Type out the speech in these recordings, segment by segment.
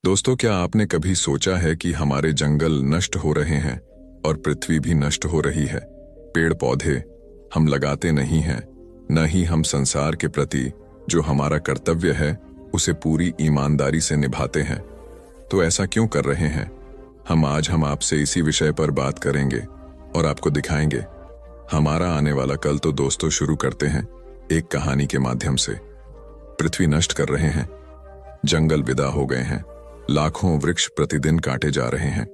दोस्तों, क्या आपने कभी सोचा है कि हमारे जंगल नष्ट हो रहे हैं और पृथ्वी भी नष्ट हो रही है। पेड़ पौधे हम लगाते नहीं हैं, न ही हम संसार के प्रति जो हमारा कर्तव्य है उसे पूरी ईमानदारी से निभाते हैं। तो ऐसा क्यों कर रहे हैं? आज हम आपसे इसी विषय पर बात करेंगे और आपको दिखाएंगे हमारा आने वाला कल। तो दोस्तों, शुरू करते हैं एक कहानी के माध्यम से। पृथ्वी नष्ट कर रहे हैं, जंगल विदा हो गए हैं, लाखों वृक्ष प्रतिदिन काटे जा रहे हैं।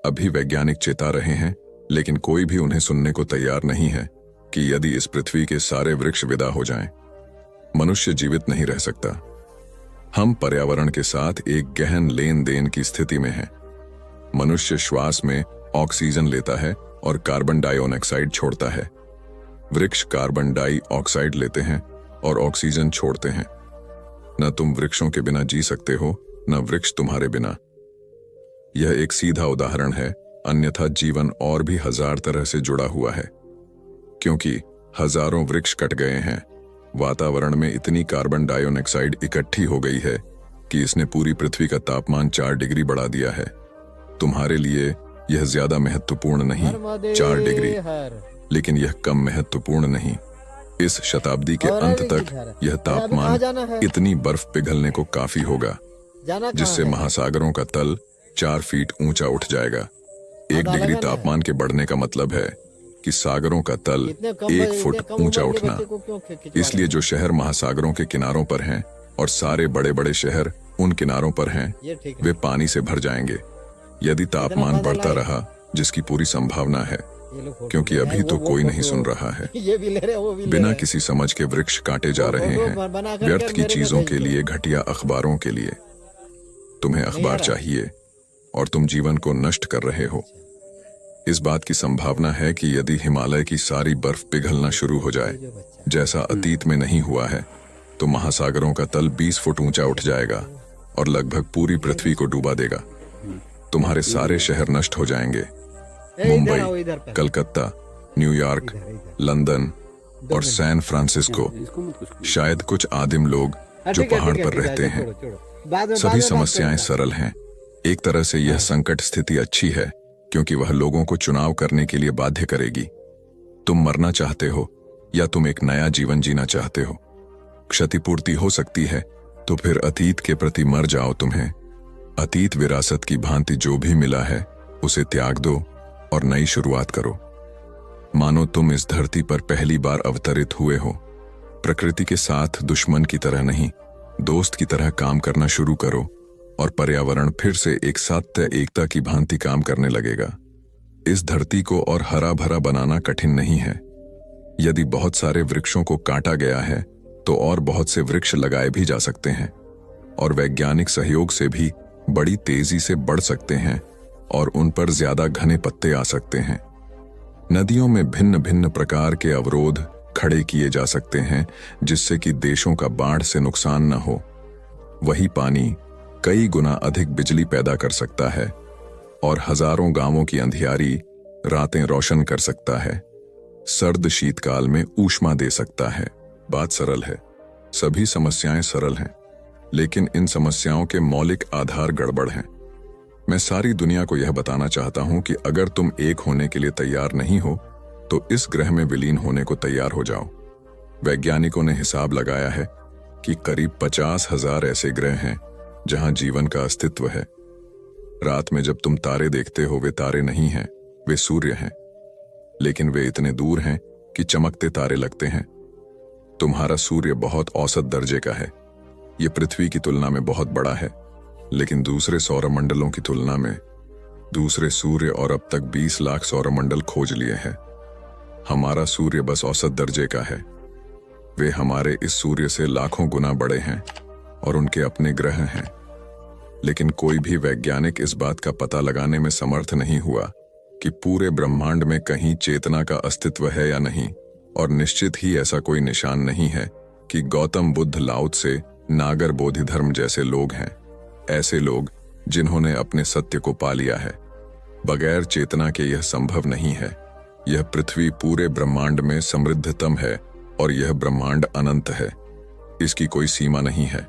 अभी वैज्ञानिक चेता रहे हैं, लेकिन कोई भी उन्हें सुनने को तैयार नहीं है कि यदि इस पृथ्वी के सारे वृक्ष विदा हो जाएं, मनुष्य जीवित नहीं रह सकता। हम पर्यावरण के साथ एक गहन लेन देन की स्थिति में हैं। मनुष्य श्वास में ऑक्सीजन लेता है और कार्बन डाइऑक्साइड छोड़ता है। वृक्ष कार्बन डाइऑक्साइड लेते हैं और ऑक्सीजन छोड़ते हैं। न तुम वृक्षों के बिना जी सकते हो, न वृक्ष तुम्हारे बिना। यह एक सीधा उदाहरण है, अन्यथा जीवन और भी हजार तरह से जुड़ा हुआ है। क्योंकि हजारों वृक्ष कट गए हैं, वातावरण में इतनी कार्बन डाइऑक्साइड इकट्ठी हो गई है कि इसने पूरी पृथ्वी का तापमान 4 डिग्री बढ़ा दिया है। तुम्हारे लिए यह ज्यादा महत्वपूर्ण नहीं, 4 डिग्री, लेकिन यह कम महत्वपूर्ण नहीं। इस शताब्दी के अंत तक यह तापमान इतनी बर्फ पिघलने को काफी होगा जिससे महासागरों का तल 4 फीट ऊंचा उठ जाएगा। 1 डिग्री तापमान के बढ़ने का मतलब है कि सागरों का तल 1 फुट ऊंचा उठना। इसलिए जो शहर महासागरों के किनारों पर हैं और सारे बड़े बड़े शहर उन किनारों पर हैं, वे पानी से भर जाएंगे यदि तापमान बढ़ता रहा, जिसकी पूरी संभावना है, क्योंकि अभी तो कोई नहीं सुन रहा है। बिना किसी समझ के वृक्ष काटे जा रहे हैं, व्यर्थ की चीजों के लिए, घटिया अखबारों के लिए। तुम्हें अखबार चाहिए और तुम जीवन को नष्ट कर रहे हो। इस बात की संभावना है कि यदि हिमालय की सारी बर्फ पिघलना शुरू हो जाए, जैसा अतीत में नहीं हुआ है, तो महासागरों का तल 20 फुट ऊंचा उठ जाएगा और लगभग पूरी पृथ्वी को डुबा देगा। तुम्हारे सारे शहर नष्ट हो जाएंगे। मुंबई, कलकत्ता, न्यूयॉर्क, लंदन और सैन फ्रांसिस्को, शायद कुछ आदिम लोग जो पहाड़ पर रहते हैं। सभी समस्याएं सरल हैं। एक तरह से यह संकट स्थिति अच्छी है, क्योंकि वह लोगों को चुनाव करने के लिए बाध्य करेगी। तुम मरना चाहते हो या तुम एक नया जीवन जीना चाहते हो। क्षतिपूर्ति हो सकती है, तो फिर अतीत के प्रति मर जाओ। तुम्हें अतीत विरासत की भांति जो भी मिला है उसे त्याग दो और नई शुरुआत करो। मानो तुम इस धरती पर पहली बार अवतरित हुए हो। प्रकृति के साथ दुश्मन की तरह नहीं, दोस्त की तरह काम करना शुरू करो और पर्यावरण फिर से एक सात्य एकता की भांति काम करने लगेगा। इस धरती को और हरा भरा बनाना कठिन नहीं है। यदि बहुत सारे वृक्षों को काटा गया है, तो और बहुत से वृक्ष लगाए भी जा सकते हैं और वैज्ञानिक सहयोग से भी बड़ी तेजी से बढ़ सकते हैं और उन पर ज्यादा घने पत्ते आ सकते हैं। नदियों में भिन्न भिन्न प्रकार के अवरोध खड़े किए जा सकते हैं, जिससे कि देशों का बाढ़ से नुकसान न हो। वही पानी कई गुना अधिक बिजली पैदा कर सकता है और हजारों गांवों की अंधियारी रातें रोशन कर सकता है। सर्द शीतकाल में ऊष्मा दे सकता है। बात सरल है, सभी समस्याएं सरल हैं, लेकिन इन समस्याओं के मौलिक आधार गड़बड़ हैं। मैं सारी दुनिया को यह बताना चाहता हूं कि अगर तुम एक होने के लिए तैयार नहीं हो, तो इस ग्रह में विलीन होने को तैयार हो जाओ। वैज्ञानिकों ने हिसाब लगाया है कि करीब 50,000 ऐसे ग्रह हैं जहां जीवन का अस्तित्व है। रात में जब तुम तारे देखते हो, वे तारे नहीं हैं, वे सूर्य हैं, लेकिन वे इतने दूर हैं कि चमकते तारे लगते हैं। तुम्हारा सूर्य बहुत औसत दर्जे का है। यह पृथ्वी की तुलना में बहुत बड़ा है, लेकिन दूसरे सौरमंडलों की तुलना में दूसरे सूर्य और अब तक 20 लाख सौरमंडल खोज लिए हैं। हमारा सूर्य बस औसत दर्जे का है। वे हमारे इस सूर्य से लाखों गुना बड़े हैं और उनके अपने ग्रह हैं। लेकिन कोई भी वैज्ञानिक इस बात का पता लगाने में समर्थ नहीं हुआ कि पूरे ब्रह्मांड में कहीं चेतना का अस्तित्व है या नहीं, और निश्चित ही ऐसा कोई निशान नहीं है कि गौतम बुद्ध, लाओ त्से, नागर बोधिधर्म जैसे लोग हैं। ऐसे लोग जिन्होंने अपने सत्य को पा लिया है। बगैर चेतना के यह संभव नहीं है। यह पृथ्वी पूरे ब्रह्मांड में समृद्धतम है और यह ब्रह्मांड अनंत है। इसकी कोई सीमा नहीं है।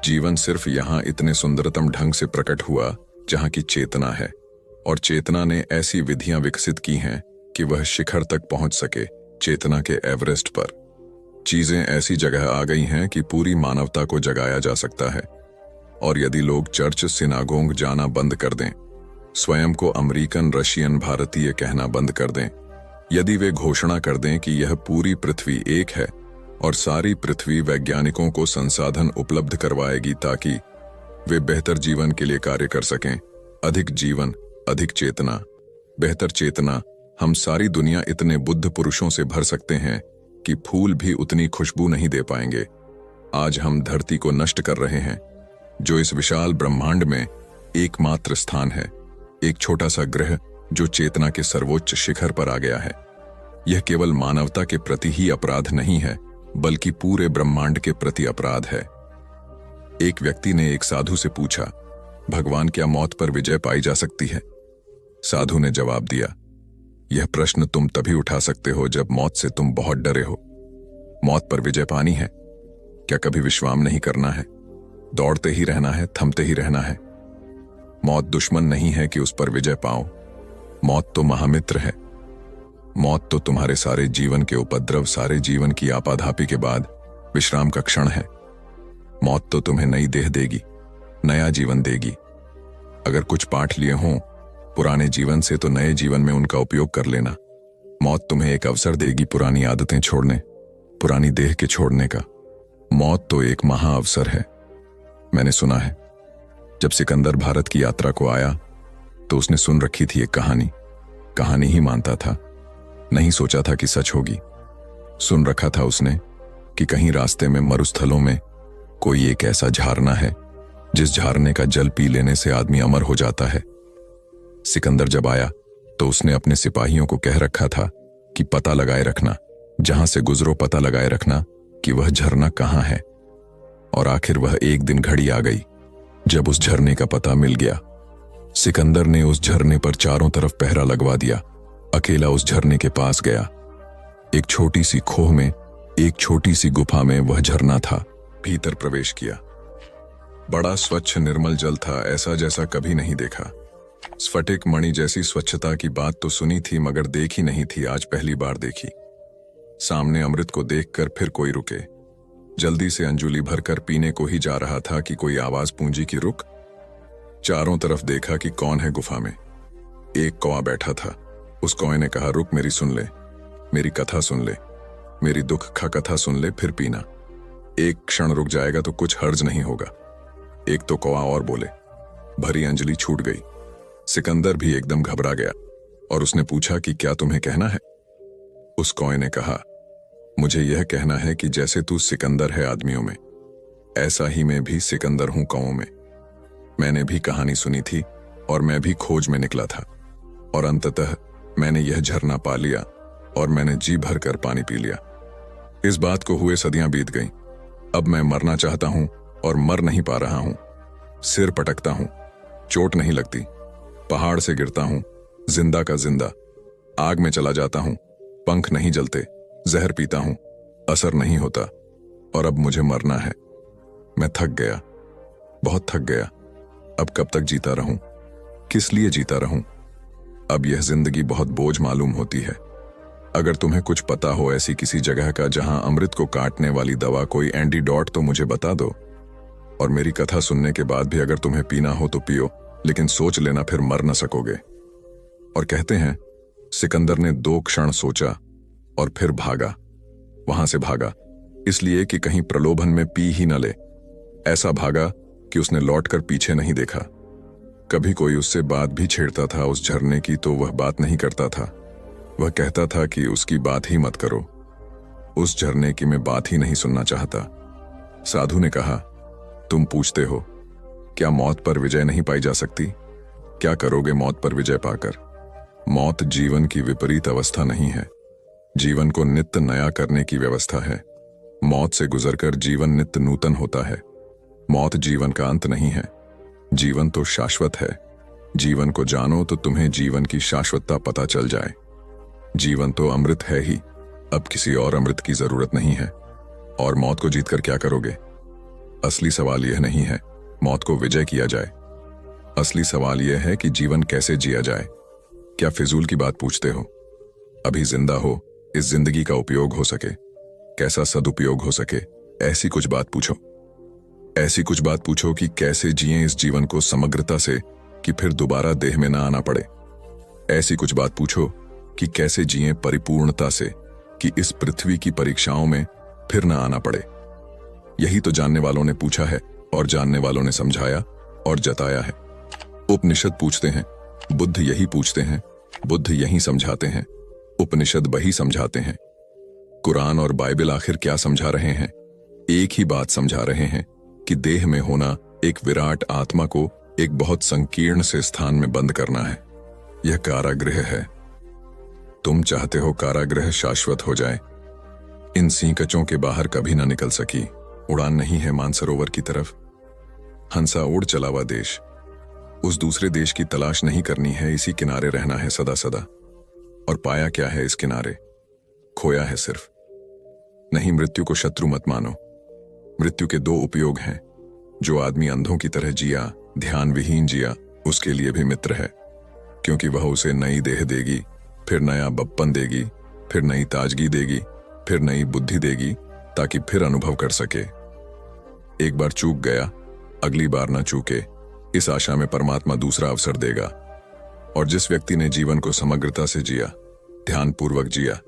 जीवन सिर्फ यहाँ इतने सुंदरतम ढंग से प्रकट हुआ जहाँ की चेतना है, और चेतना ने ऐसी विधियां विकसित की हैं कि वह शिखर तक पहुंच सके, चेतना के एवरेस्ट पर। चीजें ऐसी जगह आ गई हैं कि पूरी मानवता को जगाया जा सकता है। और यदि लोग चर्च सिनागोग जाना बंद कर दें, स्वयं को अमेरिकन, रशियन, भारतीय कहना बंद कर दें, यदि वे घोषणा कर दें कि यह पूरी पृथ्वी एक है और सारी पृथ्वी वैज्ञानिकों को संसाधन उपलब्ध करवाएगी ताकि वे बेहतर जीवन के लिए कार्य कर सकें, अधिक जीवन, अधिक चेतना, बेहतर चेतना, हम सारी दुनिया इतने बुद्ध पुरुषों से भर सकते हैं कि फूल भी उतनी खुशबू नहीं दे पाएंगे। आज हम धरती को नष्ट कर रहे हैं, जो इस विशाल ब्रह्मांड में एकमात्र स्थान है, एक छोटा सा ग्रह जो चेतना के सर्वोच्च शिखर पर आ गया है। यह केवल मानवता के प्रति ही अपराध नहीं है, बल्कि पूरे ब्रह्मांड के प्रति अपराध है। एक व्यक्ति ने एक साधु से पूछा, भगवान, क्या मौत पर विजय पाई जा सकती है? साधु ने जवाब दिया, यह प्रश्न तुम तभी उठा सकते हो जब मौत से तुम बहुत डरे हो। मौत पर विजय पानी है, क्या कभी विश्राम नहीं करना है? दौड़ते ही रहना है, थमते ही रहना है। मौत दुश्मन नहीं है कि उस पर विजय पाओ। मौत तो महामित्र है। मौत तो तुम्हारे सारे जीवन के उपद्रव, सारे जीवन की आपाधापी के बाद विश्राम का क्षण है। मौत तो तुम्हें नई देह देगी, नया जीवन देगी। अगर कुछ पाठ लिए हों पुराने जीवन से, तो नए जीवन में उनका उपयोग कर लेना। मौत तुम्हें एक अवसर देगी पुरानी आदतें छोड़ने, पुरानी देह के छोड़ने का। मौत तो एक महा अवसर है। मैंने सुना है, जब सिकंदर भारत की यात्रा को आया तो उसने सुन रखी थी एक कहानी ही मानता था, नहीं सोचा था कि सच होगी। सुन रखा था उसने कि कहीं रास्ते में मरुस्थलों में कोई एक ऐसा झरना है जिस झरने का जल पी लेने से आदमी अमर हो जाता है। सिकंदर जब आया तो उसने अपने सिपाहियों को कह रखा था कि पता लगाए रखना, जहां से गुजरो पता लगाए रखना कि वह झरना कहां है। और आखिर वह एक दिन घड़ी आ गई जब उस झरने का पता मिल गया। सिकंदर ने उस झरने पर चारों तरफ पहरा लगवा दिया, अकेला उस झरने के पास गया। एक छोटी सी खोह में, एक छोटी सी गुफा में वह झरना था। भीतर प्रवेश किया। बड़ा स्वच्छ निर्मल जल था, ऐसा जैसा कभी नहीं देखा। स्फटिक मणि जैसी स्वच्छता की बात तो सुनी थी मगर देखी नहीं थी, आज पहली बार देखी। सामने अमृत को देखकर फिर कोई रुके। जल्दी से अंजुली भरकर पीने को ही जा रहा था कि कोई आवाज पूंजी की रुक। चारों तरफ देखा कि कौन है गुफा में। एक कौवा बैठा था। उस कौवे ने कहा, रुक, मेरी सुन ले, मेरी कथा सुन ले, मेरी दुख का कथा सुन ले, फिर पीना। एक क्षण रुक जाएगा तो कुछ हर्ज नहीं होगा। एक तो कौवा और बोले। भरी अंजलि छूट गई। सिकंदर भी एकदम घबरा गया और उसने पूछा कि क्या तुम्हें कहना है? उस कौवे ने कहा, मुझे यह कहना है कि जैसे तू सिकंदर है आदमियों में, ऐसा ही मैं भी सिकंदर हूं कौवों में। मैंने भी कहानी सुनी थी और मैं भी खोज में निकला था, और अंततः मैंने यह झरना पा लिया और मैंने जी भर कर पानी पी लिया। इस बात को हुए सदियां बीत गईं। अब मैं मरना चाहता हूं और मर नहीं पा रहा हूं। सिर पटकता हूं, चोट नहीं लगती। पहाड़ से गिरता हूं, जिंदा का जिंदा। आग में चला जाता हूं, पंख नहीं जलते। जहर पीता हूं, असर नहीं होता। और अब मुझे मरना है। मैं थक गया, बहुत थक गया। अब कब तक जीता रहूं? किस लिए जीता रहूं? अब यह जिंदगी बहुत बोझ मालूम होती है। अगर तुम्हें कुछ पता हो ऐसी किसी जगह का जहां अमृत को काटने वाली दवा, कोई एंटीडोट, तो मुझे बता दो। और मेरी कथा सुनने के बाद भी अगर तुम्हें पीना हो तो पियो, लेकिन सोच लेना फिर मर न सकोगे। और कहते हैं सिकंदर ने 2 क्षण सोचा और फिर भागा। वहां से भागा इसलिए कि कहीं प्रलोभन में पी ही न ले। ऐसा भागा कि उसने लौटकर पीछे नहीं देखा। कभी कोई उससे बात भी छेड़ता था उस झरने की तो वह बात नहीं करता था। वह कहता था कि उसकी बात ही मत करो, उस झरने की मैं बात ही नहीं सुनना चाहता। साधु ने कहा, तुम पूछते हो क्या मौत पर विजय नहीं पाई जा सकती? क्या करोगे मौत पर विजय पाकर? मौत जीवन की विपरीत अवस्था नहीं है, जीवन को नित्य नया करने की व्यवस्था है। मौत से गुजरकर जीवन नित्य नूतन होता है। मौत जीवन का अंत नहीं है, जीवन तो शाश्वत है। जीवन को जानो तो तुम्हें जीवन की शाश्वतता पता चल जाए। जीवन तो अमृत है ही, अब किसी और अमृत की जरूरत नहीं है। और मौत को जीतकर क्या करोगे? असली सवाल यह नहीं है मौत को विजय किया जाए। असली सवाल यह है कि जीवन कैसे जिया जाए। क्या फिजूल की बात पूछते हो? अभी जिंदा हो, इस जिंदगी का उपयोग हो सके, कैसा सदुपयोग हो सके, ऐसी कुछ बात पूछो। ऐसी कुछ बात पूछो कि कैसे जिएं इस जीवन को समग्रता से कि फिर दोबारा देह में ना आना पड़े। ऐसी कुछ बात पूछो कि कैसे जिएं परिपूर्णता से कि इस पृथ्वी की परीक्षाओं में फिर ना आना पड़े। यही तो जानने वालों ने पूछा है और जानने वालों ने समझाया और जताया है। उपनिषद पूछते हैं, बुद्ध यही पूछते हैं, बुद्ध यही समझाते हैं, उपनिषद वही समझाते हैं। कुरान और बाइबल आखिर क्या समझा रहे हैं? एक ही बात समझा रहे हैं कि देह में होना एक विराट आत्मा को एक बहुत संकीर्ण से स्थान में बंद करना है। यह कारागृह है। तुम चाहते हो कारागृह शाश्वत हो जाए, इन सींकचों के बाहर कभी ना निकल सकी। उड़ान नहीं है मानसरोवर की तरफ, हंसा उड़ चला हुआ देश। उस दूसरे देश की तलाश नहीं करनी है, इसी किनारे रहना है सदा सदा। और पाया क्या है इस किनारे? खोया है सिर्फ। नहीं, मृत्यु को शत्रु मत मानो। मृत्यु के दो उपयोग हैं। जो आदमी अंधों की तरह जिया, ध्यान विहीन जिया, उसके लिए भी मित्र है, क्योंकि वह उसे नई देह देगी, फिर नया बप्पन देगी, फिर नई ताजगी देगी, फिर नई बुद्धि देगी, ताकि फिर अनुभव कर सके। एक बार चूक गया, अगली बार ना चूके, इस आशा में परमात्मा दूसरा अवसर देगा। और जिस व्यक्ति ने जीवन को समग्रता से जिया, ध्यानपूर्वक जिया,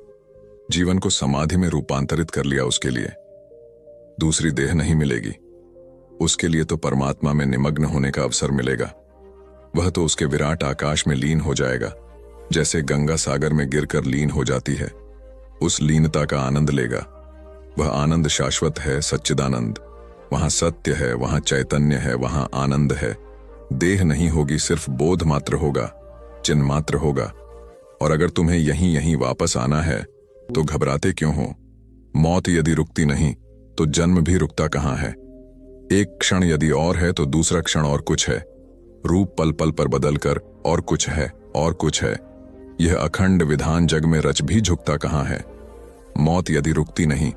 जीवन को समाधि में रूपांतरित कर लिया, उसके लिए दूसरी देह नहीं मिलेगी। उसके लिए तो परमात्मा में निमग्न होने का अवसर मिलेगा। वह तो उसके विराट आकाश में लीन हो जाएगा, जैसे गंगा सागर में गिरकर लीन हो जाती है। उस लीनता का आनंद लेगा। वह आनंद शाश्वत है, सच्चिदानंद। वहां सत्य है, वहां चैतन्य है, वहां आनंद है। देह नहीं होगी, सिर्फ बोध मात्र होगा, चिन्ह मात्र होगा। और अगर तुम्हें यहीं यहीं वापस आना है तो घबराते क्यों हो? मौत यदि रुकती नहीं तो जन्म भी रुकता कहां है? एक क्षण यदि और है तो दूसरा क्षण और कुछ है। रूप पल पल पर बदलकर और कुछ है, और कुछ है। यह अखंड विधान जग में रच भी झुकता कहां है? मौत यदि रुकती नहीं,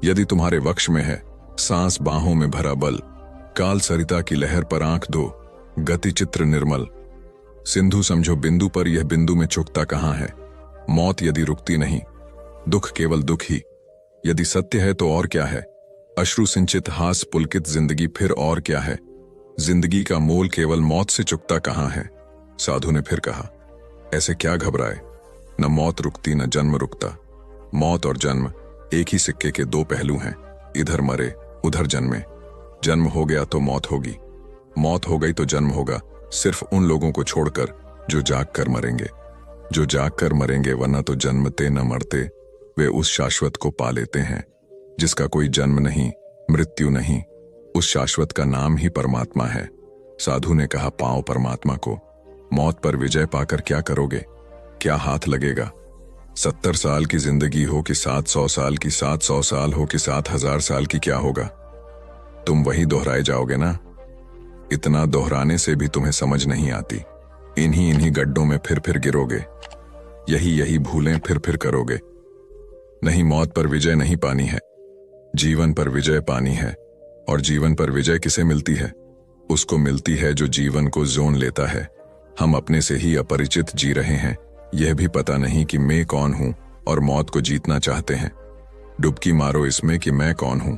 यदि तुम्हारे वक्ष में है, सांस बाहों में भरा बल, काल सरिता की लहर पर आंख दो, गति चित्र निर्मल, सिंधु समझो बिंदु पर, यह बिंदु में चुकता कहां है? मौत यदि रुकती नहीं, दुख केवल दुख ही। यदि सत्य है तो और क्या है? अश्रु सिंचित हास पुलकित जिंदगी, फिर और क्या है? जिंदगी का मोल केवल मौत से चुकता कहां है? साधु ने फिर कहा, ऐसे क्या घबराए? न मौत रुकती न जन्म रुकता। मौत और जन्म एक ही सिक्के के दो पहलू हैं। इधर मरे उधर जन्मे। जन्म हो गया तो मौत होगी, मौत हो गई तो जन्म होगा, सिर्फ उन लोगों को छोड़कर जो जाग कर मरेंगे। जो जाग कर मरेंगे, वरना तो जन्मते न मरते, वे उस शाश्वत को पा लेते हैं जिसका कोई जन्म नहीं, मृत्यु नहीं। उस शाश्वत का नाम ही परमात्मा है। साधु ने कहा, पाओ परमात्मा को। मौत पर विजय पाकर क्या करोगे? क्या हाथ लगेगा? 70 साल की जिंदगी हो कि 700 साल की, 700 साल हो कि 7000 साल की, क्या होगा? तुम वही दोहराए जाओगे ना। इतना दोहराने से भी तुम्हें समझ नहीं आती। इन्हीं इन्हीं गड्ढों में फिर गिरोगे। यही यही भूलें फिर करोगे। नहीं, मौत पर विजय नहीं पानी है, जीवन पर विजय पानी है। और जीवन पर विजय किसे मिलती है? उसको मिलती है जो जीवन को जोन लेता है। हम अपने से ही अपरिचित जी रहे हैं, यह भी पता नहीं कि मैं कौन हूं, और मौत को जीतना चाहते हैं। डुबकी मारो इसमें कि मैं कौन हूं।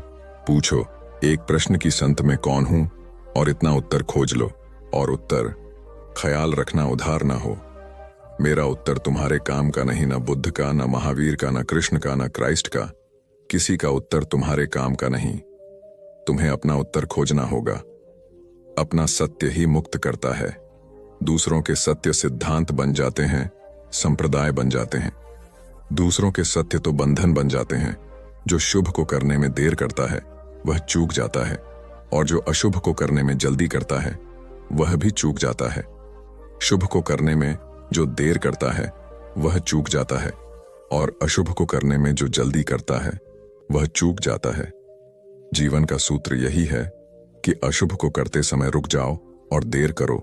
पूछो एक प्रश्न की संत में कौन हूं, और इतना उत्तर खोज लो। और उत्तर, ख्याल रखना उधार ना हो, मेरा उत्तर तुम्हारे काम का नहीं, ना बुद्ध का, ना महावीर का, ना कृष्ण का, ना क्राइस्ट का। किसी का उत्तर तुम्हारे काम का नहीं। तुम्हें अपना उत्तर खोजना होगा। अपना सत्य ही मुक्त करता है। दूसरों के सत्य सिद्धांत बन जाते हैं, संप्रदाय बन जाते हैं। दूसरों के सत्य तो बंधन बन जाते हैं। जो शुभ को करने में देर करता है वह चूक जाता है, और जो अशुभ को करने में जल्दी करता है वह भी चूक जाता है। शुभ को करने में जो देर करता है वह चूक जाता है, और अशुभ को करने में जो जल्दी करता है वह चूक जाता है। जीवन का सूत्र यही है कि अशुभ को करते समय रुक जाओ और देर करो,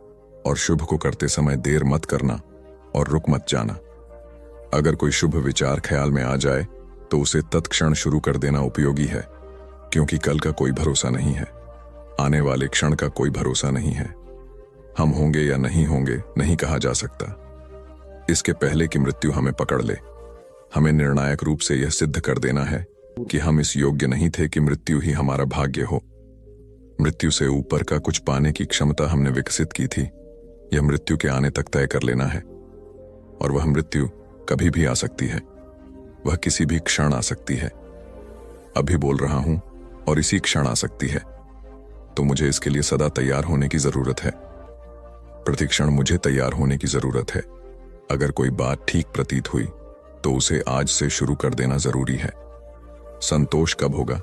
और शुभ को करते समय देर मत करना और रुक मत जाना। अगर कोई शुभ विचार ख्याल में आ जाए तो उसे तत्क्षण शुरू कर देना उपयोगी है, क्योंकि कल का कोई भरोसा नहीं है। आने वाले क्षण का कोई भरोसा नहीं है। हम होंगे या नहीं होंगे नहीं कहा जा सकता। इसके पहले कि मृत्यु हमें पकड़ ले, हमें निर्णायक रूप से यह सिद्ध कर देना है कि हम इस योग्य नहीं थे कि मृत्यु ही हमारा भाग्य हो। मृत्यु से ऊपर का कुछ पाने की क्षमता हमने विकसित की थी, यह मृत्यु के आने तक तय कर लेना है। और वह मृत्यु कभी भी आ सकती है, वह किसी भी क्षण आ सकती है। अभी बोल रहा हूं और इसी क्षण आ सकती है, तो मुझे इसके लिए सदा तैयार होने की जरूरत है। प्रतिक्षण मुझे तैयार होने की जरूरत है। अगर कोई बात ठीक प्रतीत हुई तो उसे आज से शुरू कर देना जरूरी है। संतोष कब होगा?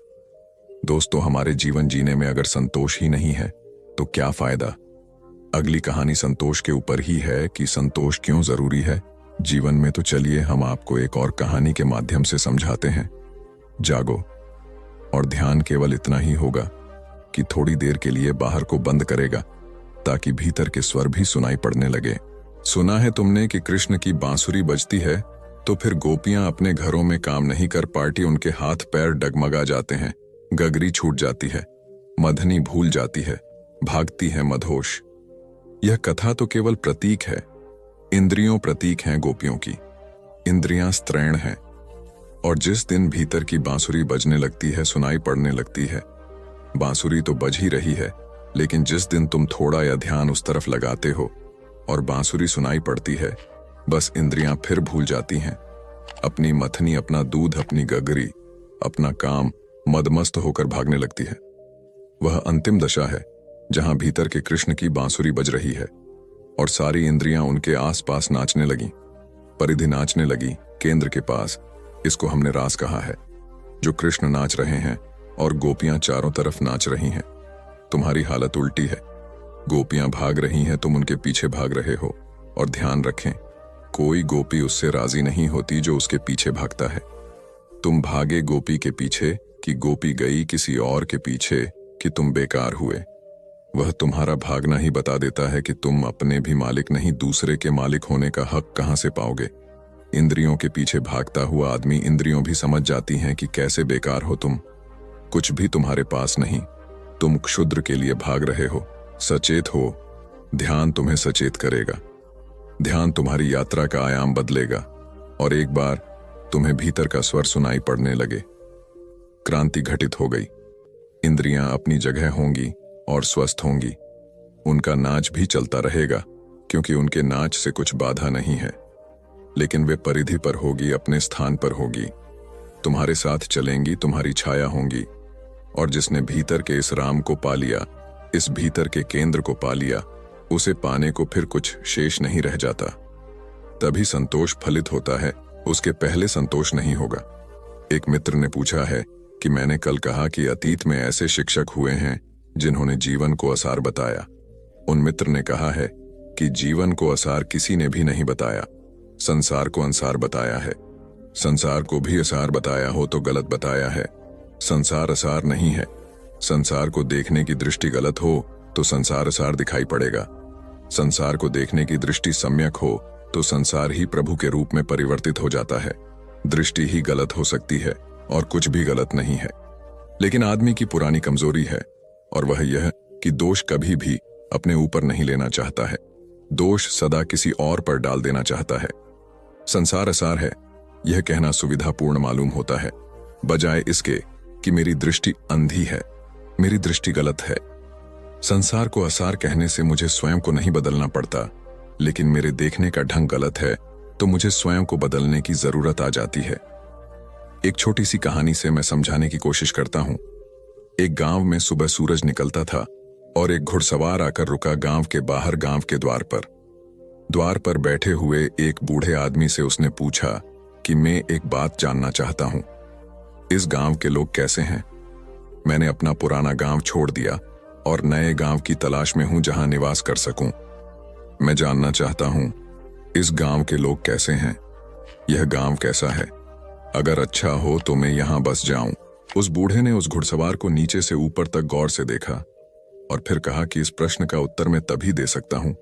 दोस्तों, हमारे जीवन जीने में अगर संतोष ही नहीं है तो क्या फायदा? अगली कहानी संतोष के ऊपर ही है कि संतोष क्यों जरूरी है जीवन में। तो चलिए हम आपको एक और कहानी के माध्यम से समझाते हैं। जागो और ध्यान केवल इतना ही होगा कि थोड़ी देर के लिए बाहर को बंद करेगा ताकि भीतर के स्वर भी सुनाई पड़ने लगे। सुना है तुमने कि कृष्ण की बांसुरी बजती है तो फिर गोपियां अपने घरों में काम नहीं कर पाती, उनके हाथ पैर डगमगा जाते हैं, गगरी छूट जाती है, मधनी भूल जाती है, भागती है मधोश। यह कथा तो केवल प्रतीक है। इंद्रियों प्रतीक हैं गोपियों की। इंद्रियां स्त्रैण हैं, और जिस दिन भीतर की बांसुरी बजने लगती है, सुनाई पड़ने लगती है। बांसुरी तो बज ही रही है, लेकिन जिस दिन तुम थोड़ा या ध्यान उस तरफ लगाते हो और बांसुरी सुनाई पड़ती है, बस इंद्रियां फिर भूल जाती हैं अपनी मथनी, अपना दूध, अपनी गगरी, अपना काम, मदमस्त होकर भागने लगती है। वह अंतिम दशा है जहां भीतर के कृष्ण की बांसुरी बज रही है और सारी इंद्रियां उनके आसपास नाचने लगी, परिधि नाचने लगी केंद्र के पास। इसको हमने रास कहा है। जो कृष्ण नाच रहे हैं और गोपियां चारों तरफ नाच रही हैं। तुम्हारी हालत उल्टी है। गोपियां भाग रही हैं, तुम उनके पीछे भाग रहे हो। और ध्यान रखें, कोई गोपी उससे राजी नहीं होती जो उसके पीछे भागता है। तुम भागे गोपी के पीछे कि गोपी गई किसी और के पीछे कि तुम बेकार हुए। वह तुम्हारा भागना ही बता देता है कि तुम अपने भी मालिक नहीं, दूसरे के मालिक होने का हक कहां से पाओगे। इंद्रियों के पीछे भागता हुआ आदमी, इंद्रियों भी समझ जाती हैं कि कैसे बेकार हो तुम, कुछ भी तुम्हारे पास नहीं, तुम क्षुद्र के लिए भाग रहे हो। सचेत हो, ध्यान तुम्हें सचेत करेगा। ध्यान तुम्हारी यात्रा का आयाम बदलेगा और एक बार तुम्हें भीतर का स्वर सुनाई पड़ने लगे। क्रांति घटित हो गई। इंद्रियां अपनी जगह होंगी और स्वस्थ होंगी। उनका नाच भी चलता रहेगा क्योंकि उनके नाच से कुछ बाधा नहीं है, लेकिन वे परिधि पर होगी, अपने स्थान पर होगी, तुम्हारे साथ चलेंगी, तुम्हारी छाया होंगी। और जिसने भीतर के इस राम को पा लिया, इस भीतर के केंद्र को पा लिया, उसे पाने को फिर कुछ शेष नहीं रह जाता। तभी संतोष फलित होता है, उसके पहले संतोष नहीं होगा। एक मित्र ने पूछा है कि मैंने कल कहा कि अतीत में ऐसे शिक्षक हुए हैं जिन्होंने जीवन को असार बताया। उन मित्र ने कहा है कि जीवन को असार किसी ने भी नहीं बताया, संसार को अंसार बताया है। संसार को भी असार बताया हो तो गलत बताया है। संसार असार नहीं है। संसार को देखने की दृष्टि गलत हो तो संसार असार दिखाई पड़ेगा। संसार को देखने की दृष्टि सम्यक हो तो संसार ही प्रभु के रूप में परिवर्तित हो जाता है। दृष्टि ही गलत हो सकती है और कुछ भी गलत नहीं है। लेकिन आदमी की पुरानी कमजोरी है, और वह यह कि दोष कभी भी अपने ऊपर नहीं लेना चाहता है। दोष सदा किसी और पर डाल देना चाहता है। संसार असार है, यह कहना सुविधापूर्ण मालूम होता है, बजाय इसके कि मेरी दृष्टि अंधी है, मेरी दृष्टि गलत है। संसार को असार कहने से मुझे स्वयं को नहीं बदलना पड़ता, लेकिन मेरे देखने का ढंग गलत है तो मुझे स्वयं को बदलने की जरूरत आ जाती है। एक छोटी सी कहानी से मैं समझाने की कोशिश करता हूं। एक गांव में सुबह सूरज निकलता था और एक घुड़सवार आकर रुका गांव के बाहर, गांव के द्वार पर। द्वार पर बैठे हुए एक बूढ़े आदमी से उसने पूछा कि मैं एक बात जानना चाहता हूं, इस गांव के लोग कैसे हैं? मैंने अपना पुराना गांव छोड़ दिया और नए गांव की तलाश में हूं जहां निवास कर सकूं। मैं जानना चाहता हूं, इस गांव के लोग कैसे हैं? यह गांव कैसा है? अगर अच्छा हो तो मैं यहां बस जाऊं। उस बूढ़े ने उस घुड़सवार को नीचे से ऊपर तक गौर से देखा और फिर कहा कि इस प्रश्न का उत्तर मैं तभी दे सकता हूं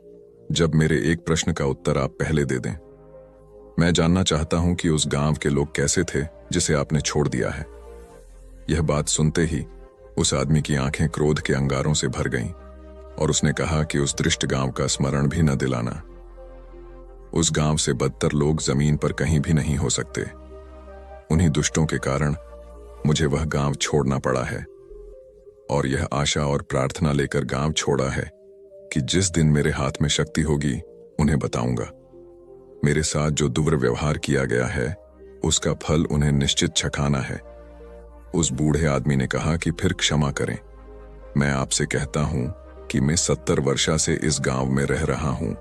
जब मेरे एक प्रश्न का उत्तर आप पहले दे दें। मैं जानना चाहता हूं कि उस गांव के लोग कैसे थे जिसे आपने छोड़ दिया है। यह बात सुनते ही उस आदमी की आंखें क्रोध के अंगारों से भर गईं और उसने कहा कि उस दृष्ट गांव का स्मरण भी न दिलाना। उस गांव से बदतर लोग जमीन पर कहीं भी नहीं हो सकते। उन्हीं दुष्टों के कारण मुझे वह गांव छोड़ना पड़ा है और यह आशा और प्रार्थना लेकर गांव छोड़ा है कि जिस दिन मेरे हाथ में शक्ति होगी उन्हें बताऊंगा। मेरे साथ जो दुर्व्यवहार किया गया है उसका फल उन्हें निश्चित चखाना है। उस बूढ़े आदमी ने कहा कि फिर क्षमा करें, मैं आपसे कहता हूं कि मैं 70 वर्षा से इस गांव में रह रहा हूं।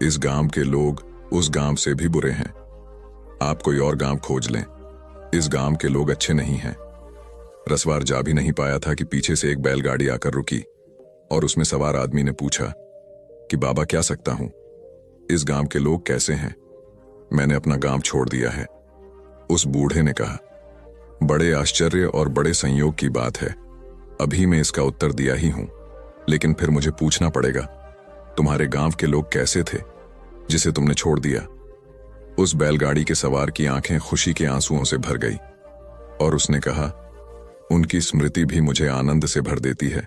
इस गांव के लोग उस गांव से भी बुरे हैं। आप कोई और गांव खोज लें, इस गांव के लोग अच्छे नहीं हैं। रसवार जा भी नहीं पाया था कि पीछे से एक बैलगाड़ी आकर रुकी और उसमें सवार आदमी ने पूछा कि बाबा क्या सकता हूं, इस गांव के लोग कैसे हैं? मैंने अपना गांव छोड़ दिया है। उस बूढ़े ने कहा, बड़े आश्चर्य और बड़े संयोग की बात है। अभी मैं इसका उत्तर दिया ही हूं, लेकिन फिर मुझे पूछना पड़ेगा, तुम्हारे गांव के लोग कैसे थे जिसे तुमने छोड़ दिया? उस बैलगाड़ी के सवार की आंखें खुशी के आंसुओं से भर गई और उसने कहा, उनकी स्मृति भी मुझे आनंद से भर देती है।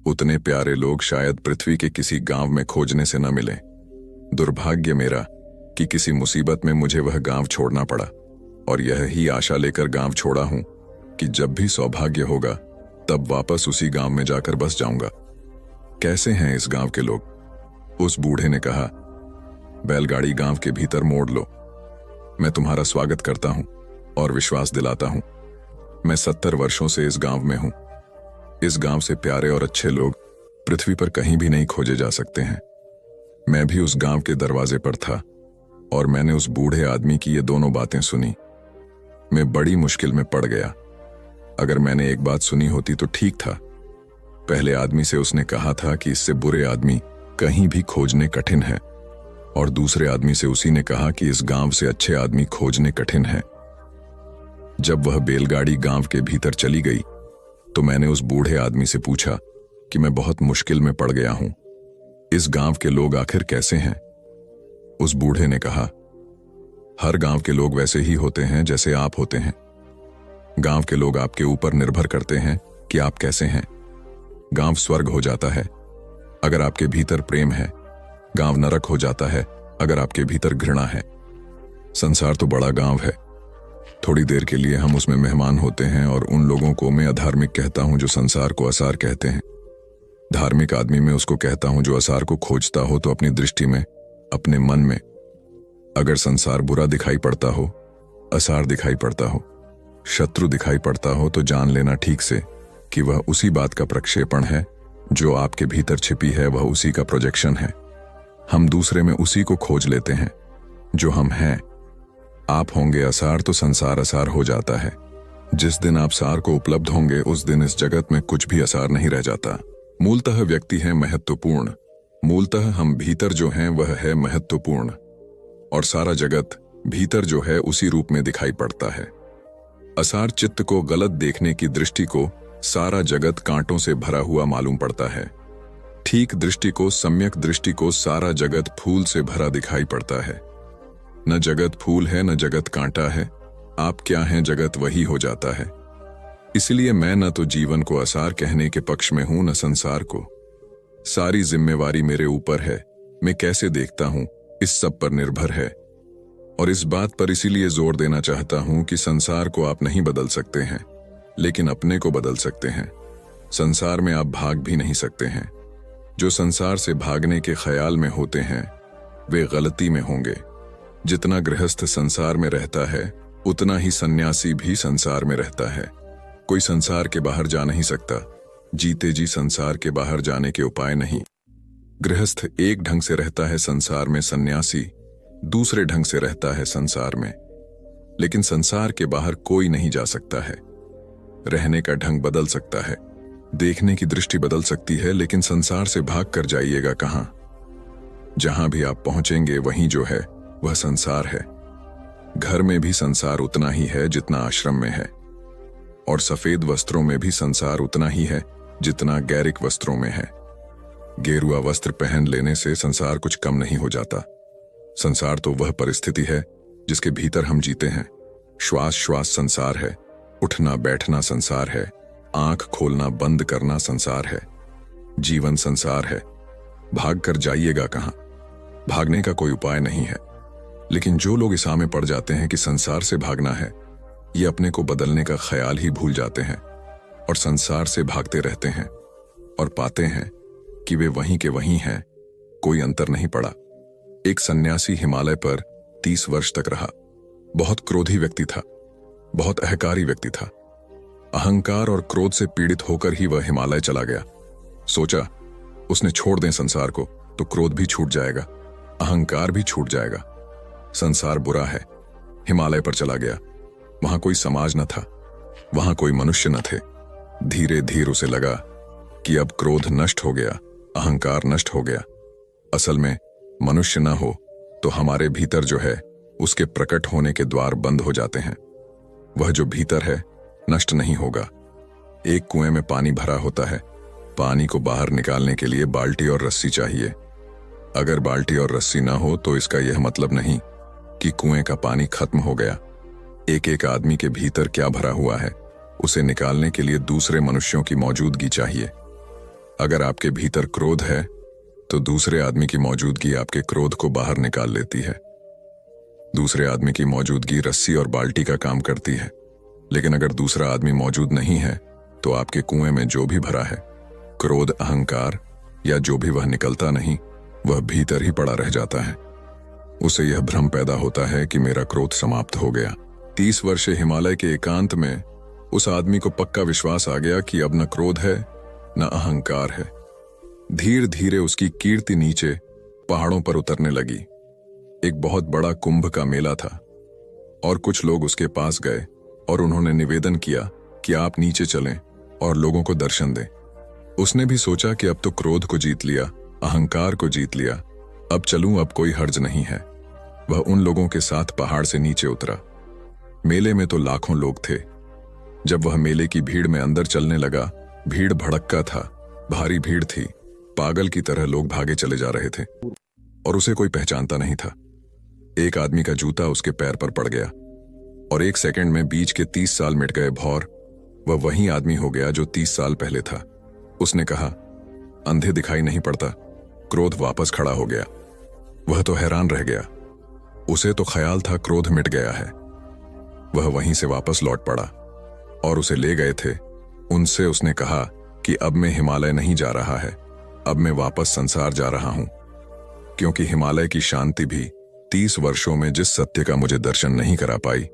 उतने प्यारे लोग शायद पृथ्वी के किसी गांव में खोजने से न मिले। दुर्भाग्य मेरा कि किसी मुसीबत में मुझे वह गांव छोड़ना पड़ा और यह ही आशा लेकर गांव छोड़ा हूं कि जब भी सौभाग्य होगा तब वापस उसी गांव में जाकर बस जाऊंगा। कैसे हैं इस गांव के लोग? उस बूढ़े ने कहा, बैलगाड़ी गांव के भीतर मोड़ लो। मैं तुम्हारा स्वागत करता हूं और विश्वास दिलाता हूं, मैं 70 वर्षों से इस गांव में हूं। इस गांव से प्यारे और अच्छे लोग पृथ्वी पर कहीं भी नहीं खोजे जा सकते हैं। मैं भी उस गांव के दरवाजे पर था और मैंने उस बूढ़े आदमी की ये दोनों बातें सुनी। मैं बड़ी मुश्किल में पड़ गया। अगर मैंने एक बात सुनी होती तो ठीक था। पहले आदमी से उसने कहा था कि इससे बुरे आदमी कहीं भी खोजने कठिन है, और दूसरे आदमी से उसी ने कहा कि इस गांव से अच्छे आदमी खोजने कठिन है। जब वह बैलगाड़ी गांव के भीतर चली गई तो मैंने उस बूढ़े आदमी से पूछा कि मैं बहुत मुश्किल में पड़ गया हूं, इस गांव के लोग आखिर कैसे हैं? उस बूढ़े ने कहा, हर गांव के लोग वैसे ही होते हैं जैसे आप होते हैं। गांव के लोग आपके ऊपर निर्भर करते हैं कि आप कैसे हैं। गांव स्वर्ग हो जाता है अगर आपके भीतर प्रेम है, गांव नरक हो जाता है अगर आपके भीतर घृणा है। संसार तो बड़ा गांव है, थोड़ी देर के लिए हम उसमें मेहमान होते हैं और उन लोगों को मैं अधार्मिक कहता हूं जो संसार को असार कहते हैं। धार्मिक आदमी मैं उसको कहता हूं जो असार को खोजता हो तो अपनी दृष्टि में, अपने मन में। अगर संसार बुरा दिखाई पड़ता हो, असार दिखाई पड़ता हो, शत्रु दिखाई पड़ता हो तो जान लेना ठीक से कि वह उसी बात का प्रक्षेपण है जो आपके भीतर छिपी है, वह उसी का प्रोजेक्शन है। हम दूसरे में उसी को खोज लेते हैं जो हम हैं। आप होंगे असार तो संसार असार हो जाता है। जिस दिन आप सार को उपलब्ध होंगे उस दिन इस जगत में कुछ भी असार नहीं रह जाता। मूलतः व्यक्ति है महत्वपूर्ण, मूलतः हम भीतर जो हैं वह है महत्वपूर्ण, और सारा जगत भीतर जो है उसी रूप में दिखाई पड़ता है। असार चित्त को गलत देखने की दृष्टि को सारा जगत कांटों से भरा हुआ मालूम पड़ता है। ठीक दृष्टि को, सम्यक दृष्टि को सारा जगत फूल से भरा दिखाई पड़ता है। न जगत फूल है न जगत कांटा है, आप क्या हैं जगत वही हो जाता है। इसलिए मैं न तो जीवन को असार कहने के पक्ष में हूं न संसार को। सारी जिम्मेवारी मेरे ऊपर है, मैं कैसे देखता हूं इस सब पर निर्भर है। और इस बात पर इसीलिए जोर देना चाहता हूं कि संसार को आप नहीं बदल सकते हैं, लेकिन अपने को बदल सकते हैं। संसार में आप भाग भी नहीं सकते हैं। जो संसार से भागने के ख्याल में होते हैं वे गलती में होंगे। जितना गृहस्थ संसार में रहता है उतना ही सन्यासी भी संसार में रहता है। कोई संसार के बाहर जा नहीं सकता, जीते जी संसार के बाहर जाने के उपाय नहीं। गृहस्थ एक ढंग से रहता है संसार में, सन्यासी दूसरे ढंग से रहता है संसार में। लेकिन संसार के बाहर कोई नहीं जा सकता है। रहने का ढंग बदल सकता है, देखने की दृष्टि बदल सकती है, लेकिन संसार से भाग कर जाइएगा कहां? जहां भी आप पहुंचेंगे वहीं जो है वह संसार है। घर में भी संसार उतना ही है जितना आश्रम में है, और सफेद वस्त्रों में भी संसार उतना ही है जितना गैरिक वस्त्रों में है। गेरुआ वस्त्र पहन लेने से संसार कुछ कम नहीं हो जाता। संसार तो वह परिस्थिति है जिसके भीतर हम जीते हैं। श्वास श्वास संसार है, उठना बैठना संसार है, आंख खोलना बंद करना संसार है। जीवन संसार है। भाग कर जाइएगा कहां? भागने का कोई उपाय नहीं है। लेकिन जो लोग इस में पड़ जाते हैं कि संसार से भागना है, ये अपने को बदलने का ख्याल ही भूल जाते हैं और संसार से भागते रहते हैं और पाते हैं कि वे वहीं के वहीं हैं, कोई अंतर नहीं पड़ा। एक सन्यासी हिमालय पर 30 वर्ष तक रहा। बहुत क्रोधी व्यक्ति था, बहुत अहंकारी व्यक्ति था। अहंकार और क्रोध से पीड़ित होकर ही वह हिमालय चला गया। सोचा उसने छोड़ दें संसार को तो क्रोध भी छूट जाएगा, अहंकार भी छूट जाएगा। संसार बुरा है। हिमालय पर चला गया। वहां कोई समाज न था, वहां कोई मनुष्य न थे। धीरे धीरे उसे लगा कि अब क्रोध नष्ट हो गया, अहंकार नष्ट हो गया। असल में मनुष्य न हो तो हमारे भीतर जो है उसके प्रकट होने के द्वार बंद हो जाते हैं। वह जो भीतर है नष्ट नहीं होगा। एक कुएं में पानी भरा होता है। पानी को बाहर निकालने के लिए बाल्टी और रस्सी चाहिए। अगर बाल्टी और रस्सी ना हो तो इसका यह मतलब नहीं कि कुएं का पानी खत्म हो गया। एक एक आदमी के भीतर क्या भरा हुआ है उसे निकालने के लिए दूसरे मनुष्यों की मौजूदगी चाहिए। अगर आपके भीतर क्रोध है तो दूसरे आदमी की मौजूदगी आपके क्रोध को बाहर निकाल लेती है। दूसरे आदमी की मौजूदगी रस्सी और बाल्टी का काम करती है। लेकिन अगर दूसरा आदमी मौजूद नहीं है तो आपके कुएं में जो भी भरा है, क्रोध, अहंकार या जो भी, वह निकलता नहीं, वह भीतर ही पड़ा रह जाता है। उसे यह भ्रम पैदा होता है कि मेरा क्रोध समाप्त हो गया। 30 वर्षे हिमालय के एकांत में उस आदमी को पक्का विश्वास आ गया कि अब न क्रोध है न अहंकार है। धीरे धीरे उसकी कीर्ति नीचे पहाड़ों पर उतरने लगी। एक बहुत बड़ा कुंभ का मेला था और कुछ लोग उसके पास गए और उन्होंने निवेदन किया कि आप नीचे चलें और लोगों को दर्शन दें। उसने भी सोचा कि अब तो क्रोध को जीत लिया, अहंकार को जीत लिया, अब चलूं, अब कोई हर्ज नहीं है। वह उन लोगों के साथ पहाड़ से नीचे उतरा। मेले में तो लाखों लोग थे। जब वह मेले की भीड़ में अंदर चलने लगा, भीड़ भड़क्का था, भारी भीड़ थी। पागल की तरह लोग भागे चले जा रहे थे और उसे कोई पहचानता नहीं था। एक आदमी का जूता उसके पैर पर पड़ गया और 1 सेकंड में बीच के 30 साल मिट गए भौर। वह वही आदमी हो गया जो 30 साल पहले था। उसने कहा, अंधे दिखाई नहीं पड़ता। क्रोध वापस खड़ा हो गया। वह तो हैरान रह गया। उसे तो ख्याल था क्रोध मिट गया है। वह वहीं से वापस लौट पड़ा और उसे ले गए थे। उनसे उसने कहा कि अब मैं हिमालय नहीं जा रहा है, अब मैं वापस संसार जा रहा हूं, क्योंकि हिमालय की शांति भी 30 वर्षों में जिस सत्य का मुझे दर्शन नहीं करा पाई,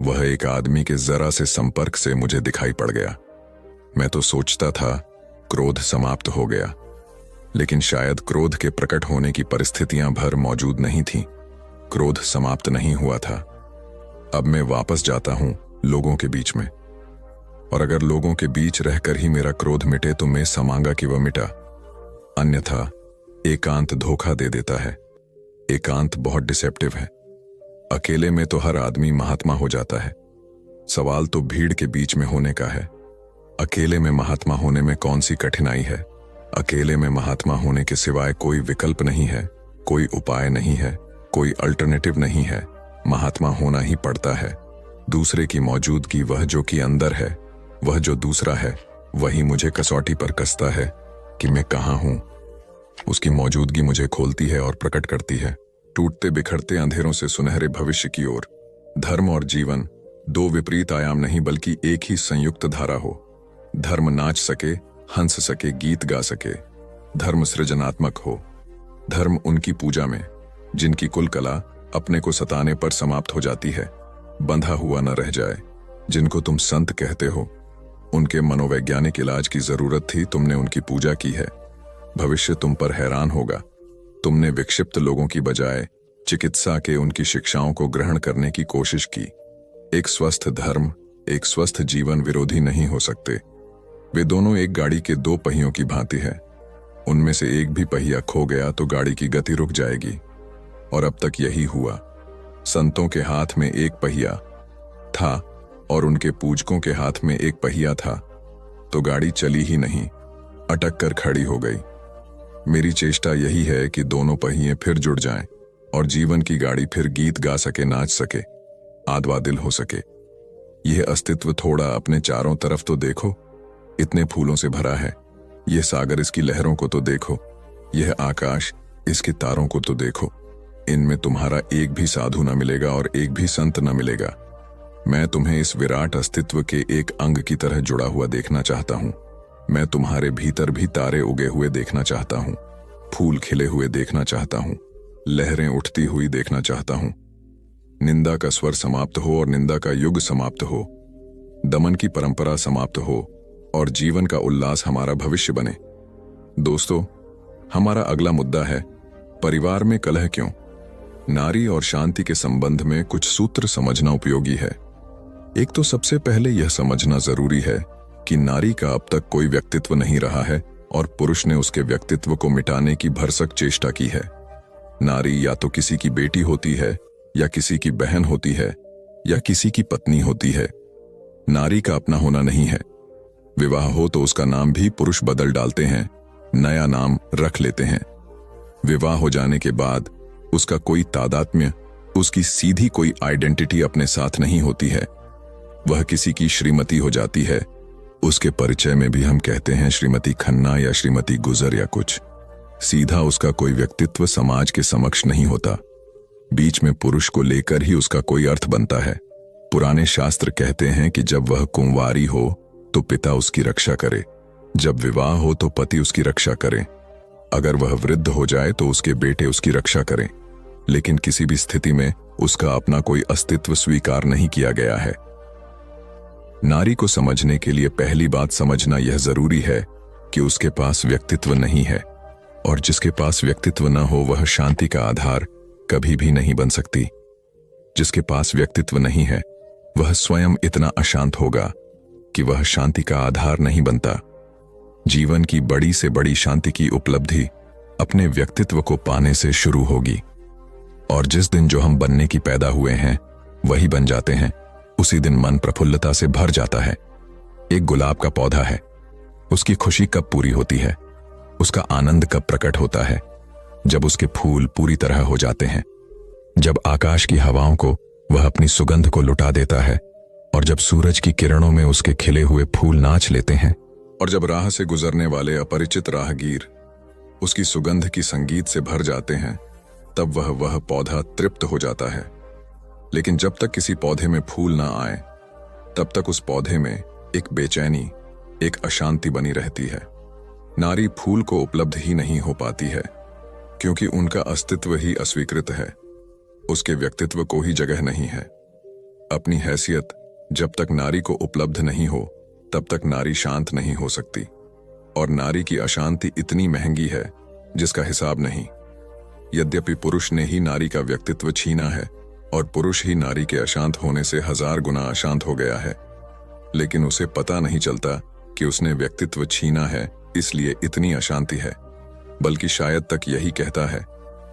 वह एक आदमी के जरा से संपर्क से मुझे दिखाई पड़ गया। मैं तो सोचता था क्रोध समाप्त हो गया, लेकिन शायद क्रोध के प्रकट होने की परिस्थितियां भर मौजूद नहीं थीं। क्रोध समाप्त नहीं हुआ था। अब मैं वापस जाता हूं लोगों के बीच में, और अगर लोगों के बीच रहकर ही मेरा क्रोध मिटे तो मैं समांगा कि वह मिटा। अन्यथा एकांत धोखा दे देता है। एकांत बहुत डिसेप्टिव है। अकेले में तो हर आदमी महात्मा हो जाता है। सवाल तो भीड़ के बीच में होने का है। अकेले में महात्मा होने में कौन सी कठिनाई है? अकेले में महात्मा होने के सिवाय कोई विकल्प नहीं है, कोई उपाय नहीं है, कोई अल्टरनेटिव नहीं है। महात्मा होना ही पड़ता है। दूसरे की मौजूदगी, वह जो कि अंदर है, वह जो दूसरा है, वही मुझे कसौटी पर कसता है कि मैं कहाँ हूं। उसकी मौजूदगी मुझे खोलती है और प्रकट करती है, टूटते बिखरते अंधेरों से सुनहरे भविष्य की ओर। धर्म और जीवन 2 विपरीत आयाम नहीं बल्कि एक ही संयुक्त धारा हो। धर्म नाच सके, हंस सके, गीत गा सके। धर्म सृजनात्मक हो। धर्म उनकी पूजा में जिनकी कुल कला अपने को सताने पर समाप्त हो जाती है, बंधा हुआ न रह जाए। जिनको तुम संत कहते हो, उनके मनोवैज्ञानिक इलाज की जरूरत थी, तुमने उनकी पूजा की है। भविष्य तुम पर हैरान होगा। तुमने विक्षिप्त लोगों की बजाय चिकित्सा के उनकी शिक्षाओं को ग्रहण करने की कोशिश की। एक स्वस्थ धर्म, एक स्वस्थ जीवन विरोधी नहीं हो सकते। वे दोनों एक गाड़ी के 2 पहियों की भांति है। उनमें से एक भी पहिया खो गया तो गाड़ी की गति रुक जाएगी, और अब तक यही हुआ। संतों के हाथ में एक पहिया था और उनके पूजकों के हाथ में एक पहिया था, तो गाड़ी चली ही नहीं, अटक कर खड़ी हो गई। मेरी चेष्टा यही है कि दोनों पहिए फिर जुड़ जाएं और जीवन की गाड़ी फिर गीत गा सके, नाच सके, आदवा दिल हो सके। यह अस्तित्व थोड़ा अपने चारों तरफ तो देखो। इतने फूलों से भरा है। यह सागर, इसकी लहरों को तो देखो। यह आकाश, इसके तारों को तो देखो। इनमें तुम्हारा एक भी साधु न मिलेगा और एक भी संत न मिलेगा। मैं तुम्हें इस विराट अस्तित्व के एक अंग की तरह जुड़ा हुआ देखना चाहता हूं। मैं तुम्हारे भीतर भी तारे उगे हुए देखना चाहता हूं, फूल खिले हुए देखना चाहता हूं, लहरें उठती हुई देखना चाहता हूं। निंदा का स्वर समाप्त हो और निंदा का युग समाप्त हो, दमन की परंपरा समाप्त हो और जीवन का उल्लास हमारा भविष्य बने। दोस्तों, हमारा अगला मुद्दा है परिवार में कलह क्यों। नारी और शांति के संबंध में कुछ सूत्र समझना उपयोगी है। एक तो सबसे पहले यह समझना जरूरी है कि नारी का अब तक कोई व्यक्तित्व नहीं रहा है और पुरुष ने उसके व्यक्तित्व को मिटाने की भरसक चेष्टा की है। नारी या तो किसी की बेटी होती है, या किसी की बहन होती है, या किसी की पत्नी होती है। नारी का अपना होना नहीं है। विवाह हो तो उसका नाम भी पुरुष बदल डालते हैं, नया नाम रख लेते हैं। विवाह हो जाने के बाद उसका कोई तादात्म्य, उसकी सीधी कोई आइडेंटिटी अपने साथ नहीं होती है। वह किसी की श्रीमती हो जाती है। उसके परिचय में भी हम कहते हैं श्रीमती खन्ना या श्रीमती गुजर या कुछ। सीधा उसका कोई व्यक्तित्व समाज के समक्ष नहीं होता। बीच में पुरुष को लेकर ही उसका कोई अर्थ बनता है। पुराने शास्त्र कहते हैं कि जब वह कुंवारी हो तो पिता उसकी रक्षा करे, जब विवाह हो तो पति उसकी रक्षा करे, अगर वह वृद्ध हो जाए तो उसके बेटे उसकी रक्षा करें। लेकिन किसी भी स्थिति में उसका अपना कोई अस्तित्व स्वीकार नहीं किया गया है। नारी को समझने के लिए पहली बात समझना यह जरूरी है कि उसके पास व्यक्तित्व नहीं है, और जिसके पास व्यक्तित्व न हो वह शांति का आधार कभी भी नहीं बन सकती। जिसके पास व्यक्तित्व नहीं है वह स्वयं इतना अशांत होगा कि वह शांति का आधार नहीं बनता। जीवन की बड़ी से बड़ी शांति की उपलब्धि अपने व्यक्तित्व को पाने से शुरू होगी, और जिस दिन जो हम बनने की पैदा हुए हैं वही बन जाते हैं, उसी दिन मन प्रफुल्लता से भर जाता है। एक गुलाब का पौधा है, उसकी खुशी कब पूरी होती है, उसका आनंद कब प्रकट होता है? जब उसके फूल पूरी तरह हो जाते हैं, जब आकाश की हवाओं को वह अपनी सुगंध को लुटा देता है, और जब सूरज की किरणों में उसके खिले हुए फूल नाच लेते हैं, और जब राह से गुजरने वाले अपरिचित राहगीर उसकी सुगंध की संगीत से भर जाते हैं, तब वह पौधा तृप्त हो जाता है। लेकिन जब तक किसी पौधे में फूल ना आए तब तक उस पौधे में एक बेचैनी, एक अशांति बनी रहती है। नारी फूल को उपलब्ध ही नहीं हो पाती है क्योंकि उनका अस्तित्व ही अस्वीकृत है। उसके व्यक्तित्व को ही जगह नहीं है। अपनी हैसियत जब तक नारी को उपलब्ध नहीं हो तब तक नारी शांत नहीं हो सकती, और नारी की अशांति इतनी महंगी है जिसका हिसाब नहीं। यद्यपि पुरुष ने ही नारी का व्यक्तित्व छीना है और पुरुष ही नारी के अशांत होने से 1000 गुना अशांत हो गया है, लेकिन उसे पता नहीं चलता कि उसने व्यक्तित्व छीना है इसलिए इतनी अशांति है, बल्कि शायद तक यही कहता है।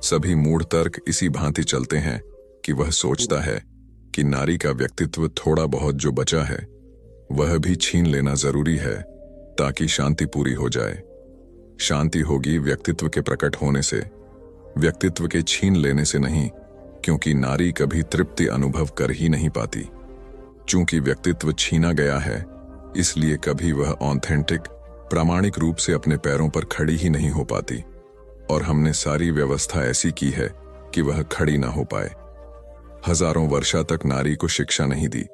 सभी मूढ़ तर्क इसी भांति चलते हैं कि वह सोचता है कि नारी का व्यक्तित्व थोड़ा बहुत जो बचा है वह भी छीन लेना जरूरी है ताकि शांति पूरी हो जाए। शांति होगी व्यक्तित्व के प्रकट होने से, व्यक्तित्व के छीन लेने से नहीं, क्योंकि नारी कभी तृप्ति अनुभव कर ही नहीं पाती। चूंकि व्यक्तित्व छीना गया है इसलिए कभी वह ऑथेंटिक, प्रामाणिक रूप से अपने पैरों पर खड़ी ही नहीं हो पाती, और हमने सारी व्यवस्था ऐसी की है कि वह खड़ी ना हो पाए। हजारों वर्षा तक नारी को शिक्षा नहीं दी,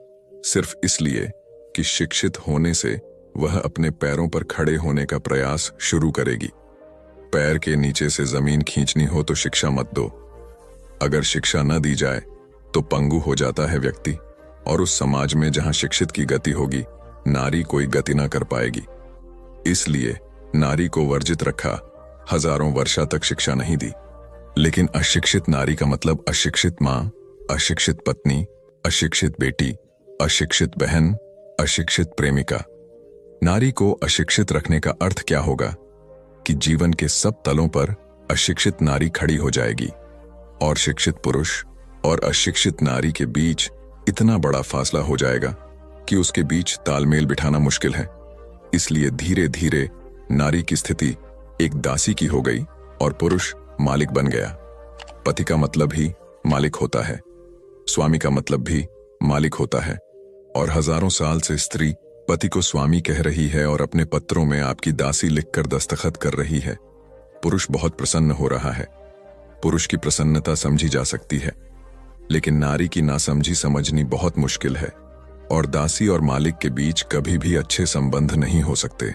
सिर्फ इसलिए कि शिक्षित होने से वह अपने पैरों पर खड़े होने का प्रयास शुरू करेगी। पैर के नीचे से जमीन खींचनी हो तो शिक्षा मत दो। अगर शिक्षा न दी जाए तो पंगु हो जाता है व्यक्ति, और उस समाज में जहां शिक्षित की गति होगी नारी कोई गति ना कर पाएगी। इसलिए नारी को वर्जित रखा, हजारों वर्षा तक शिक्षा नहीं दी। लेकिन अशिक्षित नारी का मतलब अशिक्षित मां, अशिक्षित पत्नी, अशिक्षित बेटी, अशिक्षित बहन, अशिक्षित प्रेमिका। नारी को अशिक्षित रखने का अर्थ क्या होगा कि जीवन के सब तलों पर अशिक्षित नारी खड़ी हो जाएगी, और शिक्षित पुरुष और अशिक्षित नारी के बीच इतना बड़ा फासला हो जाएगा कि उसके बीच तालमेल बिठाना मुश्किल है। इसलिए धीरे धीरे नारी की स्थिति एक दासी की हो गई और पुरुष मालिक बन गया। पति का मतलब ही मालिक होता है, स्वामी का मतलब भी मालिक होता है, और हजारों साल से स्त्री पति को स्वामी कह रही है और अपने पत्रों में आपकी दासी लिखकर दस्तखत कर रही है। पुरुष बहुत प्रसन्न हो रहा है। पुरुष की प्रसन्नता समझी जा सकती है, लेकिन नारी की नासमझी समझनी बहुत मुश्किल है। और दासी और मालिक के बीच कभी भी अच्छे संबंध नहीं हो सकते।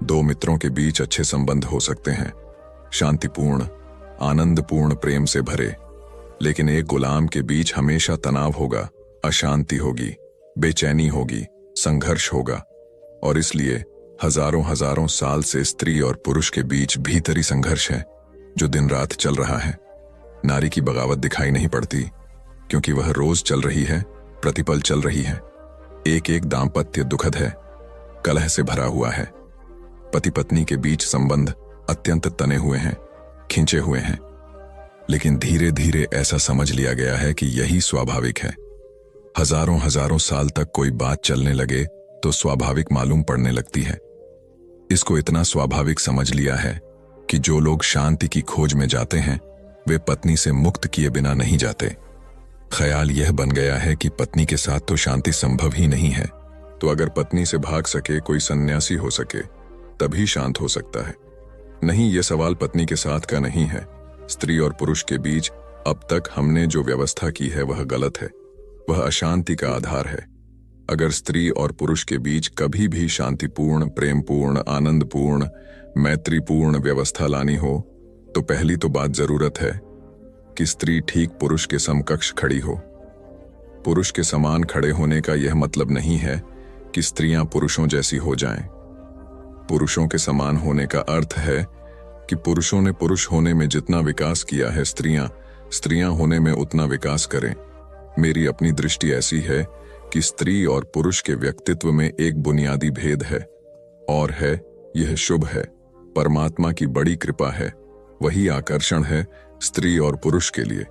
दो मित्रों के बीच अच्छे संबंध हो सकते हैं, शांतिपूर्ण, आनंदपूर्ण, प्रेम से भरे, लेकिन एक गुलाम के बीच हमेशा तनाव होगा, अशांति होगी, बेचैनी होगी, संघर्ष होगा। और इसलिए हजारों हजारों साल से स्त्री और पुरुष के बीच भीतरी संघर्ष है जो दिन रात चल रहा है। नारी की बगावत दिखाई नहीं पड़ती क्योंकि वह रोज चल रही है, प्रतिपल चल रही है। एक एक दाम्पत्य दुखद है, कलह से भरा हुआ है। पति पत्नी के बीच संबंध अत्यंत तने हुए हैं, खिंचे हुए हैं, लेकिन धीरे धीरे ऐसा समझ लिया गया है कि यही स्वाभाविक है। हजारों हजारों साल तक कोई बात चलने लगे तो स्वाभाविक मालूम पड़ने लगती है। इसको इतना स्वाभाविक समझ लिया है कि जो लोग शांति की खोज में जाते हैं वे पत्नी से मुक्त किए बिना नहीं जाते। ख्याल यह बन गया है कि पत्नी के साथ तो शांति संभव ही नहीं है, तो अगर पत्नी से भाग सके कोई सन्यासी हो सके तभी शांत हो सकता है। नहीं, यह सवाल पत्नी के साथ का नहीं है। स्त्री और पुरुष के बीच अब तक हमने जो व्यवस्था की है वह गलत है, वह अशांति का आधार है। अगर स्त्री और पुरुष के बीच कभी भी शांतिपूर्ण, प्रेमपूर्ण, आनंदपूर्ण, मैत्रीपूर्ण व्यवस्था लानी हो तो पहली तो बात जरूरत है कि स्त्री ठीक पुरुष के समकक्ष खड़ी हो। पुरुष के समान खड़े होने का यह मतलब नहीं है कि स्त्रियां पुरुषों जैसी हो जाएं। पुरुषों के समान होने का अर्थ है कि पुरुषों ने पुरुष होने में जितना विकास किया है स्त्रियां होने में उतना विकास करें। मेरी अपनी दृष्टि ऐसी है कि स्त्री और पुरुष के व्यक्तित्व में एक बुनियादी भेद है, और है यह शुभ है, परमात्मा की बड़ी कृपा है। वही आकर्षण है स्त्री और पुरुष के लिए।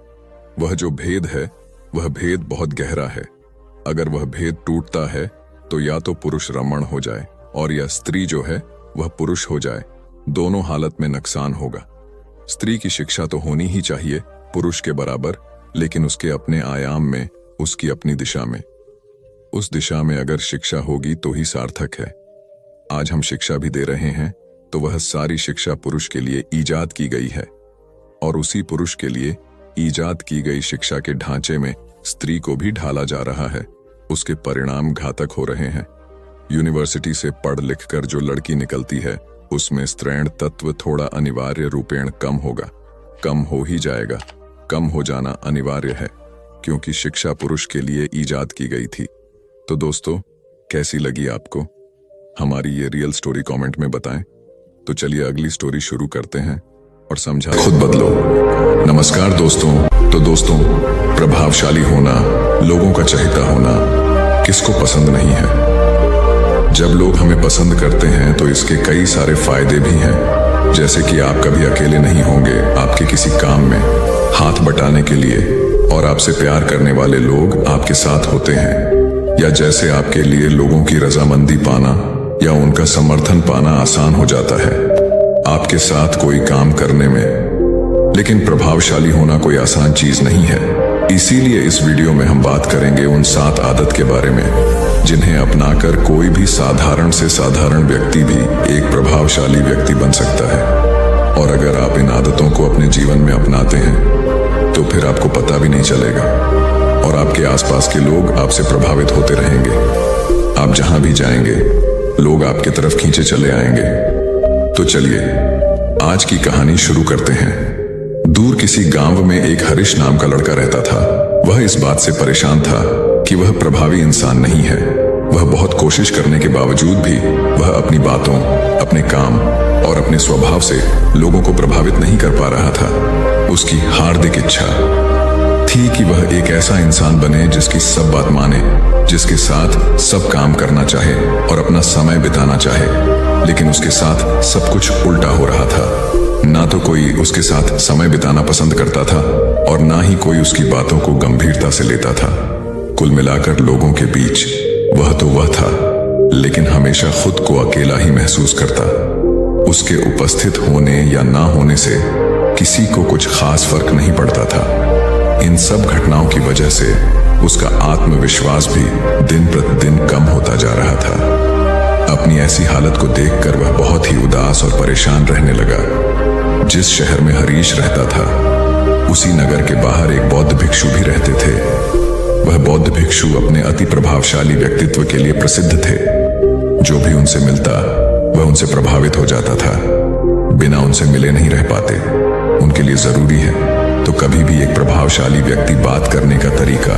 वह जो भेद है वह भेद बहुत गहरा है। अगर वह भेद टूटता है तो या तो पुरुष रमण हो जाए और या स्त्री जो है वह पुरुष हो जाए। दोनों हालत में नुकसान होगा। स्त्री की शिक्षा तो होनी ही चाहिए पुरुष के बराबर, लेकिन उसके अपने आयाम में, उसकी अपनी दिशा में। उस दिशा में अगर शिक्षा होगी तो ही सार्थक है। आज हम शिक्षा भी दे रहे हैं तो वह सारी शिक्षा पुरुष के लिए ईजाद की गई है, और उसी पुरुष के लिए ईजाद की गई शिक्षा के ढांचे में स्त्री को भी ढाला जा रहा है। उसके परिणाम घातक हो रहे हैं। यूनिवर्सिटी से पढ़ लिख कर जो लड़की निकलती है उसमें स्त्रैण तत्व थोड़ा अनिवार्य रूपेण कम होगा, कम हो ही जाएगा। कम हो जाना अनिवार्य है क्योंकि शिक्षा पुरुष के लिए ईजाद की गई थी। तो दोस्तों, कैसी लगी आपको हमारी ये रियल स्टोरी कमेंट में बताएं। तो चलिए अगली स्टोरी शुरू करते हैं और समझा खुद बदलो। नमस्कार दोस्तों। तो दोस्तों, प्रभावशाली होना, लोगों का चहेता होना किसको पसंद नहीं है। जब लोग हमें पसंद करते हैं तो इसके कई सारे फायदे भी हैं, जैसे कि आप कभी अकेले नहीं होंगे आपके किसी काम में हाथ बटाने के लिए, और आपसे प्यार करने वाले लोग आपके साथ होते हैं, या जैसे आपके लिए लोगों की रजामंदी पाना या उनका समर्थन पाना आसान हो जाता है आपके साथ कोई काम करने में। लेकिन प्रभावशाली होना कोई आसान चीज नहीं है। इसीलिए इस वीडियो में हम बात करेंगे उन 7 आदत के बारे में जिन्हें अपनाकर कोई भी साधारण से साधारण व्यक्ति भी एक प्रभावशाली व्यक्ति बन सकता है। और अगर आप इन आदतों को अपने जीवन में अपनाते हैं तो फिर आपको पता भी नहीं चलेगा और आपके आसपास के लोग आपसे प्रभावित होते रहेंगे। आप जहां भी जाएंगे लोग आपकी तरफ खींचे चले आएंगे। तो चलिए आज की कहानी शुरू करते हैं। दूर किसी गांव में एक हरीश नाम का लड़का रहता था। वह इस बात से परेशान था कि वह प्रभावी इंसान नहीं है। वह बहुत कोशिश करने के बावजूद भी वह अपनी बातों, अपने काम और अपने स्वभाव से लोगों को प्रभावित नहीं कर पा रहा था। उसकी हार्दिक इच्छा थी कि वह एक ऐसा इंसान बने जिसकी सब बात माने, जिसके साथ सब काम करना चाहे और अपना समय बिताना चाहे। लेकिन उसके साथ सब कुछ उल्टा हो रहा था। ना तो कोई उसके साथ समय बिताना पसंद करता था और ना ही कोई उसकी बातों को गंभीरता से लेता था। कुल मिलाकर लोगों के बीच वह तो वह था, लेकिन हमेशा खुद को अकेला ही महसूस करता। उसके उपस्थित होने या ना होने से किसी को कुछ खास फर्क नहीं पड़ता था। इन सब घटनाओं की वजह से उसका आत्मविश्वास भी दिन प्रतिदिन कम होता जा रहा था। अपनी ऐसी हालत को देखकर वह बहुत ही उदास और परेशान रहने लगा। जिस शहर में हरीश रहता था, उसी नगर के बाहर एक बौद्ध भिक्षु भी रहते थे। वह बौद्ध भिक्षु अपने अति प्रभावशाली व्यक्तित्व के लिए प्रसिद्ध थे। जो भी उनसे मिलता, वह उनसे प्रभावित हो जाता था। बिना उनसे मिले नहीं रह पाते। उनके लिए जरूरी है तो कभी भी एक प्रभावशाली व्यक्ति बात करने का तरीका,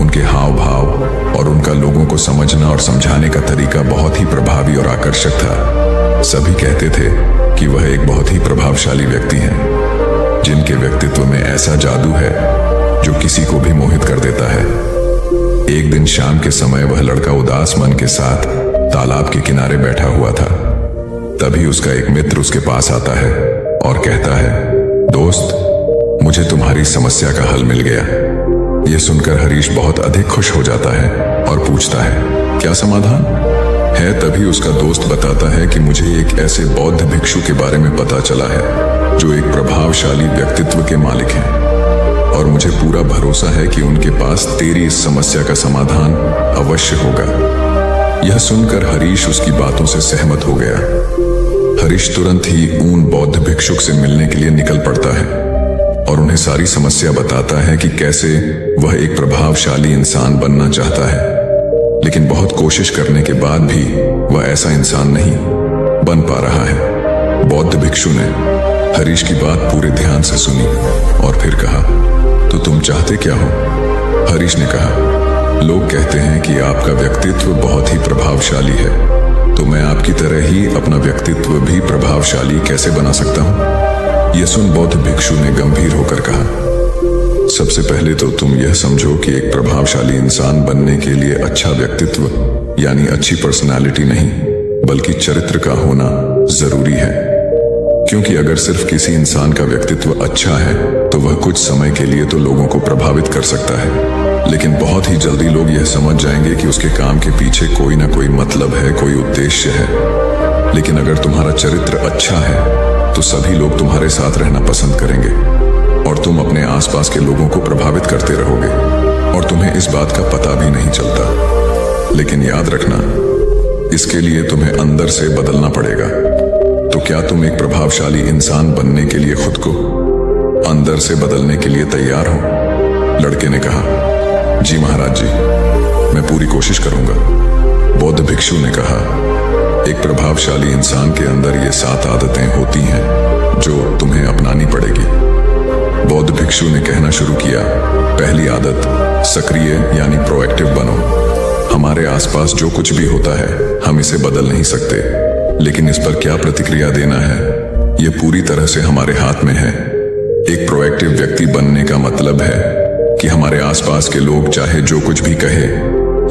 उनके हाव भाव और उनका लोगों को समझना और समझाने का तरीका बहुत ही प्रभावी और आकर्षक था। सभी कहते थे कि वह एक बहुत ही प्रभावशाली व्यक्ति हैं, जिनके व्यक्तित्व में ऐसा जादू है जो किसी को भी मोहित कर देता है। एक दिन शाम के समय वह लड़का उदास मन के साथ तालाब के किनारे बैठा हुआ था। तभी उसका एक मित्र उसके पास आता है और कहता है, दोस्त, मुझे तुम्हारी समस्या का हल मिल गया। यह सुनकर हरीश बहुत अधिक खुश हो जाता है और पूछता है, क्या समाधान है? तभी उसका दोस्त बताता है कि मुझे एक ऐसे बौद्ध भिक्षु के बारे में पता चला है जो एक प्रभावशाली व्यक्तित्व के मालिक हैं, और मुझे पूरा भरोसा है कि उनके पास तेरी इस समस्या का समाधान अवश्य होगा। यह सुनकर हरीश उसकी बातों से सहमत हो गया। हरीश तुरंत ही उन बौद्ध भिक्षुक से मिलने के लिए निकल पड़ता है और उन्हें सारी समस्या बताता है कि कैसे वह एक प्रभावशाली इंसान बनना चाहता है, लेकिन बहुत कोशिश करने के बाद भी वह ऐसा इंसान नहीं बन पा रहा है। बौद्ध भिक्षु ने हरीश की बात पूरे ध्यान से सुनी और फिर कहा, तो तुम चाहते क्या हो? हरीश ने कहा, लोग कहते हैं कि आपका व्यक्तित्व बहुत ही प्रभावशाली है, तो मैं आपकी तरह ही अपना व्यक्तित्व भी प्रभावशाली कैसे बना सकता हूं? यह सुन बौद्ध भिक्षु ने गंभीर होकर कहा, सबसे पहले तो तुम यह समझो कि एक प्रभावशाली इंसान बनने के लिए अच्छा व्यक्तित्व यानी अच्छी पर्सनालिटी नहीं, बल्कि चरित्र का होना जरूरी है। क्योंकि अगर सिर्फ किसी इंसान का व्यक्तित्व अच्छा है तो वह कुछ समय के लिए तो लोगों को प्रभावित कर सकता है, लेकिन बहुत ही जल्दी लोग यह समझ जाएंगे कि उसके काम के पीछे कोई ना कोई मतलब है, कोई उद्देश्य है। लेकिन अगर तुम्हारा चरित्र अच्छा है तो सभी लोग तुम्हारे साथ रहना पसंद करेंगे और तुम अपने आसपास के लोगों को प्रभावित करते रहोगे और तुम्हें इस बात का पता भी नहीं चलता। लेकिन याद रखना, इसके लिए तुम्हें अंदर से बदलना पड़ेगा। तो क्या तुम एक प्रभावशाली इंसान बनने के लिए खुद को अंदर से बदलने के लिए तैयार हो? लड़के ने कहा, जी महाराज जी, मैं पूरी कोशिश करूंगा। बौद्ध भिक्षु ने कहा, एक प्रभावशाली इंसान के अंदर ये 7 आदतें होती हैं जो तुम्हें अपनानी पड़ेगी। बौद्ध भिक्षु ने कहना शुरू किया, पहली आदत, सक्रिय यानी प्रोएक्टिव बनो। हमारे आसपास जो कुछ भी होता है हम इसे बदल नहीं सकते, लेकिन इस पर क्या प्रतिक्रिया देना है यह पूरी तरह से हमारे हाथ में है। एक प्रोएक्टिव व्यक्ति बनने का मतलब है कि हमारे आसपास के लोग चाहे जो कुछ भी कहे,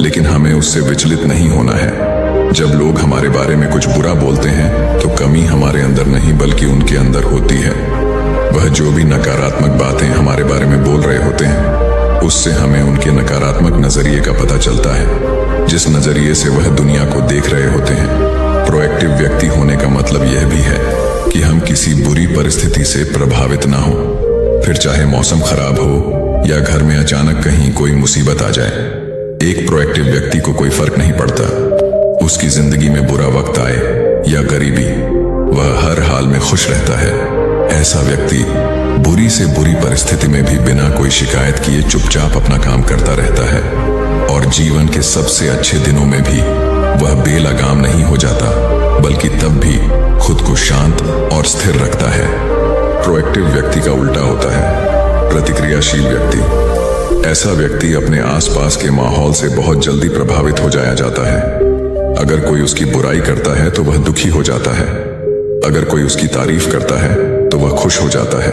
लेकिन हमें उससे विचलित नहीं होना है। जब लोग हमारे बारे में कुछ बुरा बोलते हैं तो कमी हमारे अंदर नहीं बल्कि उनके अंदर होती है। वह जो भी नकारात्मक बातें हमारे बारे में बोल रहे होते हैं, उससे हमें उनके नकारात्मक नजरिए का पता चलता है, जिस नजरिए से वह दुनिया को देख रहे होते हैं। प्रोएक्टिव व्यक्ति होने का मतलब यह भी है कि हम किसी बुरी परिस्थिति से प्रभावित ना हो, फिर चाहे मौसम खराब हो या घर में अचानक कहीं कोई मुसीबत आ जाए। एक प्रोएक्टिव व्यक्ति को कोई फर्क नहीं पड़ता, उसकी जिंदगी में बुरा वक्त आए या गरीबी, वह हर हाल में खुश रहता है। ऐसा व्यक्ति बुरी से बुरी परिस्थिति में भी बिना कोई शिकायत किए चुपचाप अपना काम करता रहता है और जीवन के सबसे अच्छे दिनों में भी वह बेलगाम नहीं हो जाता, बल्कि तब भी खुद को शांत और स्थिर रखता है। प्रोएक्टिव व्यक्ति का उल्टा होता है प्रतिक्रियाशील व्यक्ति। ऐसा व्यक्ति अपने आसपास के माहौल से बहुत जल्दी प्रभावित हो जाया जाता है। अगर कोई उसकी बुराई करता है तो वह दुखी हो जाता है, अगर कोई उसकी तारीफ करता है तो वह खुश हो जाता है।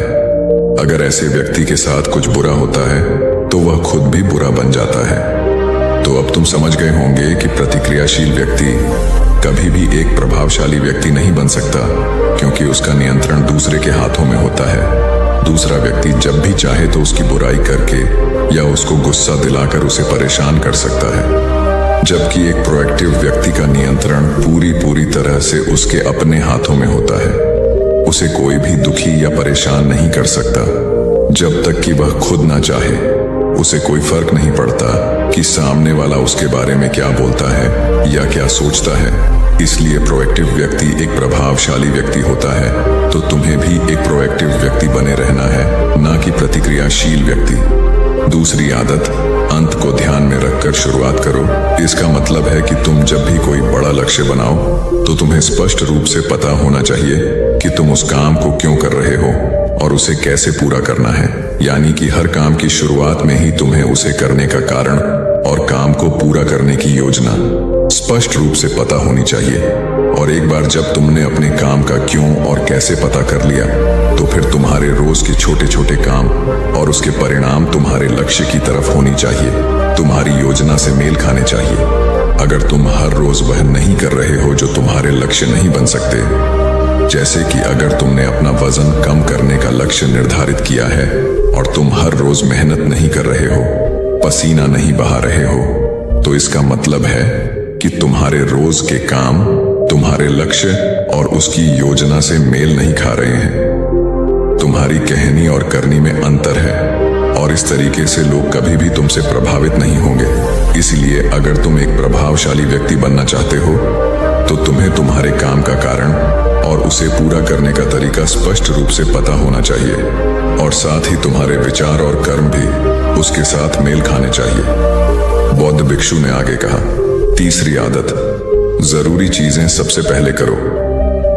अगर ऐसे व्यक्ति के साथ कुछ बुरा होता है तो वह खुद भी बुरा बन जाता है। तो अब तुम समझ गए होंगे कि प्रतिक्रियाशील व्यक्ति कभी भी एक प्रभावशाली व्यक्ति नहीं बन सकता, क्योंकि उसका नियंत्रण दूसरे के हाथों में होता है। दूसरा व्यक्ति जब भी चाहे तो उसकी बुराई करके या उसको गुस्सा दिलाकर उसे परेशान कर सकता है, जबकि एक प्रोएक्टिव व्यक्ति का नियंत्रण पूरी तरह से उसके अपने हाथों में होता है। उसे कोई भी दुखी या परेशान नहीं कर सकता जब तक कि वह खुद ना चाहे। उसे कोई फर्क नहीं पड़ता कि सामने वाला उसके बारे में क्या बोलता है या क्या सोचता है। इसलिए प्रोएक्टिव व्यक्ति एक प्रभावशाली व्यक्ति होता है। तो तुम्हें भी एक प्रोएक्टिव व्यक्ति बने रहना है, ना कि प्रतिक्रियाशील व्यक्ति। दूसरी आदत, अंत को ध्यान में रखकर शुरुआत करो। इसका मतलब है कि तुम जब भी कोई बड़ा लक्ष्य बनाओ तो तुम्हें स्पष्ट रूप से पता होना चाहिए कि तुम उस काम को क्यों कर रहे हो और उसे कैसे पूरा करना है। यानी कि हर काम की शुरुआत में ही तुम्हें उसे करने का कारण और काम को पूरा करने की योजना स्पष्ट रूप से पता होनी चाहिए। और एक बार जब तुमने अपने काम का क्यों और कैसे पता कर लिया, तो फिर तुम्हारे रोज के छोटे छोटे काम और उसके परिणाम तुम्हारे लक्ष्य की तरफ होनी चाहिए, तुम्हारी योजना से मेल खाने चाहिए। अगर तुम हर रोज वह नहीं कर रहे हो जो तुम्हारे लक्ष्य नहीं बन सकते, जैसे कि अगर तुमने अपना वजन कम करने का लक्ष्य निर्धारित किया है और तुम हर रोज मेहनत नहीं कर रहे हो, पसीना नहीं बहा रहे हो, तो इसका मतलब है कि तुम्हारे रोज के काम तुम्हारे लक्ष्य और उसकी योजना से मेल नहीं खा रहे हैं। तुम्हारी कहनी और करनी में अंतर है और इस तरीके से लोग कभी भी तुमसे प्रभावित नहीं होंगे। इसलिए अगर तुम एक प्रभावशाली व्यक्ति बनना चाहते हो तो तुम्हें तुम्हारे काम का कारण और उसे पूरा करने का तरीका स्पष्ट रूप से पता होना चाहिए और साथ ही तुम्हारे विचार और कर्म भी उसके साथ मेल खाने चाहिए। बौद्ध भिक्षु ने आगे कहा, तीसरी आदत, जरूरी चीजें सबसे पहले करो।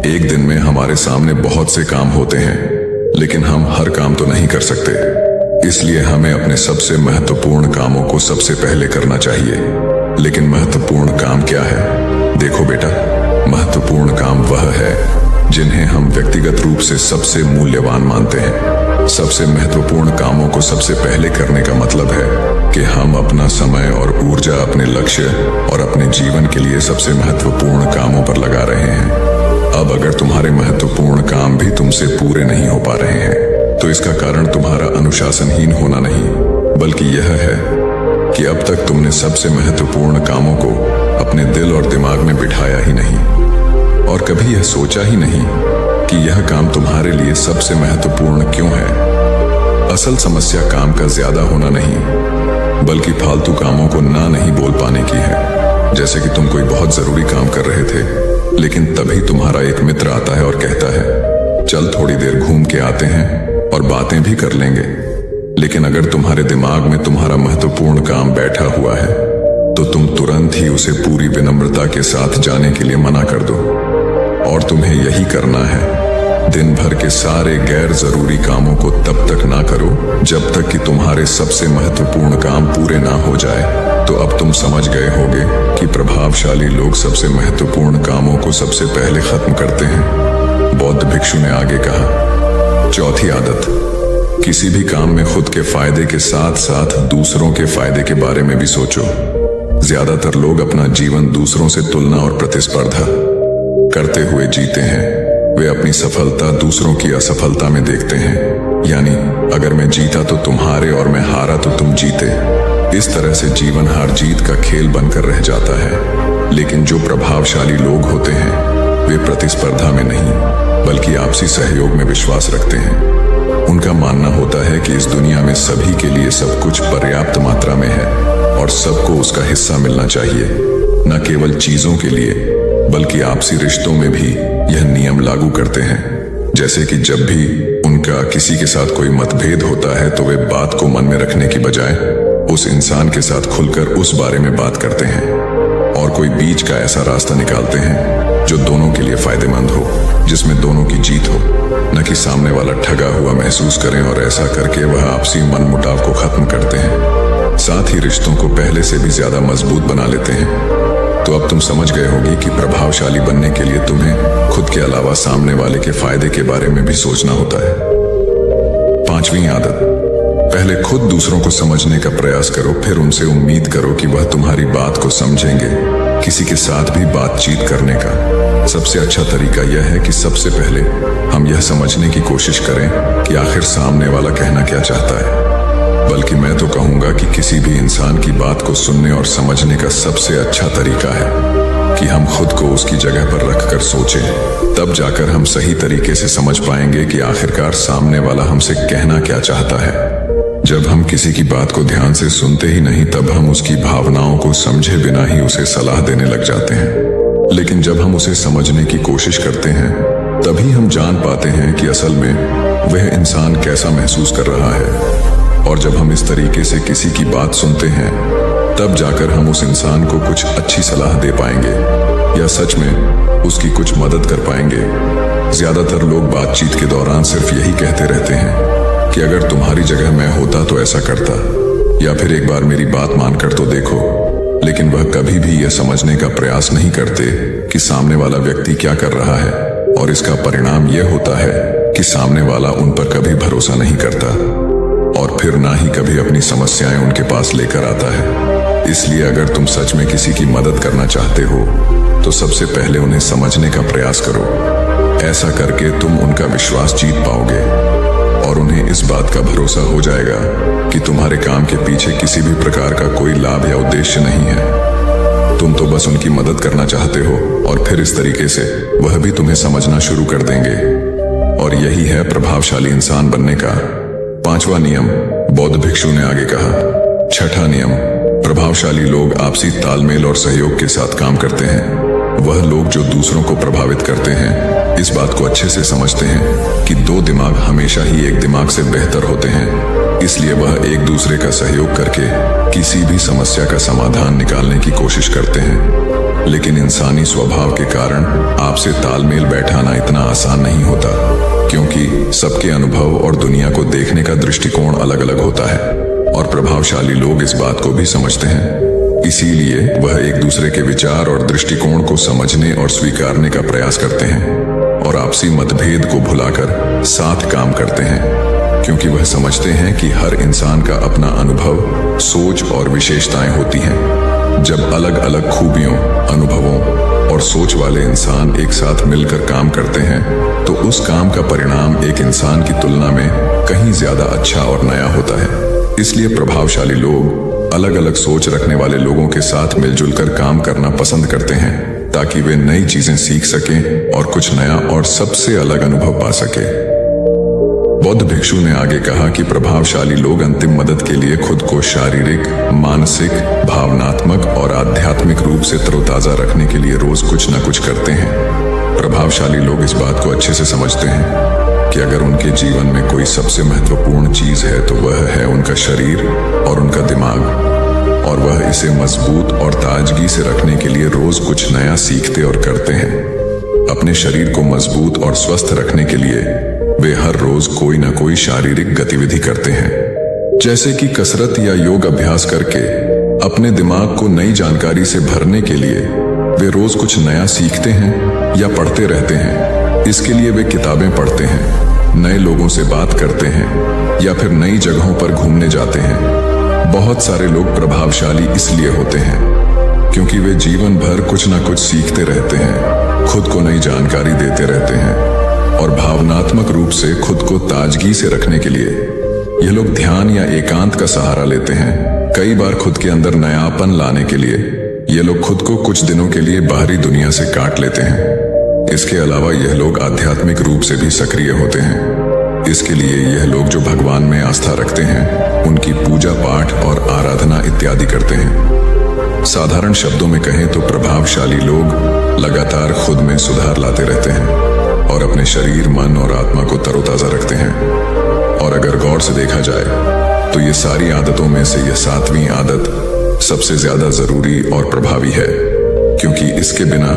एक दिन में हमारे सामने बहुत से काम होते हैं, लेकिन हम हर काम तो नहीं कर सकते। इसलिए हमें अपने सबसे महत्वपूर्ण कामों को सबसे पहले करना चाहिए। लेकिन महत्वपूर्ण काम क्या है? देखो बेटा, महत्वपूर्ण काम वह है जिन्हें हम व्यक्तिगत रूप से सबसे मूल्यवान मानते हैं। सबसे महत्वपूर्ण कामों को सबसे पहले करने का मतलब है कि हम अपना समय और ऊर्जा अपने लक्ष्य और अपने जीवन के लिए सबसे महत्वपूर्ण कामों पर लगा रहे हैं। अब अगर तुम्हारे महत्वपूर्ण काम भी तुमसे पूरे नहीं हो पा रहे हैं, तो इसका कारण तुम्हारा अनुशासनहीन होना नहीं, बल्कि यह है कि अब तक तुमने सबसे महत्वपूर्ण कामों को अपने दिल और दिमाग में बिठाया ही नहीं और कभी यह सोचा ही नहीं कि यह काम तुम्हारे लिए सबसे महत्वपूर्ण क्यों है। असल समस्या काम का ज्यादा होना नहीं, बल्कि फालतू कामों को ना नहीं बोल पाने की है। जैसे कि तुम कोई बहुत जरूरी काम कर रहे थे, लेकिन तभी तुम्हारा एक मित्र आता है और कहता है, चल थोड़ी देर घूम के आते हैं और बातें भी कर लेंगे। लेकिन अगर तुम्हारे दिमाग में तुम्हारा महत्वपूर्ण काम बैठा हुआ है, तो तुम तुरंत ही उसे पूरी विनम्रता के साथ जाने के लिए मना कर दो। और तुम्हें यही करना है। दिन भर के सारे गैर जरूरी कामों को तब तक ना करो जब तक कि तुम्हारे सबसे महत्वपूर्ण काम पूरे ना हो जाए। तो अब तुम समझ गए होगे कि प्रभावशाली लोग सबसे महत्वपूर्ण कामों को सबसे पहले खत्म करते हैं। बौद्ध भिक्षु ने आगे कहा, चौथी आदत, किसी भी काम में खुद के फायदे के साथ साथ दूसरों के फायदे के बारे में भी सोचो। ज्यादातर लोग अपना जीवन दूसरों से तुलना और प्रतिस्पर्धा करते हुए जीते हैं। वे अपनी सफलता दूसरों की असफलता में देखते हैं। यानी अगर मैं जीता तो तुम हारे और मैं हारा तो तुम जीते। इस तरह से जीवन हार जीत का खेल बनकर रह जाता है। लेकिन जो प्रभावशाली लोग होते हैं वे प्रतिस्पर्धा में नहीं बल्कि आपसी सहयोग में विश्वास रखते हैं। उनका मानना होता है कि इस दुनिया में सभी के लिए सब कुछ पर्याप्त मात्रा में है और सबको उसका हिस्सा मिलना चाहिए। न केवल चीजों के लिए बल्कि आपसी रिश्तों में भी यह नियम लागू करते हैं। जैसे कि जब भी उनका किसी के साथ कोई मतभेद होता है तो वे बात को मन में रखने की बजाय उस इंसान के साथ खुलकर उस बारे में बात करते हैं और कोई बीच का ऐसा रास्ता निकालते हैं जो दोनों के लिए फायदेमंद हो, जिसमें दोनों की जीत हो, न कि सामने वाला ठगा हुआ महसूस करें। और ऐसा करके वह आपसी मनमुटाव को खत्म करते हैं, साथ ही रिश्तों को पहले से भी ज्यादा मजबूत बना लेते हैं। तो अब तुम समझ गए होगी कि प्रभावशाली बनने के लिए तुम्हें खुद के अलावा सामने वाले के फायदे के बारे में भी सोचना होता है। पांचवी आदत, पहले खुद दूसरों को समझने का प्रयास करो, फिर उनसे उम्मीद करो कि वह तुम्हारी बात को समझेंगे। किसी के साथ भी बातचीत करने का सबसे अच्छा तरीका यह है कि सबसे पहले हम यह समझने की कोशिश करें कि आखिर सामने वाला कहना क्या चाहता है। बल्कि मैं तो कहूंगा कि किसी भी इंसान की बात को सुनने और समझने का सबसे अच्छा तरीका है कि हम खुद को उसकी जगह पर रखकर सोचें। तब जाकर हम सही तरीके से समझ पाएंगे कि आखिरकार सामने वाला हमसे कहना क्या चाहता है। जब हम किसी की बात को ध्यान से सुनते ही नहीं, तब हम उसकी भावनाओं को समझे बिना ही उसे सलाह देने लग जाते हैं। लेकिन जब हम उसे समझने की कोशिश करते हैं, तभी हम जान पाते हैं कि असल में वह इंसान कैसा महसूस कर रहा है। और जब हम इस तरीके से किसी की बात सुनते हैं, तब जाकर हम उस इंसान को कुछ अच्छी सलाह दे पाएंगे या सच में उसकी कुछ मदद कर पाएंगे। ज्यादातर लोग बातचीत के दौरान सिर्फ यही कहते रहते हैं कि अगर तुम्हारी जगह मैं होता तो ऐसा करता, या फिर एक बार मेरी बात मानकर तो देखो। लेकिन वह कभी भी यह समझने का प्रयास नहीं करते कि सामने वाला व्यक्ति क्या कर रहा है, और इसका परिणाम यह होता है कि सामने वाला उन पर कभी भरोसा नहीं करता और फिर ना ही कभी अपनी समस्याएं उनके पास लेकर आता है। इसलिए अगर तुम सच में किसी की मदद करना चाहते हो, तो सबसे पहले उन्हें समझने का प्रयास करो। ऐसा करके तुम उनका विश्वास जीत पाओगे और उन्हें इस बात का भरोसा हो जाएगा कि तुम्हारे काम के पीछे किसी भी प्रकार का कोई लाभ या उद्देश्य नहीं है। तुम तो बस उनकी मदद करना चाहते हो, और फिर इस तरीके से वह भी तुम्हें समझना शुरू कर देंगे। और यही है प्रभावशाली इंसान बनने का 5वां नियम। बौद्ध भिक्षु ने आगे कहा, 6ठा नियम, प्रभावशाली लोग आपसी तालमेल और सहयोग के साथ काम करते हैं। वह लोग जो दूसरों को प्रभावित करते हैं, इस बात को अच्छे से समझते हैं कि 2 दिमाग हमेशा ही एक दिमाग से बेहतर होते हैं। इसलिए वह एक दूसरे का सहयोग करके किसी भी समस्या का समाधान निकालने की कोशिश करते हैं। लेकिन इंसानी स्वभाव के कारण आपसे तालमेल बैठाना इतना आसान नहीं होता, क्योंकि सबके अनुभव और दुनिया को देखने का दृष्टिकोण अलग अलग होता है, और प्रभावशाली लोग इस बात को भी समझते हैं। इसीलिए वह एक दूसरे के विचार और दृष्टिकोण को समझने और स्वीकारने का प्रयास करते हैं, और आपसी मतभेद को भुलाकर साथ काम करते हैं, क्योंकि वह समझते हैं कि हर इंसान का अपना अनुभव, सोच और विशेषताएं होती हैं। जब अलग अलग खूबियों, अनुभवों और सोच वाले इंसान एक साथ मिलकर काम करते हैं, तो उस काम का परिणाम एक इंसान की तुलना में कहीं ज्यादा अच्छा और नया होता है। इसलिए प्रभावशाली लोग अलग अलग सोच रखने वाले लोगों के साथ मिलजुल कर काम करना पसंद करते हैं, ताकि वे नई चीजें सीख सकें और कुछ नया और सबसे अलग अनुभव पा सके। बौद्ध भिक्षु ने आगे कहा कि प्रभावशाली लोग अंतिम मदद के लिए खुद को शारीरिक, मानसिक, भावनात्मक और आध्यात्मिक रूप से तरोताजा रखने के लिए रोज कुछ न कुछ करते हैं। प्रभावशाली लोग इस बात को अच्छे से समझते हैं कि अगर उनके जीवन में कोई सबसे महत्वपूर्ण चीज है, तो वह है उनका शरीर और उनका दिमाग, और वह इसे मजबूत और ताजगी से रखने के लिए रोज कुछ नया सीखते और करते हैं। अपने शरीर को मजबूत और स्वस्थ रखने के लिए वे हर रोज कोई न कोई शारीरिक गतिविधि करते हैं, जैसे कि कसरत या योग अभ्यास करके। अपने दिमाग को नई जानकारी से भरने के लिए वे रोज कुछ नया सीखते हैं या पढ़ते रहते हैं। इसके लिए वे किताबें पढ़ते हैं, नए लोगों से बात करते हैं या फिर नई जगहों पर घूमने जाते हैं। बहुत सारे लोग प्रभावशाली इसलिए होते हैं क्योंकि वे जीवन भर कुछ न कुछ सीखते रहते हैं, खुद को नई जानकारी देते रहते हैं, और भावनात्मक रूप से खुद को ताजगी से रखने के लिए ये लोग ध्यान या एकांत का सहारा लेते हैं। कई बार खुद के अंदर नयापन लाने के लिए ये लोग खुद को कुछ दिनों के लिए बाहरी दुनिया से काट लेते हैं। इसके अलावा यह लोग आध्यात्मिक रूप से भी सक्रिय होते हैं। इसके लिए यह लोग जो भगवान में आस्था रखते हैं, उनकी पूजा पाठ और आराधना इत्यादि करते हैं। साधारण शब्दों में कहें तो प्रभावशाली लोग लगातार खुद में सुधार लाते रहते हैं और अपने शरीर, मन और आत्मा को तरोताजा रखते हैं। और अगर गौर से देखा जाए तो ये सारी आदतों में से यह 7वीं आदत सबसे ज्यादा जरूरी और प्रभावी है, क्योंकि इसके बिना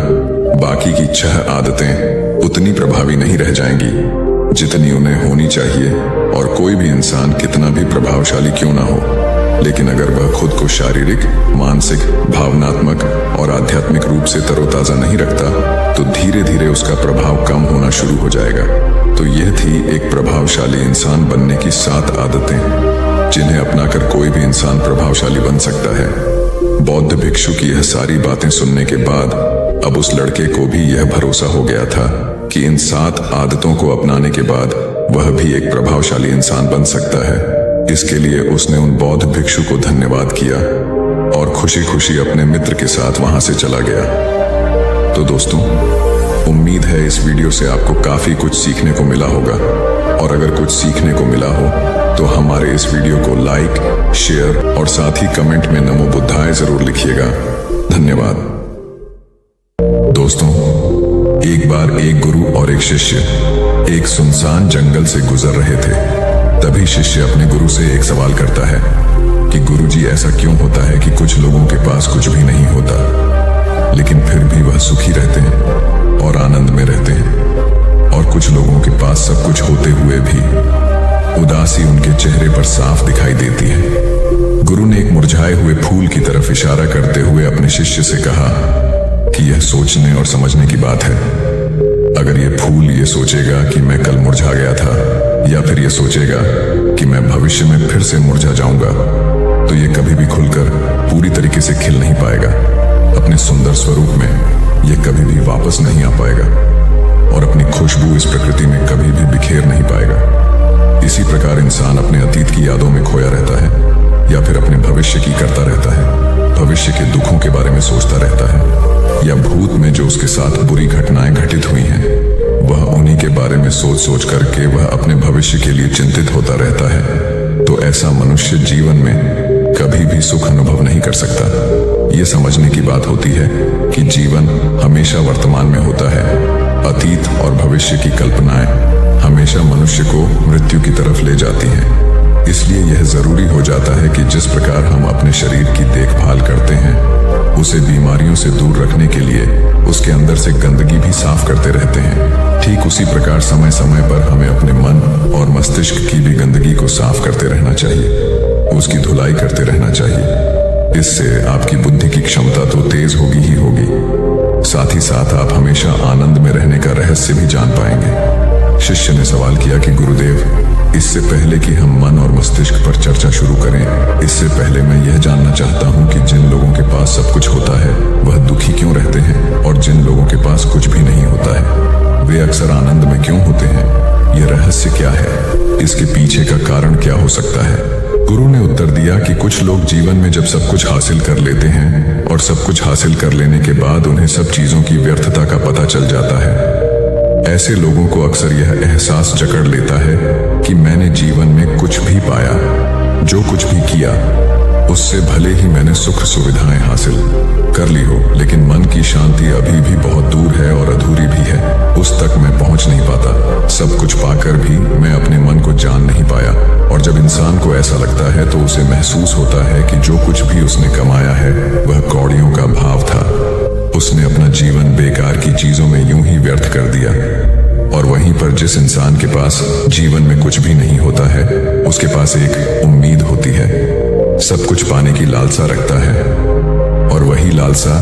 बाकी की 6 आदतें उतनी प्रभावी नहीं रह जाएंगी जितनी उन्हें होनी चाहिए। और कोई भी इंसान कितना भी प्रभावशाली क्यों ना हो, लेकिन अगर वह खुद को शारीरिक, मानसिक, भावनात्मक और आध्यात्मिक रूप से तरोताजा नहीं रखता, तो धीरे धीरे उसका प्रभाव कम होना शुरू हो जाएगा। तो यह थी एक प्रभावशाली इंसान बनने की 7 आदतें, जिन्हें अपनाकर कोई भी इंसान प्रभावशाली बन सकता है। बौद्ध भिक्षु की यह सारी बातें सुनने के बाद अब उस लड़के को भी यह भरोसा हो गया था कि इन 7 आदतों को अपनाने के बाद वह भी एक प्रभावशाली इंसान बन सकता है। इसके लिए उसने उन बौद्ध भिक्षु को धन्यवाद किया और खुशी खुशी अपने मित्र के साथ वहां से चला गया। तो दोस्तों, उम्मीद है इस वीडियो से आपको काफी कुछ सीखने को मिला होगा, और अगर कुछ सीखने को मिला हो तो हमारे इस वीडियो को लाइक, शेयर और साथ ही कमेंट में नमो बुद्धाय जरूर लिखिएगा। धन्यवाद। दोस्तों, एक बार एक गुरु और एक शिष्य एक सुनसान जंगल से गुजर रहे थे। तभी शिष्य अपने गुरु से एक सवाल करता है कि गुरुजी, ऐसा क्यों होता है कि कुछ लोगों के पास कुछ भी नहीं होता लेकिन फिर भी वह सुखी रहते हैं और आनंद में रहते हैं, और कुछ लोगों के पास सब कुछ होते हुए भी उदासी उनके चेहरे पर साफ दिखाई देती है। गुरु ने एक मुरझाए हुए फूल की तरफ इशारा करते हुए अपने शिष्य से कहा कि यह सोचने और समझने की बात है। अगर यह फूल ये सोचेगा कि मैं कल मुरझा गया था, या फिर यह सोचेगा कि मैं भविष्य में फिर से मुरझा जाऊंगा, तो यह कभी भी खुलकर पूरी तरीके से खिल नहीं पाएगा। अपने सुंदर स्वरूप में यह कभी भी वापस नहीं आ पाएगा और अपनी खुशबू इस प्रकृति में कभी भी बिखेर नहीं पाएगा। इसी प्रकार इंसान अपने अतीत की यादों में खोया रहता है, या फिर अपने भविष्य की करता रहता है, भविष्य के दुखों के बारे में सोचता रहता है, या भूत में जो उसके साथ बुरी घटनाएं घटित हुई हैं, वह उन्हीं के बारे में सोच सोच करके वह अपने भविष्य के लिए चिंतित होता रहता है। तो ऐसा मनुष्य जीवन में कभी भी सुख अनुभव नहीं कर सकता। ये समझने की बात होती है कि जीवन हमेशा वर्तमान में होता है। अतीत और भविष्य की कल्पनाएं हमेशा मनुष्य को मृत्यु की तरफ ले जाती हैं। इसलिए यह जरूरी हो जाता है कि जिस प्रकार हम अपने शरीर की देखभाल करते हैं, उसे बीमारियों से दूर रखने के लिए उसके अंदर से गंदगी भी साफ करते रहते हैं, ठीक उसी प्रकार समय समय पर हमें अपने मन और मस्तिष्क की भी गंदगी को साफ करते रहना चाहिए, उसकी धुलाई करते रहना चाहिए। इससे आपकी बुद्धि की क्षमता तो तेज होगी ही होगी, साथ ही साथ आप हमेशा आनंद में रहने का रहस्य भी जान पाएंगे। शिष्य ने सवाल किया कि गुरुदेव, इससे पहले कि हम मन और मस्तिष्क पर चर्चा शुरू करें, इससे पहले मैं यह जानना चाहता हूं कि जिन लोगों के पास सब कुछ होता है वह दुखी क्यों रहते हैं, और जिन लोगों के पास कुछ भी नहीं होता है वे अक्सर आनंद में क्यों होते हैं? यह रहस्य क्या है? इसके पीछे का कारण क्या हो सकता है? गुरु ने उत्तर दिया कि कुछ लोग जीवन में जब सब कुछ हासिल कर लेते हैं और सब कुछ हासिल कर लेने के बाद उन्हें सब चीजों की व्यर्थता का पता चल जाता है। ऐसे लोगों को अक्सर यह एहसास जकड़ लेता है कि मैंने जीवन में कुछ भी पाया, जो कुछ भी किया उससे भले ही मैंने सुख सुविधाएं हासिल कर ली हो, लेकिन मन की शांति अभी भी बहुत दूर है और अधूरी भी है, उस तक मैं पहुंच नहीं पाता। सब कुछ पाकर भी मैं अपने मन को जान नहीं पाया। और जब इंसान को ऐसा लगता है तो उसे महसूस होता है कि जो कुछ भी उसने कमाया है वह कौड़ियों का भाव था। उसने अपना जीवन बेकार की चीजों में यूं ही व्यर्थ कर दिया। और वहीं पर जिस इंसान के पास जीवन में कुछ भी नहीं होता है, उसके पास एक उम्मीद होती है, सब कुछ पाने की लालसा रखता है, और वही लालसा,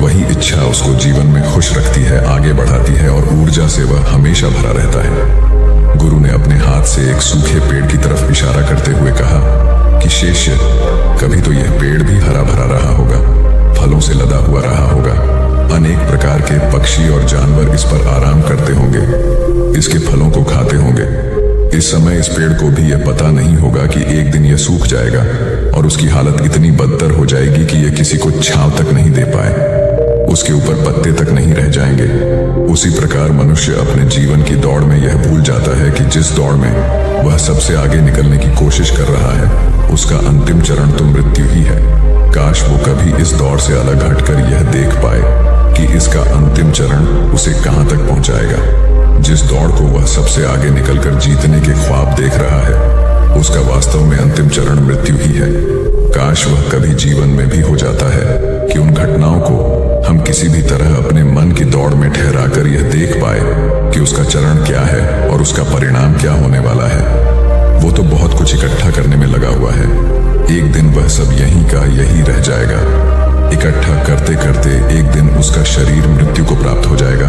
वही इच्छा उसको जीवन में खुश रखती है, आगे बढ़ाती है, और ऊर्जा से वह हमेशा भरा रहता है। गुरु ने अपने हाथ से एक सूखे पेड़ की तरफ इशारा करते हुए कहा कि शिष्य, कभी तो यह पेड़ भी हरा भरा रहा होगा, फलों से लदा हुआ रहा होगा, अनेक प्रकार के पक्षी और जानवर इस पर आराम करते होंगे, इसके फलों को खाते होंगे। इस समय इस पेड़ को भी यह पता नहीं होगा कि एक दिन यह सूख जाएगा और उसकी हालत इतनी बदतर हो जाएगी कि यह किसी को छांव तक नहीं दे पाए, उसके ऊपर पत्ते तक नहीं रह जाएंगे। उसी प्रकार मनुष्य अपने जीवन की दौड़ में यह भूल जाता है कि जिस दौड़ में वह सबसे आगे निकलने की कोशिश कर रहा है, उसका अंतिम चरण तो मृत्यु ही है। काश वो कभी इस दौड़ से अलग हटकर यह देख पाए कि इसका अंतिम चरण उसे कहां तक पहुंचाएगा। जिस दौड़ को वह सबसे आगे निकलकर जीतने के ख्वाब देख रहा है, उसका वास्तव में अंतिम चरण मृत्यु ही है। काश वह कभी जीवन में भी हो जाता है कि उन घटनाओं को हम किसी भी तरह अपने मन की दौड़ में ठहरा कर यह देख पाए कि उसका चरण क्या है और उसका परिणाम क्या होने वाला है। वो तो बहुत कुछ इकट्ठा करने में लगा हुआ है, एक दिन वह सब यहीं का यही रह जाएगा। इकट्ठा करते करते एक दिन उसका शरीर मृत्यु को प्राप्त हो जाएगा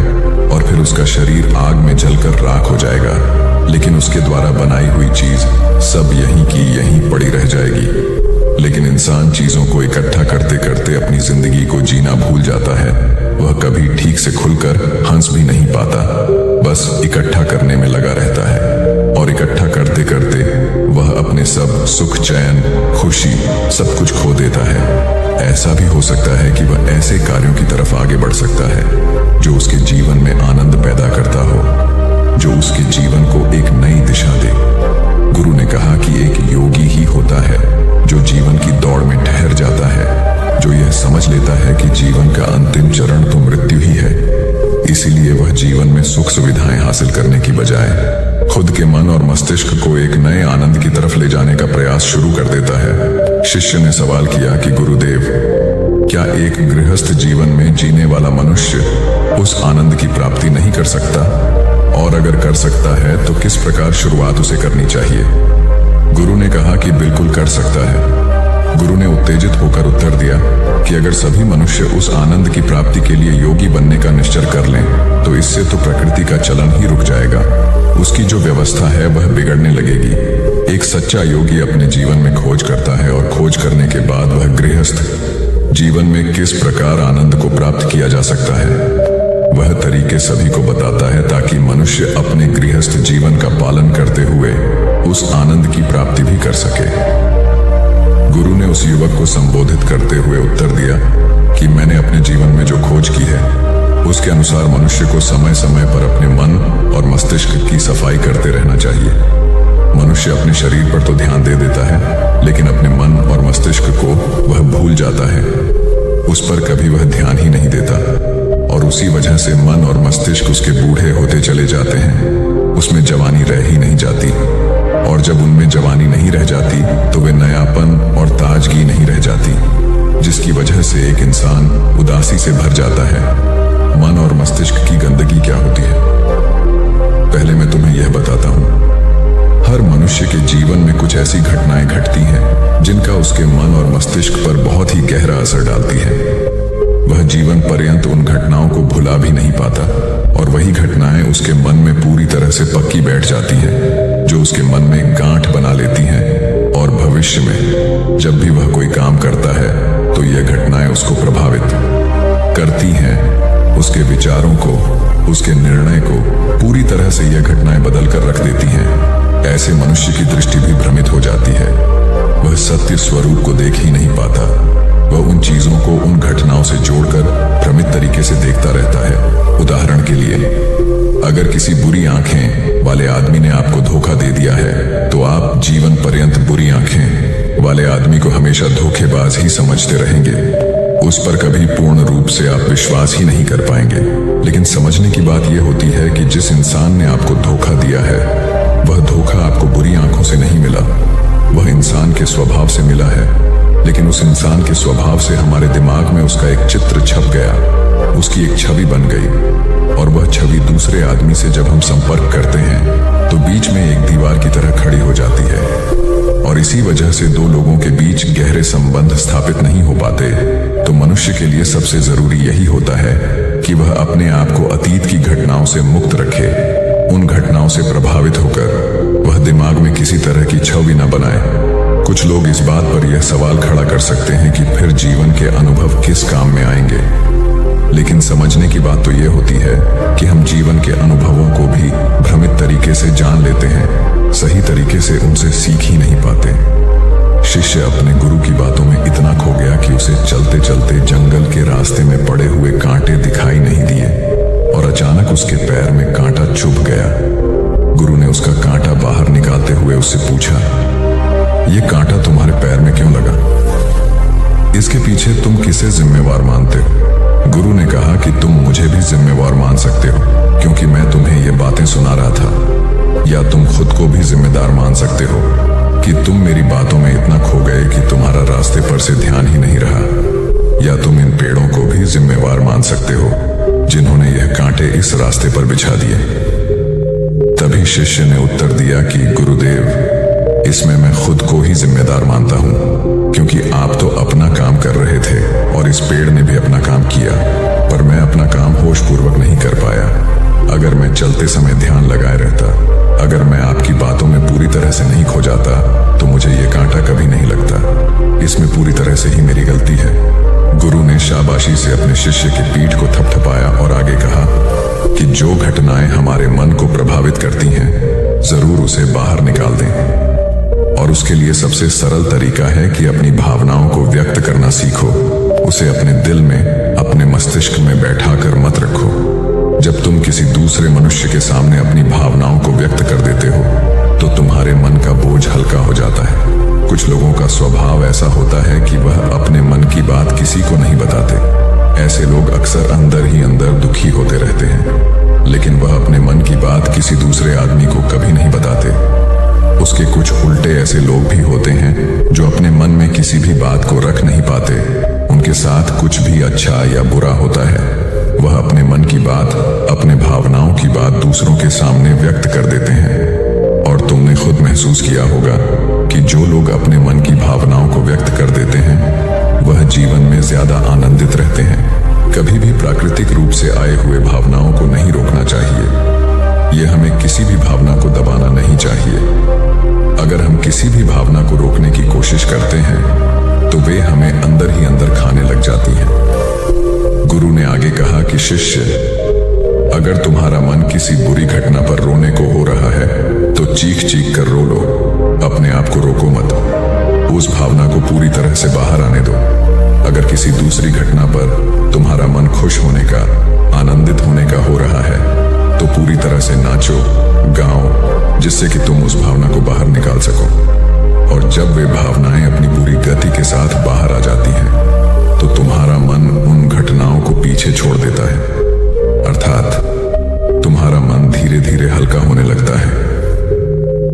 और फिर उसका शरीर आग में जलकर राख हो जाएगा, लेकिन उसके द्वारा बनाई हुई चीज सब यहीं की यहीं पड़ी रह जाएगी। लेकिन इंसान चीजों को इकट्ठा करते करते अपनी जिंदगी को जीना भूल जाता है। वह कभी ठीक से खुलकर हंस भी नहीं पाता, बस इकट्ठा करने में लगा रहता है और इकट्ठा करते करते वह अपने सब सुख, चैन, खुशी सब कुछ खो देता है। ऐसा भी हो सकता है कि वह ऐसे कार्यों की तरफ आगे बढ़ सकता है जो उसके जीवन में आनंद पैदा करता हो, जो उसके जीवन को एक नई दिशा दे। गुरु ने कहा कि एक योगी ही होता है जो जीवन की दौड़ में ठहर जाता है, जो यह समझ लेता है कि जीवन का अंतिम चरण तो मृत्यु ही है। इसीलिए वह जीवन में सुख सुविधाएं हासिल करने की बजाय खुद के मन और मस्तिष्क को एक नए आनंद की तरफ ले जाने का प्रयास शुरू कर देता है। शिष्य ने सवाल किया कि गुरुदेव, क्या एक गृहस्थ जीवन में जीने वाला मनुष्य उस आनंद की प्राप्ति नहीं कर सकता? और अगर कर सकता है तो किस प्रकार शुरुआत उसे करनी चाहिए? गुरु ने कहा कि बिल्कुल कर सकता है। गुरु ने उत्तेजित होकर उत्तर दिया कि अगर सभी मनुष्य उस आनंद की प्राप्ति के लिए योगी बनने का निश्चय कर लें तो इससे तो प्रकृति का चलन ही रुक जाएगा। उसकी जो व्यवस्था है वह बिगड़ने लगेगी। एक सच्चा योगी अपने जीवन में खोज करता है और खोज करने के बाद वह गृहस्थ जीवन में किस प्रकार आनंद को प्राप्त किया जा सकता है वह तरीके सभी को बताता है, ताकि मनुष्य अपने गृहस्थ जीवन का पालन करते हुए उस आनंद की प्राप्ति भी कर सके। गुरु ने उस युवक को संबोधित करते हुए उत्तर दिया कि मैंने अपने जीवन में जो खोज की है उसके अनुसार मनुष्य को समय समय पर अपने मन और मस्तिष्क की सफाई करते रहना चाहिए। मनुष्य अपने शरीर पर तो ध्यान दे देता है, लेकिन अपने मन और मस्तिष्क को वह भूल जाता है। उस पर कभी वह ध्यान ही नहीं देता और उसी वजह से मन और मस्तिष्क उसके बूढ़े होते चले जाते हैं। उसमें जवानी रह ही नहीं जाती, और जब उनमें जवानी नहीं रह जाती तो वे नयापन और ताजगी नहीं रह जाती, जिसकी वजह से एक इंसान उदासी से भर जाता है। मन और मस्तिष्क की गंदगी क्या होती है? पहले मैं तुम्हें यह बताता हूँ। हर मनुष्य के जीवन में कुछ ऐसी घटनाएं घटती हैं जिनका उसके मन और मस्तिष्क पर बहुत ही गहरा असर डालती है। वह जीवन पर्यंत उन घटनाओं को भुला भी नहीं पाता और वही घटनाएं उसके मन में पूरी तरह से पक्की बैठ जाती हैं, जो उसके मन में गांठ बना लेती हैं। और भविष्य में जब भी वह कोई काम करता है तो यह घटनाएं उसको प्रभावित करती हैं। उसके विचारों को, उसके निर्णय को पूरी तरह से यह घटनाएं बदल कर रख देती हैं। ऐसे मनुष्य की दृष्टि भी भ्रमित हो जाती है। वह सत्य स्वरूप को देख ही नहीं पाता। वह उन चीजों को उन घटनाओं से जोड़कर भ्रमित तरीके से देखता रहता है। उदाहरण के लिए, अगर किसी बुरी आंखें वाले आदमी ने आपको धोखा दे दिया है तो आप जीवन पर्यंत बुरी आंखें वाले आदमी को हमेशा धोखेबाज ही समझते रहेंगे। उस पर कभी पूर्ण रूप से आप विश्वास ही नहीं कर पाएंगे। लेकिन समझने की बात यह होती है कि जिस इंसान ने आपको धोखा दिया है वह धोखा आपको बुरी आंखों से नहीं मिला, वह इंसान के स्वभाव से मिला है। लेकिन उस इंसान के स्वभाव से हमारे दिमाग में उसका एक चित्र छप गया, उसकी एक छवि बन गई, और वह छवि दूसरे आदमी से जब हम संपर्क करते हैं तो बीच में एक दीवार की तरह खड़ी हो जाती है। और इसी वजह से दो लोगों के बीच गहरे संबंध स्थापित नहीं हो पाते। तो मनुष्य के लिए सबसे जरूरी यही होता है कि वह अपने आप को अतीत की घटनाओं से मुक्त रखे। उन घटनाओं से प्रभावित होकर वह दिमाग में किसी तरह की छवि न बनाए। कुछ लोग इस बात पर यह सवाल खड़ा कर सकते हैं कि फिर जीवन के अनुभव किस काम में आएंगे। लेकिन समझने की बात तो यह होती है कि हम जीवन के अनुभवों को भी भ्रमित तरीके से जान लेते हैं, सही तरीके से उनसे सीख ही नहीं पाते। शिष्य अपने गुरु की बातों में इतना खो गया कि उसे चलते चलते जंगल के रास्ते में पड़े हुए कांटे दिखाई नहीं दिए और अचानक उसके पैर में कांटा चुभ गया। गुरु ने उसका कांटा बाहर निकालते हुए उससे पूछा, यह कांटा तुम्हारे पैर में क्यों लगा? इसके पीछे तुम किसे जिम्मेवार मानते हो? गुरु ने कहा कि तुम मुझे भी जिम्मेवार मान सकते हो, क्योंकि मैं तुम्हें ये बातें सुना रहा था। या तुम खुद को भी जिम्मेदार मान सकते हो कि तुम मेरी बातों में इतना खो गए कि तुम्हारा रास्ते पर से ध्यान ही नहीं रहा। या तुम इन पेड़ों को भी जिम्मेवार मान सकते हो जिन्होंने यह कांटे इस रास्ते पर बिछा दिए। तभी शिष्य ने उत्तर दिया कि गुरुदेव, इसमें मैं खुद को ही जिम्मेदार मानता हूँ, क्योंकि आप तो अपना काम कर रहे थे और इस पेड़ ने भी अपना काम किया, पर मैं अपना काम होशपूर्वक नहीं कर पाया। अगर मैं चलते समय ध्यान लगाए रहता, अगर मैं आपकी बातों में पूरी तरह से नहीं खो जाता, तो मुझे ये कांटा कभी नहीं लगता। इसमें पूरी तरह से ही मेरी गलती है। गुरु ने शाबाशी से अपने शिष्य की पीठ को थपथपाया और आगे कहा कि जो घटनाएं हमारे मन को प्रभावित करती हैं, जरूर उसे बाहर निकाल दें। और उसके लिए सबसे सरल तरीका है कि अपनी भावनाओं को व्यक्त करना सीखो। उसे अपने दिल में, अपने मस्तिष्क में बैठाकर मत रखो। जब तुम किसी दूसरे मनुष्य के सामने अपनी भावनाओं को व्यक्त कर देते हो तो तुम्हारे मन का बोझ हल्का हो जाता है। कुछ लोगों का स्वभाव ऐसा होता है कि वह अपने मन की बात किसी को नहीं बताते। ऐसे लोग अक्सर अंदर ही अंदर दुखी होते रहते हैं, लेकिन वह अपने मन की बात किसी दूसरे आदमी को कभी नहीं बताते। उसके कुछ उल्टे ऐसे लोग भी होते हैं जो अपने मन में किसी भी बात को रख नहीं पाते। उनके साथ कुछ भी अच्छा या बुरा होता है, वह अपने मन की बात, अपने भावनाओं की बात दूसरों के सामने व्यक्त कर देते हैं। और तुमने खुद महसूस किया होगा कि जो लोग अपने मन की भावनाओं को व्यक्त कर देते हैं वह जीवन में ज्यादा आनंदित रहते हैं। कभी भी प्राकृतिक रूप से आए हुए भावनाओं को नहीं रोकना चाहिए। यह हमें किसी भी भावना को दबाना नहीं चाहिए। अगर हम किसी भी भावना को रोकने की कोशिश करते हैं तो वे हमें अंदर ही अंदर खाने लग जाती हैं। गुरु ने आगे कहा कि शिष्य, अगर तुम्हारा मन किसी बुरी घटना पर रोने को हो रहा है तो चीख चीख कर रो लो, अपने आप को रोको मत। उस भावना को पूरी तरह से बाहर आने दो। अगर किसी दूसरी घटना पर तुम्हारा मन खुश होने का, आनंदित होने का हो रहा है तो पूरी तरह से नाचो, गाओ, जिससे कि तुम उस भावना को बाहर निकाल सको। और जब वे भावनाएं अपनी पूरी गति के साथ बाहर आ जाती हैं तो तुम्हारा मन उन घटनाओं को पीछे छोड़ देता है, अर्थात तुम्हारा मन धीरे धीरे हल्का होने लगता है।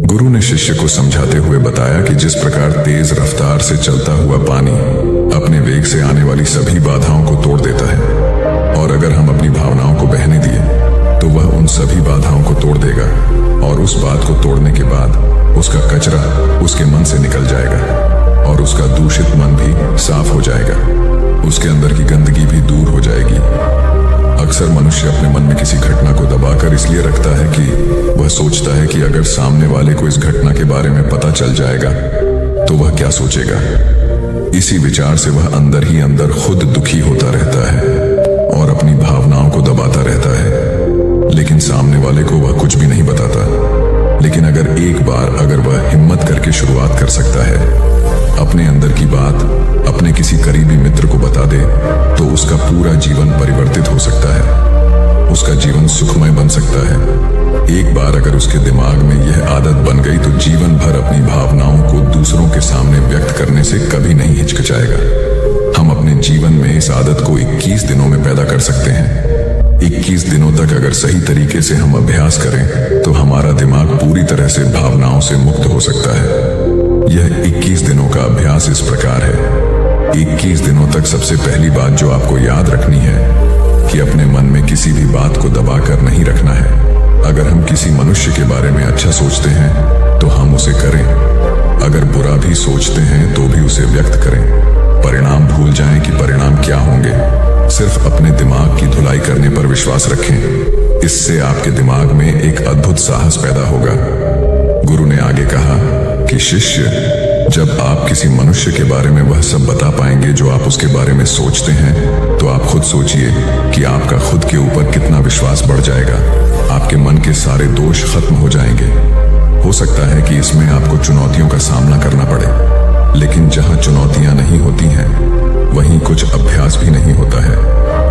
गुरु ने शिष्य को समझाते हुए बताया कि जिस प्रकार तेज रफ्तार से चलता हुआ पानी अपने वेग से आने वाली सभी बाधाओं को तोड़ देता है, और अगर हम अपनी भावनाओं को बहने दिए तो वह उन सभी बाधाओं को तोड़ देगा, और उस बात को तोड़ने के बाद उसका कचरा उसके मन से निकल जाएगा और उसका दूषित मन भी साफ हो जाएगा। उसके अंदर की गंदगी भी दूर हो जाएगी। अक्सर मनुष्य अपने मन में किसी घटना को दबाकर इसलिए रखता है कि वह सोचता है कि अगर सामने वाले को इस घटना के बारे में पता चल जाएगा तो वह क्या सोचेगा। इसी विचार से वह अंदर ही अंदर खुद दुखी होता रहता है और अपनी भावनाओं को दबाता रहता है, लेकिन सामने वाले को वह कुछ भी नहीं बताता। लेकिन अगर वह हिम्मत करके शुरुआत कर सकता है, अपने अंदर की बात अपने किसी करीबी मित्र को बता दे, तो उसका पूरा जीवन परिवर्तित हो सकता है। उसका जीवन सुखमय बन सकता है। एक बार अगर उसके दिमाग में यह आदत बन गई तो जीवन भर अपनी भावनाओं को दूसरों के सामने व्यक्त करने से कभी नहीं हिचकिचाएगा। हम अपने जीवन में इस आदत को 21 दिनों में पैदा कर सकते हैं। 21 दिनों तक अगर सही तरीके से हम अभ्यास करें तो हमारा दिमाग पूरी तरह से भावनाओं से मुक्त हो सकता है। यह 21 दिनों का अभ्यास इस प्रकार है। 21 दिनों तक सबसे पहली बात जो आपको याद रखनी है कि अपने मन में किसी भी बात को दबाकर नहीं रखना है। अगर हम किसी मनुष्य के बारे में अच्छा सोचते हैं तो हम उसे करें, अगर बुरा भी सोचते हैं तो भी उसे व्यक्त करें। परिणाम भूल जाएं कि परिणाम क्या होंगे, सिर्फ अपने दिमाग की धुलाई करने पर विश्वास रखें। इससे आपके दिमाग में एक अद्भुत साहस पैदा होगा। गुरु ने आगे कहा कि शिष्य, जब आप किसी मनुष्य के बारे में वह सब बता पाएंगे जो आप उसके बारे में सोचते हैं, तो आप खुद सोचिए कि आपका खुद के ऊपर कितना विश्वास बढ़ जाएगा। आपके मन के सारे दोष खत्म हो जाएंगे। हो सकता है कि इसमें आपको चुनौतियों का सामना करना पड़े, लेकिन जहां चुनौतियां नहीं होती हैं वहीं कुछ अभ्यास भी नहीं होता है।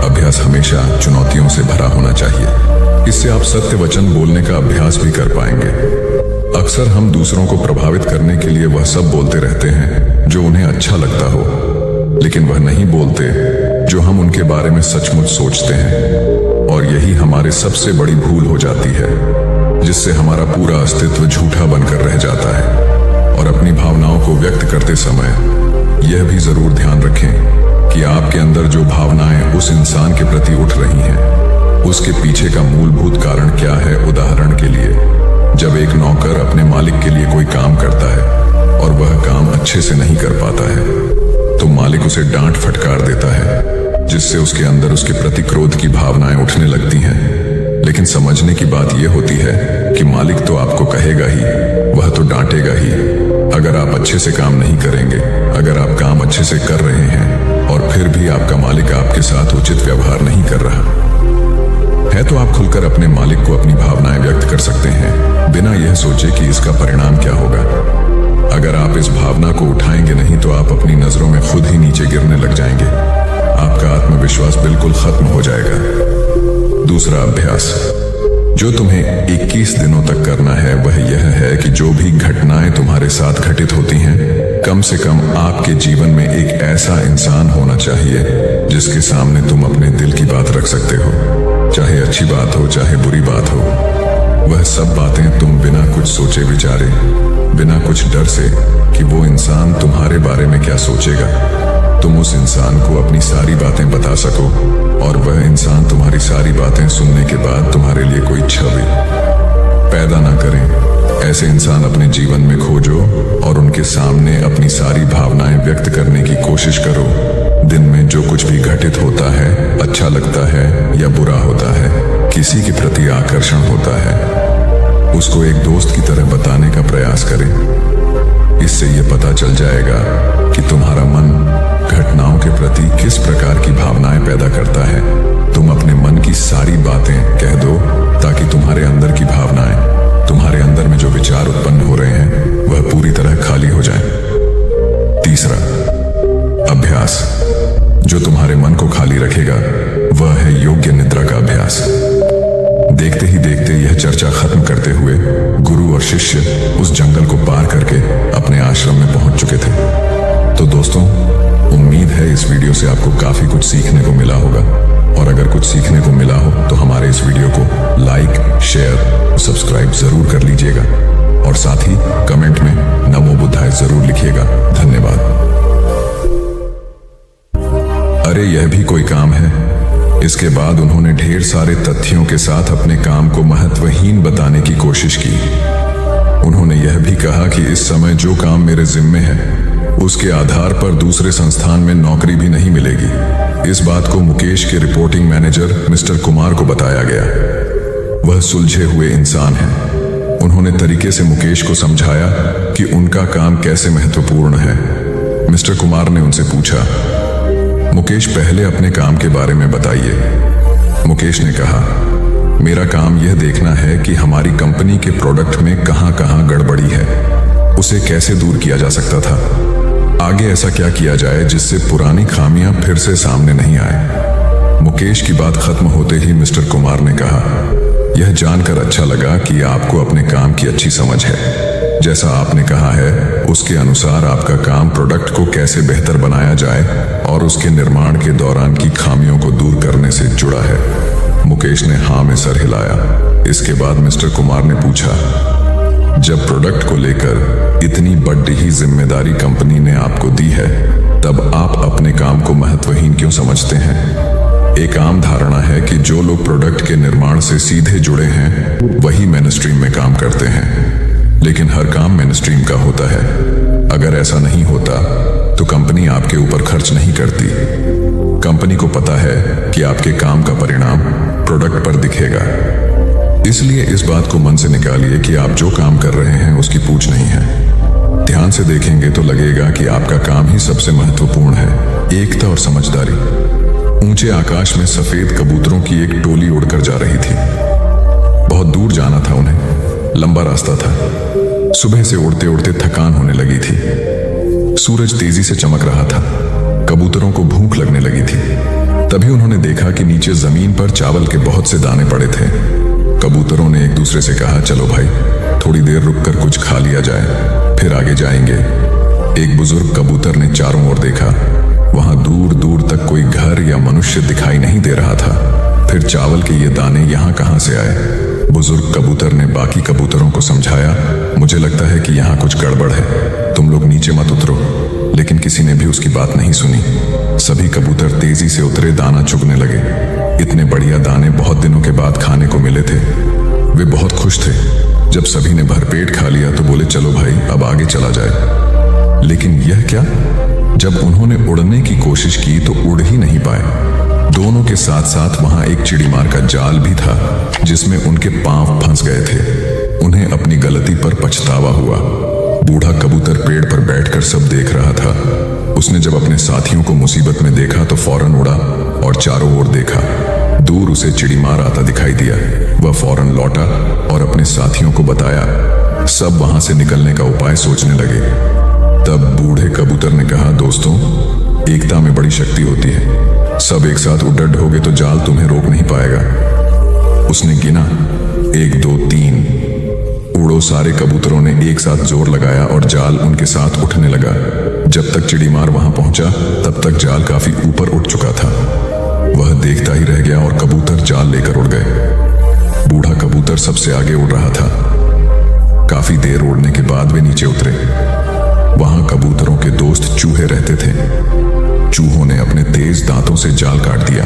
अभ्यास हमेशा चुनौतियों से भरा होना चाहिए। इससे आप सत्य वचन बोलने का अभ्यास भी कर पाएंगे। अक्सर हम दूसरों को प्रभावित करने के लिए वह सब बोलते रहते हैं जो उन्हें अच्छा लगता हो, लेकिन वह नहीं बोलते जो हम उनके बारे में सचमुच सोचते हैं। और यही हमारी सबसे बड़ी भूल हो जाती है, जिससे हमारा पूरा अस्तित्व झूठा बनकर रह जाता है। और अपनी भावनाओं को व्यक्त करते समय यह भी जरूर ध्यान रखें कि आपके अंदर जो भावनाएं उस इंसान के प्रति उठ रही हैं, उसके पीछे का मूलभूत कारण क्या है। उदाहरण के लिए, जब एक नौकर अपने मालिक के लिए कोई काम करता है और वह काम अच्छे से नहीं कर पाता है, तो मालिक उसे डांट फटकार देता है, जिससे उसके अंदर उसके प्रति क्रोध की भावनाएं उठने लगती हैं। लेकिन समझने की बात यह होती है कि मालिक तो आपको कहेगा ही, वह तो डांटेगा ही। अगर आप अच्छे से काम नहीं करेंगे, अगर आप काम अच्छे से कर रहे हैं और फिर भी आपका मालिक आपके साथ उचित व्यवहार नहीं कर रहा है, तो आप खुलकर अपने मालिक को अपनी भावनाएं व्यक्त कर सकते हैं, बिना यह सोचे कि इसका परिणाम क्या होगा। अगर आप इस भावना को उठाएंगे नहीं तो आप अपनी नजरों में खुद ही नीचे गिरने लग जाएंगे। आपका आत्मविश्वास बिल्कुल खत्म हो जाएगा। दूसरा अभ्यास, जो तुम्हें 21 दिनों तक करना है वह यह है कि जो भी घटनाएं तुम्हारे साथ घटित होती हैं, कम से कम आपके जीवन में एक ऐसा इंसान होना चाहिए जिसके सामने तुम अपने दिल की बात रख सकते हो। चाहे अच्छी बात हो चाहे बुरी बात हो, वह सब बातें तुम बिना कुछ सोचे विचारे, बिना कुछ डर से कि वो इंसान तुम्हारे बारे में क्या सोचेगा, तुम उस इंसान को अपनी सारी बातें बता सको और वह इंसान तुम्हारी सारी बातें सुनने के बाद तुम्हारे लिए कोई छवि पैदा ना करें। ऐसे इंसान अपने जीवन में खोजो और उनके सामने अपनी सारी भावनाएं व्यक्त करने की कोशिश करो। दिन में जो कुछ भी घटित होता है, अच्छा लगता है या बुरा होता है, किसी के प्रति आकर्षण होता है, उसको एक दोस्त की तरह बताने का प्रयास करें। इससे यह पता चल जाएगा कि तुम्हारा मन घटनाओं के प्रति किस प्रकार की भावनाएं पैदा करता है। तुम अपने मन की सारी बातें कह दो ताकि तुम्हारे अंदर की भावनाएं, तुम्हारे अंदर में जो विचार उत्पन्न हो रहे हैं वह पूरी तरह खाली हो जाएं। तीसरा, अभ्यास। जो तुम्हारे मन को खाली रखेगा वह है योग्य निद्रा का अभ्यास। देखते ही देखते यह चर्चा खत्म करते हुए गुरु और शिष्य उस जंगल को पार करके अपने आश्रम में पहुंच चुके थे। तो दोस्तों, उम्मीद है इस वीडियो से आपको काफी कुछ सीखने को मिला होगा, और अगर कुछ सीखने को मिला हो तो हमारे इस वीडियो को लाइक, शेयर, सब्सक्राइब जरूर कर लीजिएगा और साथ ही कमेंट में नमो बुद्धाय जरूर लिखिएगा। धन्यवाद। अरे यह भी कोई काम है। इसके बाद उन्होंने ढेर सारे तथ्यों के साथ अपने काम को महत्वहीन बताने की कोशिश की। उन्होंने यह भी कहा कि इस समय जो काम मेरे जिम्मे है उसके आधार पर दूसरे संस्थान में नौकरी भी नहीं मिलेगी। इस बात को मुकेश के रिपोर्टिंग मैनेजर मिस्टर कुमार को बताया गया। वह सुलझे हुए इंसान हैं। उन्होंने तरीके से मुकेश को समझाया कि उनका काम कैसे महत्वपूर्ण है। मिस्टर कुमार ने उनसे पूछा, मुकेश पहले अपने काम के बारे में बताइए। मुकेश ने कहा, मेरा काम यह देखना है कि हमारी कंपनी के प्रोडक्ट में कहां कहां गड़बड़ी है, उसे कैसे दूर किया जा सकता था, आगे ऐसा क्या किया जाए जिससे पुरानी खामियां फिर से सामने नहीं आए। मुकेश की बात खत्म होते ही मिस्टर कुमार ने कहा, यह जानकर अच्छा लगा कि आपको अपने काम की अच्छी समझ है। जैसा आपने कहा है उसके अनुसार आपका काम प्रोडक्ट को कैसे बेहतर बनाया जाए और उसके निर्माण के दौरान की खामियों को दूर करने से जुड़ा है। मुकेश ने हाँ में सर हिलाया। इसके बाद मिस्टर कुमार ने पूछा, जब प्रोडक्ट को लेकर इतनी बड़ी ही जिम्मेदारी कंपनी ने आपको दी है, तब आप अपने काम को महत्वहीन क्यों समझते हैं? एक आम धारणा है कि जो लोग प्रोडक्ट के निर्माण से सीधे जुड़े हैं वही मेनस्ट्रीम में काम करते हैं, लेकिन हर काम मेनस्ट्रीम का होता है। अगर ऐसा नहीं होता तो कंपनी आपके ऊपर खर्च नहीं करती। कंपनी को पता है कि आपके काम का परिणाम प्रोडक्ट पर दिखेगा। इसलिए इस बात को मन से निकालिए कि आप जो काम कर रहे हैं उसकी पूछ नहीं है। ध्यान से देखेंगे तो लगेगा कि आपका काम ही सबसे महत्वपूर्ण है। एकता और समझदारी। ऊंचे आकाश में सफेद कबूतरों की एक टोली उड़कर जा रही थी। बहुत दूर जाना था उन्हें, लंबा रास्ता था। सुबह से उड़ते उड़ते थकान होने लगी थी। सूरज तेजी से चमक रहा था। कबूतरों को भूख लगने लगी थी। तभी उन्होंने देखा कि नीचे जमीन पर चावल के बहुत से दाने पड़े थे। कबूतरों ने एक दूसरे से कहा, चलो भाई थोड़ी देर रुककर कुछ खा लिया जाए, फिर आगे जाएंगे। एक बुजुर्ग कबूतर ने चारों ओर देखा। वहां दूर दूर तक कोई घर या मनुष्य दिखाई नहीं दे रहा था। फिर चावल के ये दाने यहाँ कहाँ से आए? बुजुर्ग कबूतर ने बाकी कबूतरों को समझाया, मुझे लगता है कि यहाँ कुछ गड़बड़ है, तुम लोग नीचे मत उतरो। लेकिन किसी ने भी उसकी बात नहीं सुनी। सभी कबूतर तेजी से उतरे, दाना चुगने लगे। इतने बढ़िया दाने बहुत दिनों के बाद खाने को मिले थे। वे बहुत खुश थे। जब सभी ने भरपेट खा लिया तो बोले, चलो भाई अब आगे चला जाए। लेकिन यह क्या? जब उन्होंने उड़ने की कोशिश की तो उड़ ही नहीं पाए। दोनों के साथ साथ वहां एक चिड़ीमार का जाल भी था जिसमें उनके पांव फंस गए थे। उन्हें अपनी गलती पर पछतावा हुआ। बूढ़ा कबूतर पेड़ पर बैठकर सब देख रहा था। उसने जब अपने साथियों को मुसीबत में देखा तो फौरन उड़ा और चारों ओर देखा। दूर उसे चिड़ीमार आता दिखाई दिया। वह फौरन लौटा और अपने साथियों को बताया। सब वहां से निकलने का उपाय सोचने लगे। तब बूढ़े कबूतर ने कहा, दोस्तों, एकता में बड़ी शक्ति होती है। सब एक साथ उड़ड होगे तो जाल तुम्हें रोक नहीं पाएगा। उसने गिना 1 2 3। उड़ो सारे कबूतरों ने एक साथ जोर लगाया और जाल उनके साथ उठने लगा। जब तक चिड़ीमार वहां पहुंचा तब तक जाल काफी ऊपर उठ चुका था। वह देखता ही रह गया और कबूतर जाल लेकर उड़ गए। बूढ़ा कबूतर सबसे आगे उड़ रहा था। काफी देर उड़ने के बाद वे नीचे उतरे। वहां कबूतरों के दोस्त चूहे रहते थे। चूहों ने अपने तेज दांतों से जाल काट दिया।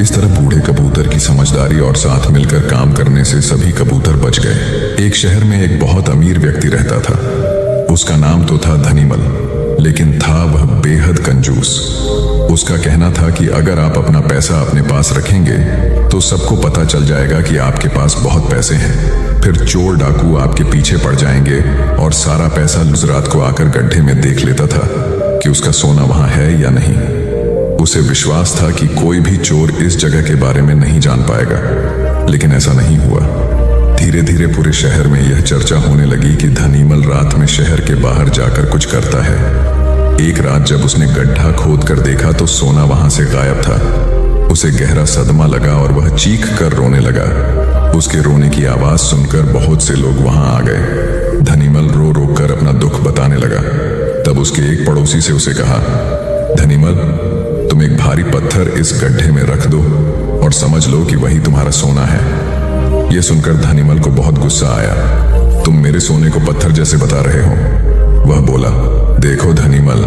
इस तरह बूढ़े कबूतर की समझदारी और साथ मिलकर काम करने से सभी कबूतर बच गए। एक शहर में एक बहुत अमीर व्यक्ति रहता था। उसका नाम तो था धनीमल, लेकिन था वह बेहद कंजूस। उसका कहना था कि अगर आप अपना पैसा अपने पास रखेंगे तो सबको पता चल जाएगा कि आपके पास बहुत पैसे हैं। फिर चोर डाकू आपके पीछे पड़ जाएंगे और सारा पैसा गुजरात को आकर गड्ढे में देख लेता था कि उसका सोना वहां है या नहीं। उसे विश्वास था कि कोई भी चोर इस जगह के बारे में नहीं जान पाएगा, लेकिन ऐसा नहीं हुआ। धीरे धीरे पूरे शहर में यह चर्चा होने लगी कि धनीमल रात में शहर के बाहर जाकर कुछ करता है। एक रात जब उसने गड्ढा खोद कर देखा तो सोना वहां से गायब था। उसे गहरा सदमा लगा और वह चीख कर रोने लगा। उसके रोने की आवाज सुनकर बहुत से लोग वहां आ गए। धनीमल रो रो कर अपना दुख बताने लगा। तब उसके एक पड़ोसी से उसे कहा, धनीमल, तुम एक भारी पत्थर इस गड्ढे में रख दो और समझ लो कि वही तुम्हारा सोना है। यह सुनकर धनीमल को बहुत गुस्सा आया। तुम मेरे सोने को पत्थर जैसे बता रहे हो। वह बोला, देखो धनीमल,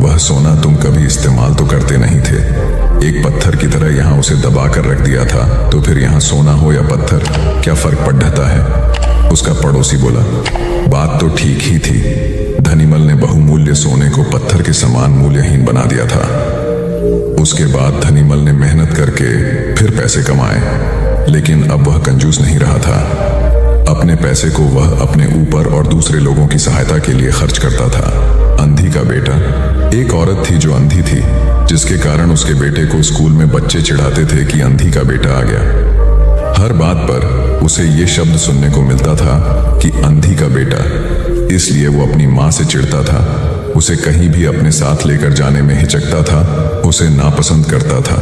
वह सोना तुम कभी इस्तेमाल तो करते नहीं थे। एक पत्थर की तरह यहाँ उसे दबा कर रख दिया था, तो फिर यहाँ सोना हो या पत्थर क्या फर्क पड़ जाता है। उसका पड़ोसी बोला, बात तो ठीक ही थी। धनीमल ने बहुमूल्य सोने को पत्थर के समान मूल्यहीन बना दिया था। उसके बाद धनीमल ने मेहनत करके फिर पैसे कमाए, लेकिन अब वह कंजूस नहीं रहा था। अपने पैसे को वह अपने ऊपर और दूसरे लोगों की सहायता के लिए खर्च करता था। अंधी का बेटा। एक औरत थी जो अंधी थी, जिसके कारण उसके बेटे को स्कूल में बच्चे चिढ़ाते थे कि अंधी का बेटा आ गया। हर बात पर उसे ये शब्द सुनने को मिलता था कि अंधी का बेटा। इसलिए वो अपनी माँ से चिढ़ता था, उसे कहीं भी अपने साथ लेकर जाने में हिचकता था, उसे नापसंद करता था।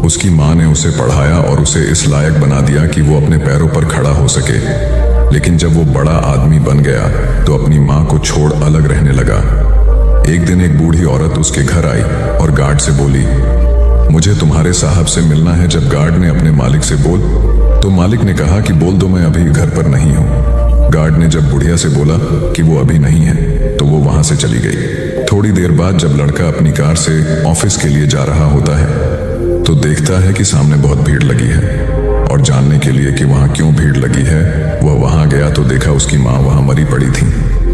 उसकी माँ ने उसे पढ़ाया और उसे इस लायक बना दिया कि वो अपने पैरों पर खड़ा हो सके। लेकिन जब वो बड़ा आदमी बन गया तो अपनी माँ को छोड़ अलग रहने लगा। एक दिन एक बूढ़ी औरत उसके घर आई और गार्ड से बोली, मुझे तुम्हारे साहब से मिलना है। जब गार्ड ने अपने मालिक से बोल तो मालिक ने कहा कि बोल दो मैं अभी घर पर नहीं हूँ। गार्ड ने जब बुढ़िया से बोला कि वो अभी नहीं है तो वो वहां से चली गई। थोड़ी देर बाद जब लड़का अपनी कार से ऑफिस के लिए जा रहा होता है तो देखता है कि सामने बहुत भीड़ लगी है, और जानने के लिए कि वहां क्यों भीड़ लगी है वह वहां गया तो देखा उसकी माँ वहां मरी पड़ी थी।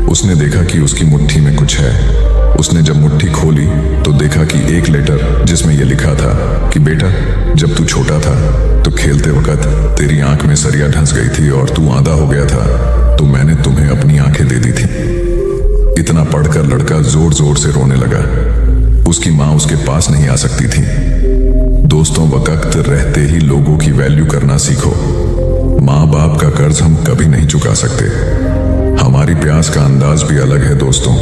उसने देखा कि उसकी मुट्ठी में कुछ है। उसने जब मुट्ठी खोली तो देखा कि एक लेटर जिसमें यह लिखा था कि बेटा, जब तू छोटा था तो खेलते वक्त तेरी आंख में सरिया ढंस गई थी और तू आंधा हो गया था, तो मैंने तुम्हें अपनी आंखें दे दी थी। इतना पढ़कर लड़का जोर जोर से रोने लगा। उसकी माँ उसके पास नहीं आ सकती थी। दोस्तों, वक्त रहते ही लोगों की वैल्यू करना सीखो। माँ बाप का कर्ज हम कभी नहीं चुका सकते। हमारी प्यास का अंदाज भी अलग है दोस्तों।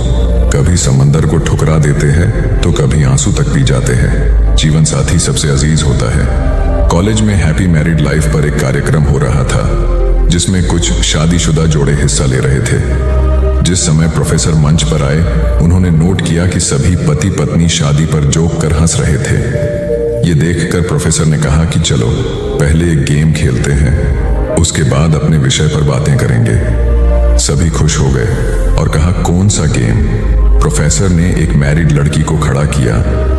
कभी समंदर को ठुकरा देते हैं तो कभी आंसू तक पी जाते हैं। जीवन साथी सबसे अजीज होता है। कॉलेज में हैप्पी मैरिड लाइफ पर एक कार्यक्रम हो रहा था जिसमें कुछ शादीशुदा जोड़े हिस्सा ले रहे थे। जिस समय प्रोफेसर मंच पर आए उन्होंने नोट किया कि सभी पति पत्नी शादी पर जोक कर हंस रहे थे। ये देखकर प्रोफेसर ने कहा कि चलो पहले एक गेम खेलते हैं, उसके बाद अपने विषय पर बातें करेंगे। सभी खुश हो गए और कहा, कौन सा गेम? प्रोफेसर ने एक मैरिड लड़की को खड़ा किया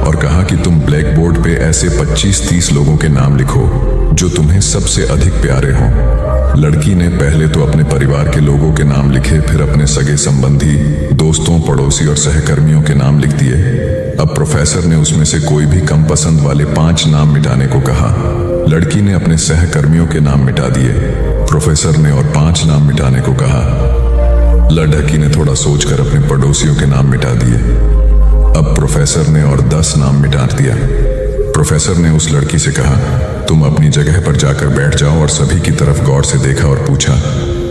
और कहा कि तुम ब्लैक बोर्ड पे ऐसे 25-30 लोगों के नाम लिखो जो तुम्हें सबसे अधिक प्यारे हों। लड़की ने पहले तो अपने परिवार के लोगों के नाम लिखे, फिर अपने सगे संबंधी, दोस्तों, पड़ोसी और सहकर्मियों के नाम लिख दिए। अब प्रोफेसर ने उसमें से कोई भी कम पसंद वाले 5 नाम मिटाने को कहा। लड़की ने अपने सहकर्मियों के नाम मिटा दिए। प्रोफेसर ने और 5 नाम मिटाने को कहा। लड़की ने थोड़ा सोचकर अपने पड़ोसियों के नाम मिटा दिए। अब प्रोफेसर ने और 10 नाम मिटा दिया। प्रोफेसर ने उस लड़की से कहा, तुम अपनी जगह पर जाकर बैठ जाओ, और सभी की तरफ गौर से देखा और पूछा,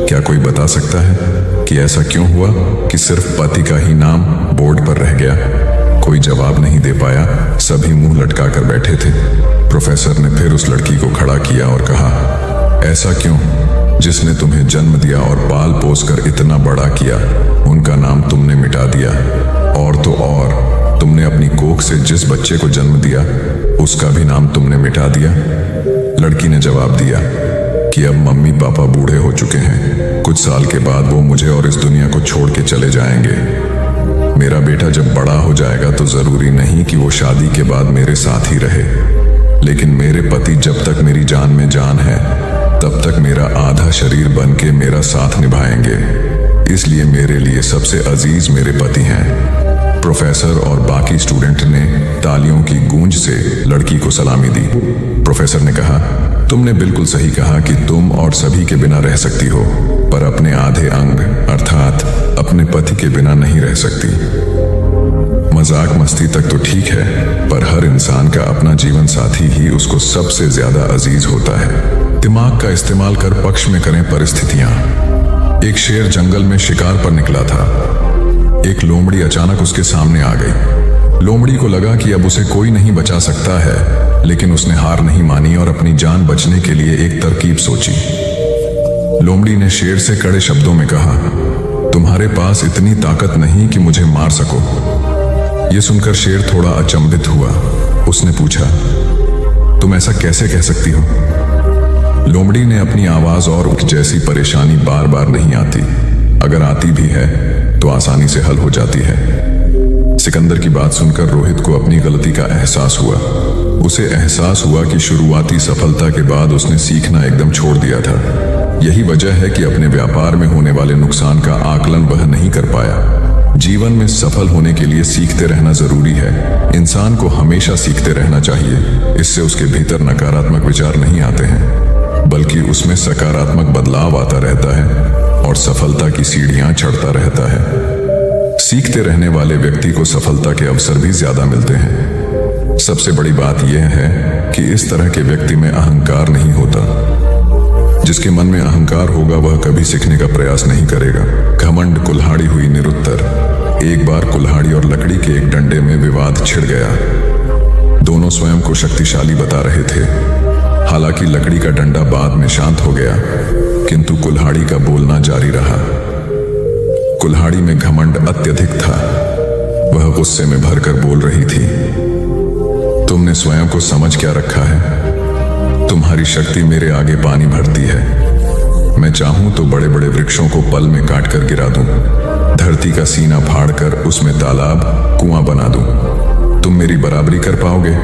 क्या कोई बता सकता है कि ऐसा क्यों हुआ कि सिर्फ पति का ही नाम बोर्ड पर रह गया? कोई जवाब नहीं दे पाया। सभी मुंह लटका कर बैठे थे। प्रोफेसर ने फिर उस लड़की को खड़ा किया और कहा, ऐसा क्यों? जिसने तुम्हें जन्म दिया और पाल पोस कर इतना बड़ा किया, उनका नाम तुमने मिटा दिया। और तो और तुमने अपनी कोख से जिस बच्चे को जन्म दिया, उसका भी नाम तुमने मिटा दिया। लड़की ने जवाब दिया कि अब मम्मी पापा बूढ़े हो चुके हैं, कुछ साल के बाद वो मुझे और इस दुनिया को छोड़ के चले जाएंगे। मेरा बेटा जब बड़ा हो जाएगा तो जरूरी नहीं कि वो शादी के बाद मेरे साथ ही रहे, लेकिन मेरे पति जब तक मेरी जान में जान है तब तक मेरा आधा शरीर बन के मेरा साथ निभाएंगे। इसलिए मेरे लिए सबसे अजीज मेरे पति हैं। प्रोफेसर और बाकी स्टूडेंट ने तालियों की गूंज से लड़की को सलामी दी। प्रोफेसर ने कहा, तुमने बिल्कुल सही कहा कि तुम और सभी के बिना रह सकती हो, पर अपने आधे अंग अर्थात अपने पति के बिना नहीं रह सकती। मजाक मस्ती तक तो ठीक है, पर हर इंसान का अपना जीवन साथी ही उसको सबसे ज्यादा अजीज होता है। दिमाग का इस्तेमाल कर पक्ष में करें परिस्थितियां। एक शेर जंगल में शिकार पर निकला था। एक लोमड़ी अचानक उसके सामने आ गई। लोमड़ी को लगा कि अब उसे कोई नहीं बचा सकता है, लेकिन उसने हार नहीं मानी और अपनी जान बचने के लिए एक तरकीब सोची। लोमड़ी ने शेर से कड़े शब्दों में कहा, तुम्हारे पास इतनी ताकत नहीं कि मुझे मार सको। यह सुनकर शेर थोड़ा अचंभित हुआ। उसने पूछा, तुम ऐसा कैसे कह सकती हो? लोमड़ी ने अपनी आवाज और जैसी परेशानी बार बार नहीं आती, अगर आती भी है तो आसानी से हल हो जाती है। सिकंदर की बात सुनकर रोहित को अपनी गलती का एहसास हुआ। उसे एहसास हुआ कि शुरुआती सफलता के बाद उसने सीखना एकदम छोड़ दिया था। यही वजह है कि अपने व्यापार में होने वाले नुकसान का आकलन वह नहीं कर पाया। जीवन में सफल होने के लिए सीखते रहना जरूरी है। इंसान को हमेशा सीखते रहना चाहिए। इससे उसके भीतर नकारात्मक विचार नहीं आते हैं, बल्कि उसमें सकारात्मक बदलाव आता रहता है और सफलता की सीढ़ियां चढ़ता रहता है। सीखते रहने वाले व्यक्ति को सफलता के अवसर भी ज्यादा मिलते हैं। सबसे बड़ी बात यह है कि इस तरह के व्यक्ति में अहंकार नहीं होता। जिसके मन में अहंकार होगा वह कभी सीखने का प्रयास नहीं करेगा। घमंड कुल्हाड़ी हुई निरुत्तर। एक बार कुल्हाड़ी और लकड़ी के एक डंडे में विवाद छिड़ गया। दोनों स्वयं को शक्तिशाली बता रहे थे। हालांकि लकड़ी का डंडा बाद में शांत हो गया, किंतु कुल्हाड़ी का बोलना जारी रहा। कुल्हाड़ी में घमंड अत्यधिक था। वह गुस्से में भरकर बोल रही थी, तुमने स्वयं को समझ क्या रखा है? तुम्हारी शक्ति मेरे आगे पानी भरती है। मैं चाहूं तो बड़े बड़े वृक्षों को पल में काट कर गिरा दूं, धरती का सीना फाड़कर उसमें तालाब कुआं बना दूं। तुम मेरी बराबरी कर पाओगे?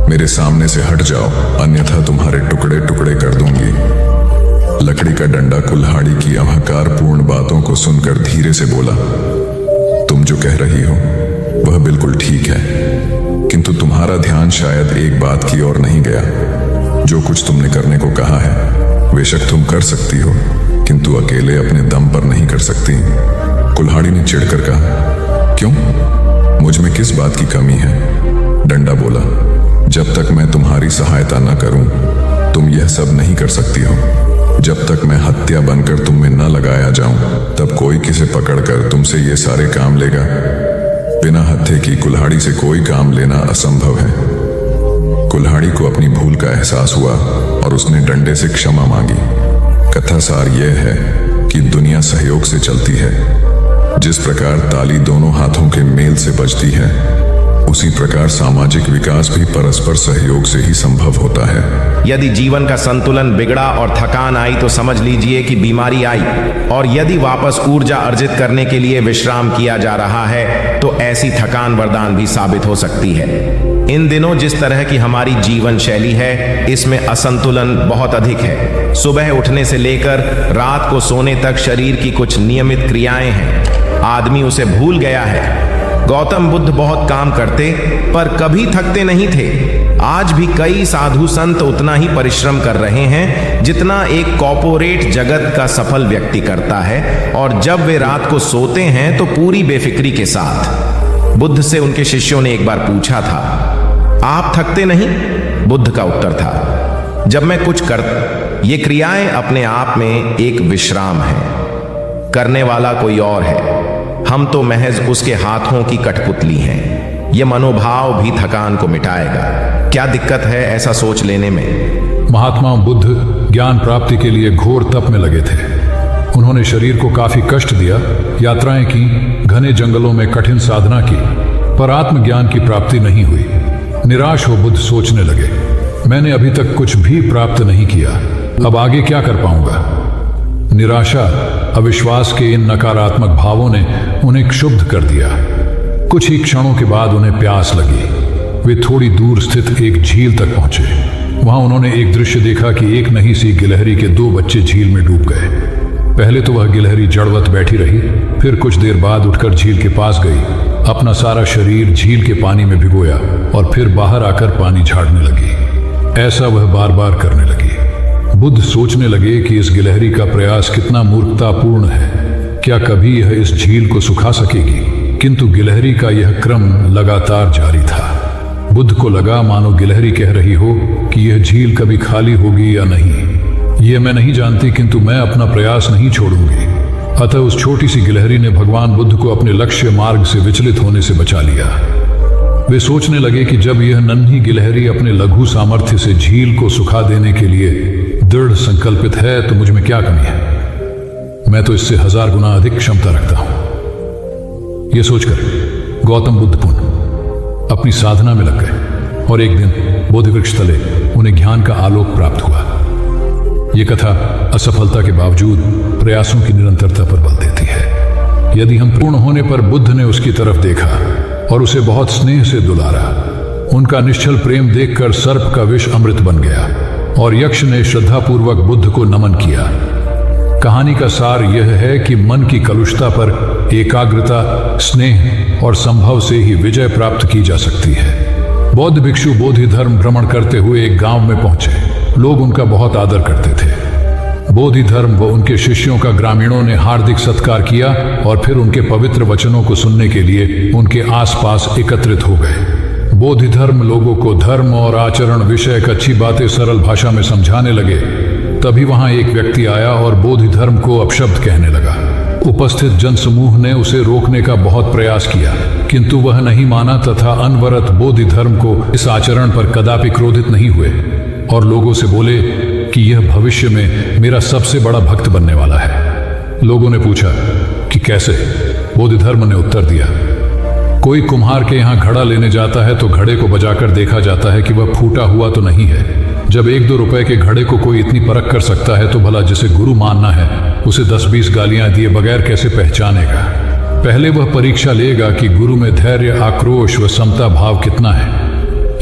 मेरे सामने से हट जाओ, अन्यथा तुम्हारे टुकड़े टुकड़े कर दूंगी। लकड़ी का डंडा कुल्हाड़ी की अहंकारपूर्ण बातों को सुनकर धीरे से बोला, तुम जो कह रही हो वह बिल्कुल ठीक है, किंतु तुम्हारा ध्यान शायद एक बात की ओर नहीं गया। जो कुछ तुमने करने को कहा है बेशक तुम कर सकती हो, किंतु अकेले अपने दम पर नहीं कर सकती। कुल्हाड़ी ने चिढ़कर कहा, क्यों? मुझ में किस बात की कमी है? डंडा बोला, जब तक मैं तुम्हारी सहायता न करूं तुम यह सब नहीं कर सकती हो। जब तक मैं हत्या बनकर तुम में न लगाया जाऊं तब कोई किसे पकड़कर तुमसे ये सारे काम लेगा। बिना हत्थे की कुल्हाड़ी से कोई काम लेना असंभव है। कुल्हाड़ी को अपनी भूल का एहसास हुआ और उसने डंडे से क्षमा मांगी। कथा सार यह है कि दुनिया सहयोग से चलती है। जिस प्रकार ताली दोनों हाथों के मेल से बजती है, उसी प्रकार सामाजिक विकास भी परस्पर सहयोग से ही संभव होता है। यदि जीवन का संतुलन बिगड़ा और थकान आई तो समझ लीजिए कि बीमारी आई, और यदि वापस ऊर्जा अर्जित करने के लिए विश्राम किया जा रहा है तो ऐसी थकान वरदान भी साबित हो सकती है। इन दिनों जिस तरह की हमारी जीवन शैली है, इसमें असंतुलन बहुत अधिक है। सुबह उठने से लेकर रात को सोने तक शरीर की कुछ नियमित क्रियाएं हैं। आदमी उसे भूल गया है। गौतम बुद्ध बहुत काम करते पर कभी थकते नहीं थे। आज भी कई साधु संत उतना ही परिश्रम कर रहे हैं जितना एक कॉर्पोरेट जगत का सफल व्यक्ति करता है, और जब वे रात को सोते हैं तो पूरी बेफिक्री के साथ। बुद्ध से उनके शिष्यों ने एक बार पूछा था, आप थकते नहीं? बुद्ध का उत्तर था, जब मैं कुछ कर, ये क्रियाएं अपने आप में एक विश्राम है, करने वाला कोई और है, हम तो महज उसके हाथों की कठपुतली हैं। ये मनोभाव भी थकान को मिटाएगा। क्या दिक्कत है ऐसा सोच लेने में? महात्मा बुद्ध ज्ञान प्राप्ति के लिए घोर तप में लगे थे। उन्होंने शरीर को काफी कष्ट दिया, यात्राएं की, घने जंगलों में कठिन साधना की, पर आत्मज्ञान की प्राप्ति नहीं हुई। निराश हो बुद्ध सोचने लगे, मैंने अभी तक कुछ भी प्राप्त नहीं किया, अब आगे क्या कर पाऊंगा। निराशा, अविश्वास के इन नकारात्मक भावों ने उन्हें क्षुब्ध कर दिया। कुछ ही क्षणों के बाद उन्हें प्यास लगी। वे थोड़ी दूर स्थित एक झील तक पहुंचे। वहां उन्होंने एक दृश्य देखा कि एक नन्ही सी गिलहरी के 2 बच्चे झील में डूब गए। पहले तो वह गिलहरी जड़वत बैठी रही, फिर कुछ देर बाद उठकर झील के पास गई, अपना सारा शरीर झील के पानी में भिगोया और फिर बाहर आकर पानी झाड़ने लगी। ऐसा वह बार बार करने लगी। बुद्ध सोचने लगे कि इस गिलहरी का प्रयास कितना मूर्खतापूर्ण है। क्या कभी यह इस झील को सुखा सकेगी? किंतु गिलहरी का यह क्रम लगातार जारी था। बुद्ध को लगा मानो गिलहरी कह रही हो कि यह झील कभी खाली होगी या नहीं, यह मैं नहीं जानती, किंतु मैं अपना प्रयास नहीं छोड़ूंगी। अतः उस छोटी सी गिलहरी ने भगवान बुद्ध को अपने लक्ष्य मार्ग से विचलित होने से बचा लिया। वे सोचने लगे कि जब यह नन्ही गिलहरी अपने लघु सामर्थ्य से झील को सुखा देने के लिए दृढ़ संकल्पित है तो मुझ में क्या कमी है। मैं तो इससे 1000 गुना अधिक क्षमता रखता हूं। यह सोचकर गौतम बुद्ध पुनः अपनी साधना में लग गए और एक दिन बोधि वृक्ष तले उन्हें ज्ञान का आलोक प्राप्त हुआ। यह कथा असफलता के बावजूद प्रयासों की निरंतरता पर बल देती है। यदि हम पूर्ण होने पर बुद्ध ने उसकी तरफ देखा और उसे बहुत स्नेह से दुलारा। उनका निश्चल प्रेम देखकर सर्प का विष अमृत बन गया और यक्ष ने श्रद्धापूर्वक बुद्ध को नमन किया। कहानी का सार यह है कि मन की कलुषता पर एकाग्रता, स्नेह और संभव से ही विजय प्राप्त की जा सकती है। बौद्ध भिक्षु बोधि धर्म भ्रमण करते हुए एक गांव में पहुंचे। लोग उनका बहुत आदर करते थे। बोधि धर्म व उनके शिष्यों का ग्रामीणों ने हार्दिक सत्कार किया और फिर उनके पवित्र वचनों को सुनने के लिए उनके आसपास एकत्रित हो गए। बोधि धर्म लोगों को धर्म और आचरण विषयक अच्छी बातें सरल भाषा में समझाने लगे। तभी वहां एक व्यक्ति आया और बोधि धर्म को अपशब्द कहने लगा। उपस्थित जनसमूह ने उसे रोकने का बहुत प्रयास किया, किंतु वह नहीं माना तथा अनवरत बोधि धर्म को इस आचरण पर कदापि क्रोधित नहीं हुए और लोगों से बोले कि यह भविष्य में मेरा सबसे बड़ा भक्त बनने वाला है। लोगों ने पूछा कि कैसे? बोधि धर्म ने उत्तर दिया, कोई कुम्हार के यहाँ घड़ा लेने जाता है तो घड़े को बजाकर देखा जाता है कि वह फूटा हुआ तो नहीं है। जब 1-2 रुपए के घड़े को कोई इतनी परख कर सकता है तो भला जिसे गुरु मानना है उसे 10-20 गालियां दिए बगैर कैसे पहचानेगा? पहले वह परीक्षा लेगा कि गुरु में धैर्य, आक्रोश व समता भाव कितना है।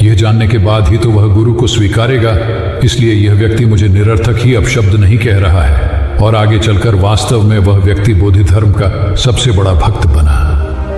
यह जानने के बाद ही तो वह गुरु को स्वीकारेगा। इसलिए यह व्यक्ति मुझे निरर्थक ही अपशब्द नहीं कह रहा है। और आगे चलकर वास्तव में वह व्यक्ति बोधि धर्म का सबसे बड़ा भक्त बना।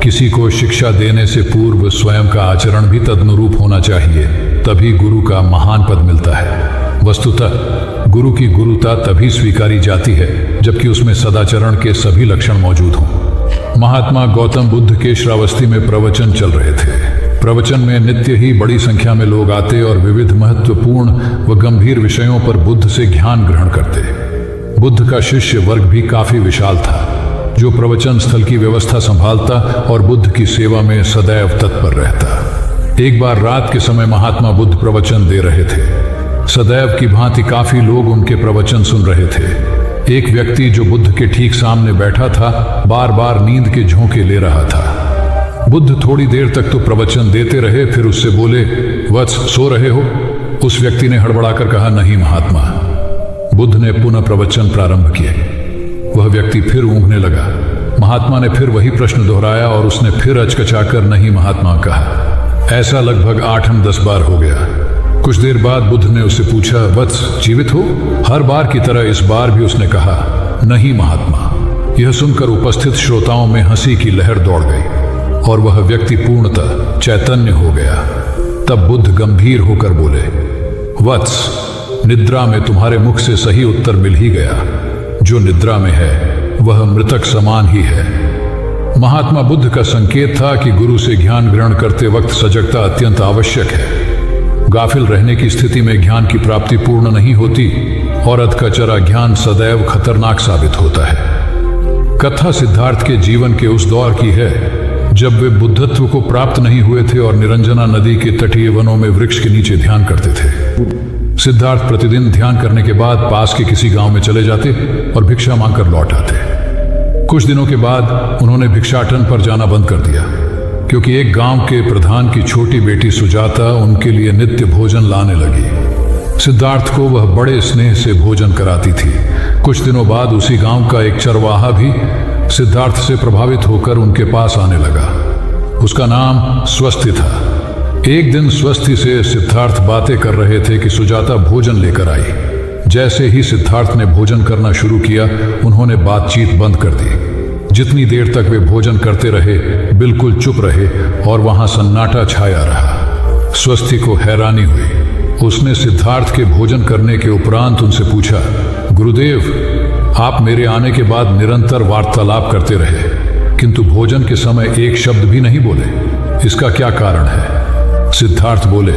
किसी को शिक्षा देने से पूर्व स्वयं का आचरण भी तदनुरूप होना चाहिए, तभी गुरु का महान पद मिलता है। वस्तुतः गुरु की गुरुता तभी स्वीकारी जाती है जबकि उसमें सदाचरण के सभी लक्षण मौजूद हों। महात्मा गौतम बुद्ध के श्रावस्ती में प्रवचन चल रहे थे। प्रवचन में नित्य ही बड़ी संख्या में लोग आते और विविध महत्वपूर्ण व गंभीर विषयों पर बुद्ध से ज्ञान ग्रहण करते। बुद्ध का शिष्य वर्ग भी काफी विशाल था, जो प्रवचन स्थल की व्यवस्था संभालता और बुद्ध की सेवा में सदैव तत्पर रहता। एक बार रात के समय महात्मा बुद्ध प्रवचन दे रहे थे। सदैव की भांति काफी लोग उनके प्रवचन सुन रहे थे। एक व्यक्ति जो बुद्ध के ठीक सामने बैठा था बार बार नींद के झोंके ले रहा था। बुद्ध थोड़ी देर तक तो प्रवचन देते रहे, फिर उससे बोले, वत्स सो रहे हो? उस व्यक्ति ने हड़बड़ाकर कहा, नहीं महात्मा। बुद्ध ने पुनः प्रवचन प्रारंभ किए। वह व्यक्ति फिर ऊँघने लगा। महात्मा ने फिर वही प्रश्न दोहराया और उसने फिर अचकचाकर नहीं महात्मा कहा। ऐसा लगभग 8-10 बार हो गया। कुछ देर बाद बुद्ध ने उससे पूछा, वत्स जीवित हो? हर बार की तरह इस बार भी उसने कहा, नहीं महात्मा। यह सुनकर उपस्थित श्रोताओं में हंसी की लहर दौड़ गई और वह व्यक्ति पूर्णतः चैतन्य हो गया। तब बुद्ध गंभीर होकर बोले, वत्स, निद्रा में तुम्हारे मुख से सही उत्तर मिल ही गया। जो निद्रा में है वह मृतक समान ही है। महात्मा बुद्ध का संकेत था कि गुरु से ज्ञान ग्रहण करते वक्त सजगता अत्यंत आवश्यक है। गाफिल रहने की स्थिति में ज्ञान की प्राप्ति पूर्ण नहीं होती और अधकचरा ज्ञान सदैव खतरनाक साबित होता है। कथा सिद्धार्थ के जीवन के उस दौर की है जब वे बुद्धत्व को प्राप्त नहीं हुए थे और निरंजना नदी के तटीय वनों में वृक्ष के नीचे ध्यान करते थे। सिद्धार्थ प्रतिदिन ध्यान करने के बाद पास के किसी गांव में चले जाते और भिक्षा मांगकर लौट आते। कुछ दिनों के बाद उन्होंने भिक्षाटन पर जाना बंद कर दिया, क्योंकि एक गांव के प्रधान की छोटी बेटी सुजाता उनके लिए नित्य भोजन लाने लगी। सिद्धार्थ को वह बड़े स्नेह से भोजन कराती थी। कुछ दिनों बाद उसी गांव का एक चरवाहा भी सिद्धार्थ से प्रभावित होकर उनके पास आने लगा। उसका नाम स्वस्ति था। एक दिन स्वस्ति से सिद्धार्थ बातें कर रहे थे कि सुजाता भोजन लेकर आई। जैसे ही सिद्धार्थ ने भोजन करना शुरू किया, उन्होंने बातचीत बंद कर दी। जितनी देर तक वे भोजन करते रहे, बिल्कुल चुप रहे और वहां सन्नाटा छाया रहा। स्वस्ति को हैरानी हुई। उसने सिद्धार्थ के भोजन करने के उपरांत उनसे पूछा, गुरुदेव, आप मेरे आने के बाद निरंतर वार्तालाप करते रहे, किंतु भोजन के समय एक शब्द भी नहीं बोले। इसका क्या कारण है? सिद्धार्थ बोले,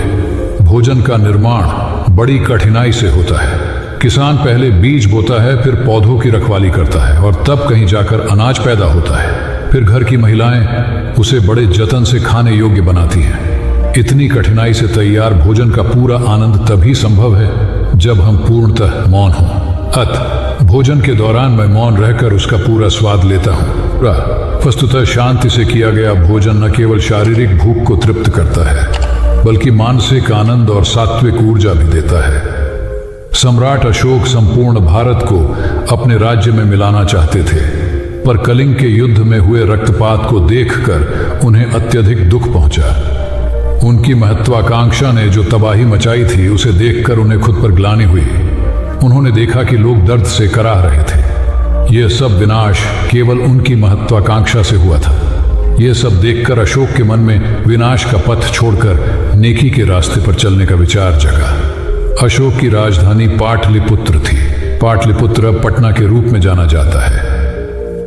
भोजन का निर्माण बड़ी कठिनाई से होता है। किसान पहले बीज बोता है, फिर पौधों की रखवाली करता है और तब कहीं जाकर अनाज पैदा होता है। फिर घर की महिलाएं उसे बड़े जतन से खाने योग्य बनाती हैं। इतनी कठिनाई से तैयार भोजन का पूरा आनंद तभी संभव है जब हम पूर्णतः मौन हों। भोजन के दौरान मैं मौन रहकर उसका पूरा स्वाद लेता हूँ। वस्तुतः शांति से किया गया भोजन न केवल शारीरिक भूख को तृप्त करता है, बल्कि मानसिक आनंद और सात्विक ऊर्जा भी देता है। सम्राट अशोक संपूर्ण भारत को अपने राज्य में मिलाना चाहते थे, पर कलिंग के युद्ध में हुए रक्तपात को देखकर उन्हें अत्यधिक दुख पहुंचा। उनकी महत्वाकांक्षा ने जो तबाही मचाई थी, उसे देखकर उन्हें खुद पर ग्लानि हुई। उन्होंने देखा कि लोग दर्द से कराह रहे थे। यह सब विनाश केवल उनकी महत्वाकांक्षा से हुआ था। यह सब देखकर अशोक के मन में विनाश का पथ छोड़कर नेकी के रास्ते पर चलने का विचार जगा। अशोक की राजधानी पाटलिपुत्र थी। पाटलिपुत्र अब पटना के रूप में जाना जाता है।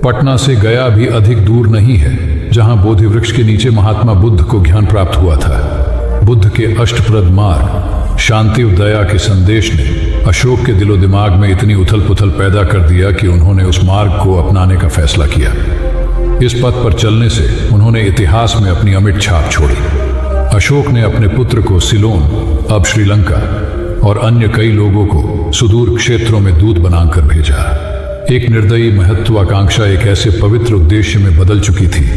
पटना से गया भी अधिक दूर नहीं है, जहां बोधि वृक्ष के नीचे महात्मा बुद्ध को ज्ञान प्राप्त हुआ था। बुद्ध के अष्टप्रद मार्ग, शांति और दया के संदेश ने अशोक के दिलो दिमाग में इतनी उथल पुथल पैदा कर दिया कि उन्होंने उस मार्ग को अपनाने का फैसला किया। इस पथ पर चलने से उन्होंने इतिहास में अपनी अमिट छाप छोड़ी। अशोक ने अपने पुत्र को सिलोन, अब श्रीलंका, और अन्य कई लोगों को सुदूर क्षेत्रों में दूत बनाकर भेजा। एक निर्दयी महत्वाकांक्षा एक ऐसे पवित्र उद्देश्य में बदल चुकी थी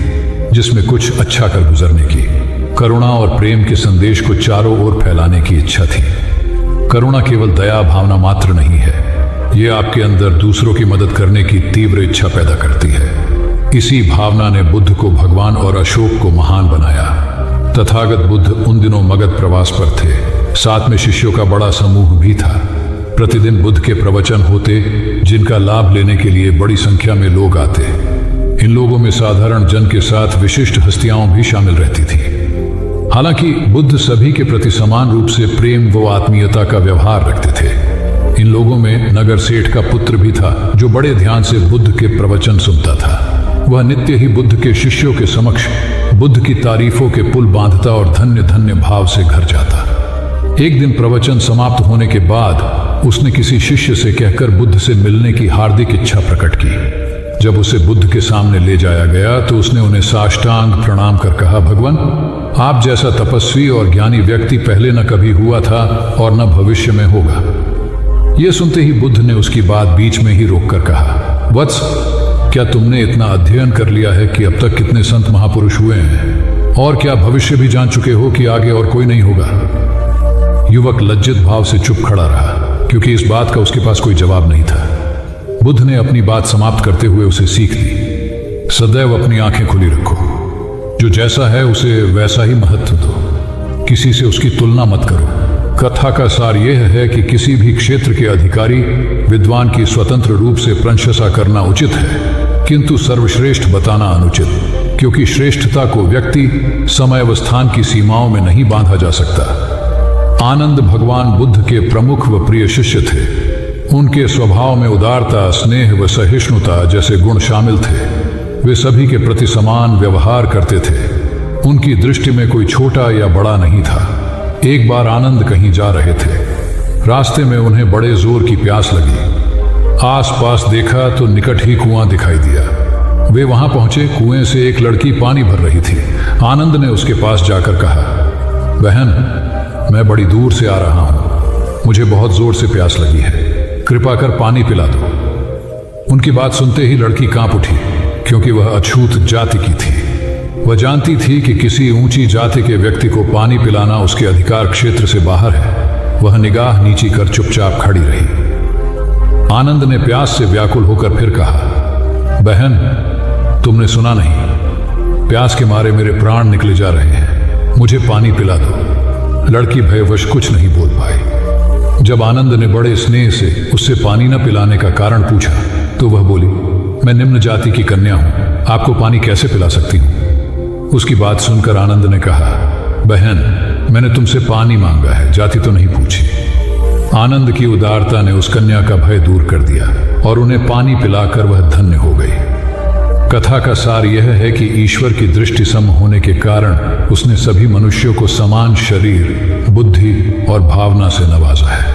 जिसमें कुछ अच्छा कर गुजरने की, करुणा और प्रेम के संदेश को चारों ओर फैलाने की इच्छा थी। करुणा केवल दया भावना मात्र नहीं है, ये आपके अंदर दूसरों की मदद करने की तीव्र इच्छा पैदा करती है। इसी भावना ने बुद्ध को भगवान और अशोक को महान बनाया। तथागत बुद्ध उन दिनों मगध प्रवास पर थे। साथ में शिष्यों का बड़ा समूह भी था। प्रतिदिन बुद्ध के प्रवचन होते, जिनका लाभ लेने के लिए बड़ी संख्या में लोग आते। इन लोगों में साधारण जन के साथ विशिष्ट हस्तियां भी शामिल रहती थी। हालांकि बुद्ध सभी के प्रति समान रूप से प्रेम व आत्मीयता का व्यवहार रखते थे। इन लोगों में नगर सेठ का पुत्र भी था, जो बड़े ध्यान से बुद्ध के प्रवचन सुनता था। वह नित्य ही बुद्ध के शिष्यों के समक्ष बुद्ध की तारीफों के पुल बांधता और धन्य धन्य भाव से घर जाता। एक दिन प्रवचन समाप्त होने के बाद उसने किसी शिष्य से कहकर बुद्ध से मिलने की हार्दिक इच्छा प्रकट की। जब उसे बुद्ध के सामने ले जाया गया तो उसने उन्हें साष्टांग प्रणाम कर कहा, भगवान, आप जैसा तपस्वी और ज्ञानी व्यक्ति पहले न कभी हुआ था और न भविष्य में होगा। यह सुनते ही बुद्ध ने उसकी बात बीच में ही रोककर कहा, वत्स, क्या तुमने इतना अध्ययन कर लिया है कि अब तक कितने संत महापुरुष हुए हैं, और क्या भविष्य भी जान चुके हो कि आगे और कोई नहीं होगा? युवक लज्जित भाव से चुप खड़ा रहा, क्योंकि इस बात का उसके पास कोई जवाब नहीं था। बुद्ध ने अपनी बात समाप्त करते हुए उसे सीख दी, सदैव अपनी आंखें खुली रखो। जो जैसा है उसे वैसा ही महत्व दो, किसी से उसकी तुलना मत करो। कथा का सार यह है कि किसी भी क्षेत्र के अधिकारी विद्वान की स्वतंत्र रूप से प्रशंसा करना उचित है, किंतु सर्वश्रेष्ठ बताना अनुचित, क्योंकि श्रेष्ठता को व्यक्ति, समय व स्थान की सीमाओं में नहीं बांधा जा सकता। आनंद भगवान बुद्ध के प्रमुख व प्रिय शिष्य थे। उनके स्वभाव में उदारता, स्नेह व सहिष्णुता जैसे गुण शामिल थे। वे सभी के प्रति समान व्यवहार करते थे। उनकी दृष्टि में कोई छोटा या बड़ा नहीं था। एक बार आनंद कहीं जा रहे थे। रास्ते में उन्हें बड़े जोर की प्यास लगी। आसपास देखा तो निकट ही कुआं दिखाई दिया। वे वहां पहुंचे। कुएं से एक लड़की पानी भर रही थी। आनंद ने उसके पास जाकर कहा, बहन, मैं बड़ी दूर से आ रहा हूं, मुझे बहुत जोर से प्यास लगी है, कृपा कर पानी पिला दो। उनकी बात सुनते ही लड़की कांप उठी, क्योंकि वह अछूत जाति की थी। वह जानती थी कि किसी ऊंची जाति के व्यक्ति को पानी पिलाना उसके अधिकार क्षेत्र से बाहर है। वह निगाह नीची कर चुपचाप खड़ी रही। आनंद ने प्यास से व्याकुल होकर फिर कहा, बहन, तुमने सुना नहीं? प्यास के मारे मेरे प्राण निकले जा रहे हैं, मुझे पानी पिला दो। लड़की भयवश कुछ नहीं बोल पाई। जब आनंद ने बड़े स्नेह से उससे पानी न पिलाने का कारण पूछा, तो वह बोली, मैं निम्न जाति की कन्या हूं, आपको पानी कैसे पिला सकती हूं? उसकी बात सुनकर आनंद ने कहा, बहन, मैंने तुमसे पानी मांगा है, जाति तो नहीं पूछी। आनंद की उदारता ने उस कन्या का भय दूर कर दिया और उन्हें पानी पिलाकर वह धन्य हो गई। कथा का सार यह है कि ईश्वर की दृष्टि सम होने के कारण उसने सभी मनुष्यों को समान शरीर, बुद्धि और भावना से नवाजा है।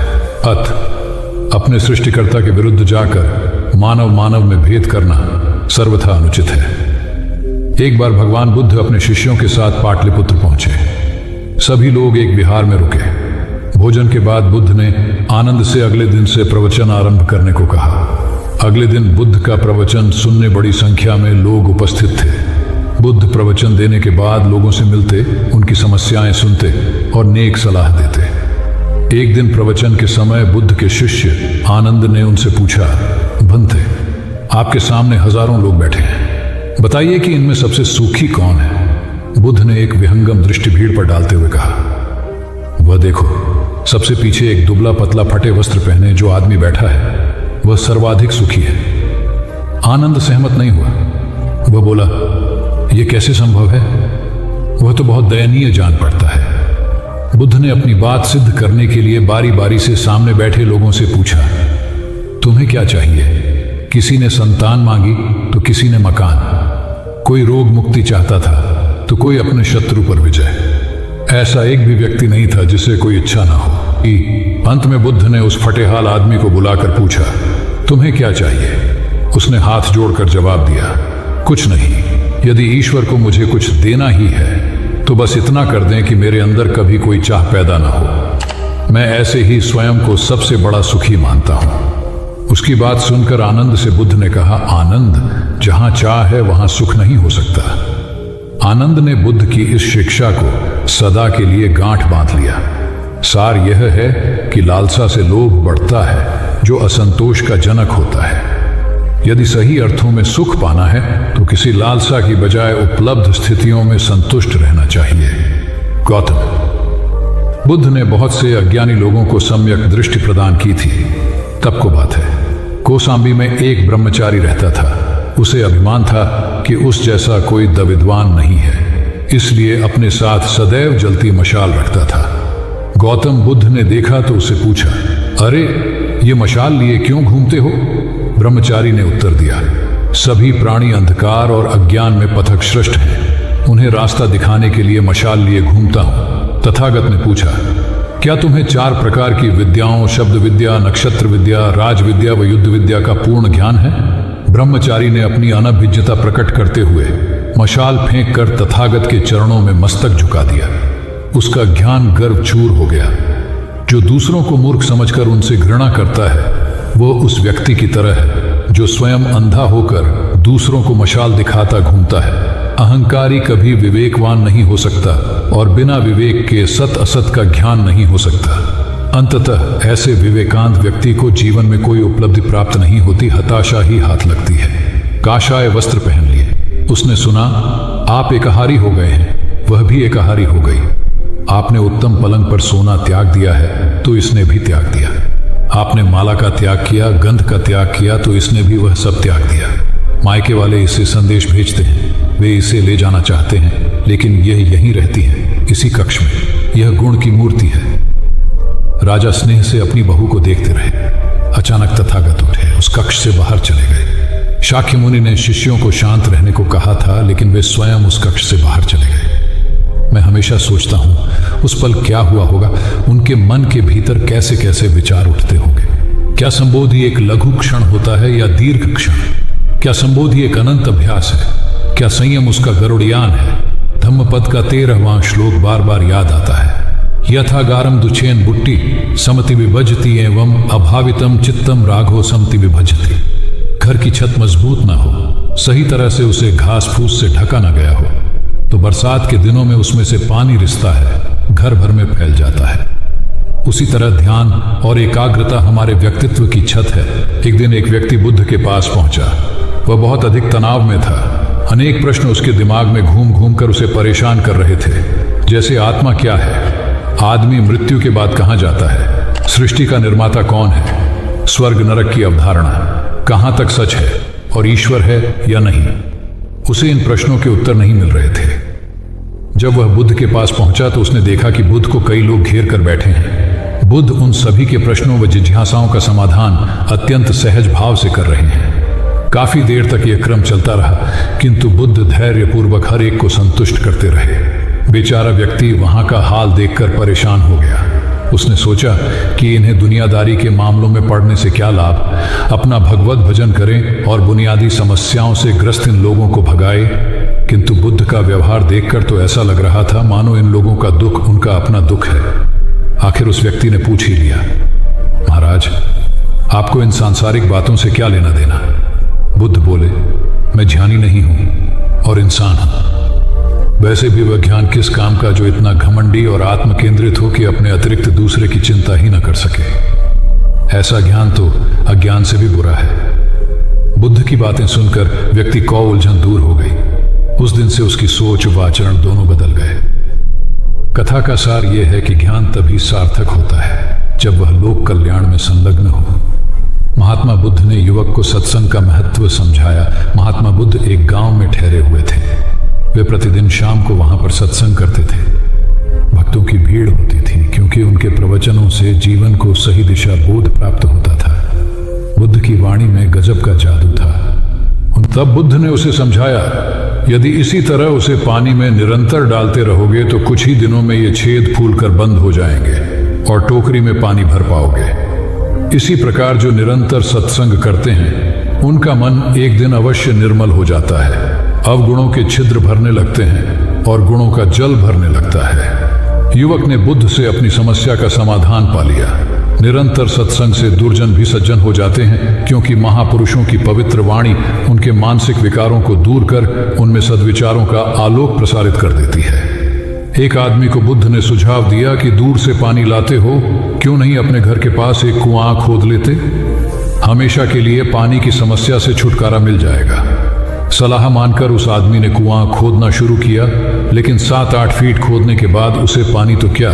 अपने सृष्टिकर्ता के विरुद्ध जाकर मानव मानव में भेद करना सर्वथा अनुचित है। एक बार भगवान बुद्ध अपने शिष्यों के साथ पाटलिपुत्र पहुंचे। सभी लोग एक विहार में रुके। भोजन के बाद बुद्ध ने आनंद से अगले दिन से प्रवचन आरंभ करने को कहा। अगले दिन बुद्ध का प्रवचन सुनने बड़ी संख्या में लोग उपस्थित थे। बुद्ध प्रवचन देने के बाद लोगों से मिलते, उनकी समस्याएं सुनते और नेक सलाह देते। एक दिन प्रवचन के समय बुद्ध के शिष्य आनंद ने उनसे पूछा, भंते, आपके सामने हजारों लोग बैठे हैं, बताइए कि इनमें सबसे सुखी कौन है? बुद्ध ने एक विहंगम दृष्टि भीड़ पर डालते हुए कहा, वह देखो, सबसे पीछे एक दुबला पतला फटे वस्त्र पहने जो आदमी बैठा है, वह सर्वाधिक सुखी है। आनंद सहमत नहीं हुआ। वह बोला, यह कैसे संभव है? वह तो बहुत दयनीय जान पड़ता है। बुद्ध ने अपनी बात सिद्ध करने के लिए बारी बारी से सामने बैठे लोगों से पूछा, तुम्हें क्या चाहिए? किसी ने संतान मांगी तो किसी ने मकान, कोई रोग मुक्ति चाहता था तो कोई अपने शत्रु पर विजय। ऐसा एक भी व्यक्ति नहीं था जिसे कोई इच्छा ना हो। अंत में बुद्ध ने उस फटेहाल आदमी को बुलाकर पूछा, तुम्हें क्या चाहिए? उसने हाथ जोड़कर जवाब दिया, कुछ नहीं। यदि ईश्वर को मुझे कुछ देना ही है तो बस इतना कर दें कि मेरे अंदर कभी कोई चाह पैदा ना हो। मैं ऐसे ही स्वयं को सबसे बड़ा सुखी मानता हूं। उसकी बात सुनकर आनंद से बुद्ध ने कहा, आनंद, जहां चाह है वहां सुख नहीं हो सकता। आनंद ने बुद्ध की इस शिक्षा को सदा के लिए गांठ बांध लिया। सार यह है कि लालसा से लोभ बढ़ता है, जो असंतोष का जनक होता है। यदि सही अर्थों में सुख पाना है तो किसी लालसा की बजाय उपलब्ध स्थितियों में संतुष्ट रहना चाहिए। गौतम बुद्ध ने बहुत से अज्ञानी लोगों को सम्यक दृष्टि प्रदान की थी। तब को बात है, कौसाम्बी में एक ब्रह्मचारी रहता था। उसे अभिमान था कि उस जैसा कोई विद्वान नहीं है, इसलिए अपने साथ सदैव जलती मशाल रखता था। गौतम बुद्ध ने देखा तो उसे पूछा, अरे, ये मशाल लिए क्यों घूमते हो? ब्रह्मचारी ने उत्तर दिया, सभी प्राणी अंधकार और अज्ञान में पथभ्रष्ट हैं, उन्हें रास्ता दिखाने के लिए मशाल लिए घूमता हूं। तथागत ने पूछा, क्या तुम्हें 4 प्रकार की विद्याओं, शब्द विद्या, नक्षत्र विद्या, राज विद्या व युद्ध विद्या का पूर्ण ज्ञान है? ब्रह्मचारी ने अपनी अनभिज्ञता प्रकट करते हुए मशाल फेंक कर तथागत के चरणों में मस्तक झुका दिया। उसका ज्ञान गर्व चूर हो गया। जो दूसरों को मूर्ख समझकर उनसे घृणा करता है, वो उस व्यक्ति की तरह है जो स्वयं अंधा होकर दूसरों को मशाल दिखाता घूमता है। अहंकारी कभी विवेकवान नहीं हो सकता और बिना विवेक के सत असत का ज्ञान नहीं हो सकता। अंततः ऐसे विवेकांत व्यक्ति को जीवन में कोई उपलब्धि प्राप्त नहीं होती, हताशा ही हाथ लगती है। काशाय वस्त्र पहन लिए। उसने सुना, आप एकाहारी हो गए हैं, वह भी एकाहारी हो गई। आपने उत्तम पलंग पर सोना त्याग दिया है तो इसने भी त्याग दिया। आपने माला का त्याग किया, गंध का त्याग किया तो इसने भी वह सब त्याग दिया। मायके वाले इसे संदेश भेजते हैं, वे इसे ले जाना चाहते हैं, लेकिन यह यहीं रहती है, इसी कक्ष में। यह गुण की मूर्ति है। राजा स्नेह से अपनी बहू को देखते रहे। अचानक तथागत उठे, उस कक्ष से बाहर चले गए। शाक्य मुनि ने शिष्यों को शांत रहने को कहा था, लेकिन वे स्वयं उस कक्ष से बाहर चले गए। मैं हमेशा सोचता हूं उस पल क्या हुआ होगा, उनके मन के भीतर कैसे कैसे विचार उठते होंगे। क्या संबोधि एक लघु क्षण होता है या दीर्घ क्षण? क्या संबोधि एक अनंत अभ्यास है? क्या संयम उसका गरुड़यान है? धम्मपद का 13वां श्लोक बार बार याद आता है, यथागारम दुछेन बुट्टी समति विभजती एवं अभावितम चित्तम राघो समति विभजती। घर की छत मजबूत ना हो, सही तरह से उसे घास फूस से ढका ना गया हो, तो बरसात के दिनों में उसमें से पानी रिसता है, घर भर में फैल जाता है। उसी तरह ध्यान और एकाग्रता हमारे व्यक्तित्व की छत है। एक दिन एक व्यक्ति बुद्ध के पास पहुंचा। वह बहुत अधिक तनाव में था। अनेक प्रश्न उसके दिमाग में घूम घूम कर उसे परेशान कर रहे थे, जैसे आत्मा क्या है, आदमी मृत्यु के बाद कहाँ जाता है, सृष्टि का निर्माता कौन है, स्वर्ग नरक की अवधारणा कहाँ तक सच है और ईश्वर है या नहीं। उसे इन प्रश्नों के उत्तर नहीं मिल रहे थे। जब वह बुद्ध के पास पहुंचा तो उसने देखा कि बुद्ध को कई लोग घेर कर बैठे हैं। बुद्ध उन सभी के प्रश्नों व जिज्ञासाओं का समाधान अत्यंत सहज भाव से कर रहे हैं। काफी देर तक यह क्रम चलता रहा, किंतु बुद्ध धैर्यपूर्वक हर एक को संतुष्ट करते रहे। बेचारा व्यक्ति वहां का हाल देखकर परेशान हो गया। उसने सोचा कि इन्हें दुनियादारी के मामलों में पड़ने से क्या लाभ, अपना भगवत भजन करें और बुनियादी समस्याओं से ग्रस्त इन लोगों को भगाए। किंतु बुद्ध का व्यवहार देखकर तो ऐसा लग रहा था मानो इन लोगों का दुख उनका अपना दुख है। आखिर उस व्यक्ति ने पूछ ही लिया, महाराज, आपको इन सांसारिक बातों से क्या लेना देना? बुद्ध बोले, मैं ज्ञानी नहीं हूं और इंसान हूं। वैसे भी वह ज्ञान किस काम का जो इतना घमंडी और आत्म केंद्रित हो कि अपने अतिरिक्त दूसरे की चिंता ही न कर सके। ऐसा ज्ञान तो अज्ञान से भी बुरा है। बुद्ध की बातें सुनकर व्यक्ति को उलझन दूर हो गई। उस दिन से उसकी सोच व आचरण दोनों बदल गए। कथा का सार यह है कि ज्ञान तभी सार्थक होता है जब वह लोक कल्याण में संलग्न हो। महात्मा बुद्ध ने युवक को सत्संग का महत्व समझाया। महात्मा बुद्ध एक गांव में ठहरे हुए थे। वे प्रतिदिन शाम को वहां पर सत्संग करते थे। भक्तों की भीड़ होती थी क्योंकि उनके प्रवचनों से जीवन को सही दिशा बोध प्राप्त होता था। बुद्ध की वाणी में गजब का जादू था। तब बुद्ध ने उसे समझाया, यदि इसी तरह उसे पानी में निरंतर डालते रहोगे तो कुछ ही दिनों में ये छेद फूलकर बंद हो जाएंगे और टोकरी में पानी भर पाओगे। इसी प्रकार जो निरंतर सत्संग करते हैं उनका मन एक दिन अवश्य निर्मल हो जाता है। अवगुणों के छिद्र भरने लगते हैं और गुणों का जल भरने लगता है। युवक ने बुद्ध से अपनी समस्या का समाधान पा लिया। निरंतर सत्संग से दुर्जन भी सज्जन हो जाते हैं, क्योंकि महापुरुषों की पवित्र वाणी उनके मानसिक विकारों को दूर कर उनमें सद्विचारों का आलोक प्रसारित कर देती है। एक आदमी को बुद्ध ने सुझाव दिया कि दूर से पानी लाते हो, क्यों नहीं अपने घर के पास एक कुआं खोद लेते? हमेशा के लिए पानी की समस्या से छुटकारा मिल जाएगा। सलाह मानकर उस आदमी ने कुआं खोदना शुरू किया, लेकिन 7-8 फीट खोदने के बाद उसे पानी तो क्या,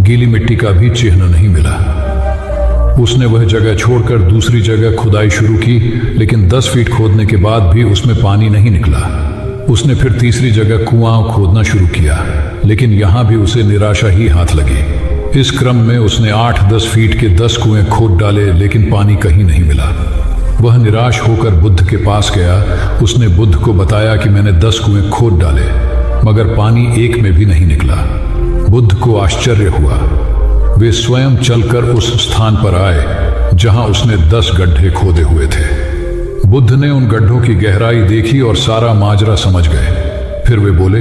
गीली मिट्टी का भी चिन्ह नहीं मिला। उसने वह जगह छोड़कर दूसरी जगह खुदाई शुरू की, लेकिन 10 फीट खोदने के बाद भी उसमें पानी नहीं निकला। उसने फिर तीसरी जगह कुआं खोदना शुरू किया, लेकिन यहां भी उसे निराशा ही हाथ लगी। इस क्रम में उसने 8-10 फीट के 10 कुएं खोद डाले, लेकिन पानी कहीं नहीं मिला। वह निराश होकर बुद्ध के पास गया। उसने बुद्ध को बताया कि मैंने 10 कुएं खोद डाले, मगर पानी एक में भी नहीं निकला। बुद्ध को आश्चर्य हुआ। वे स्वयं चलकर उस स्थान पर आए जहां उसने 10 गड्ढे खोदे हुए थे। बुद्ध ने उन गड्ढों की गहराई देखी और सारा माजरा समझ गए। फिर वे बोले,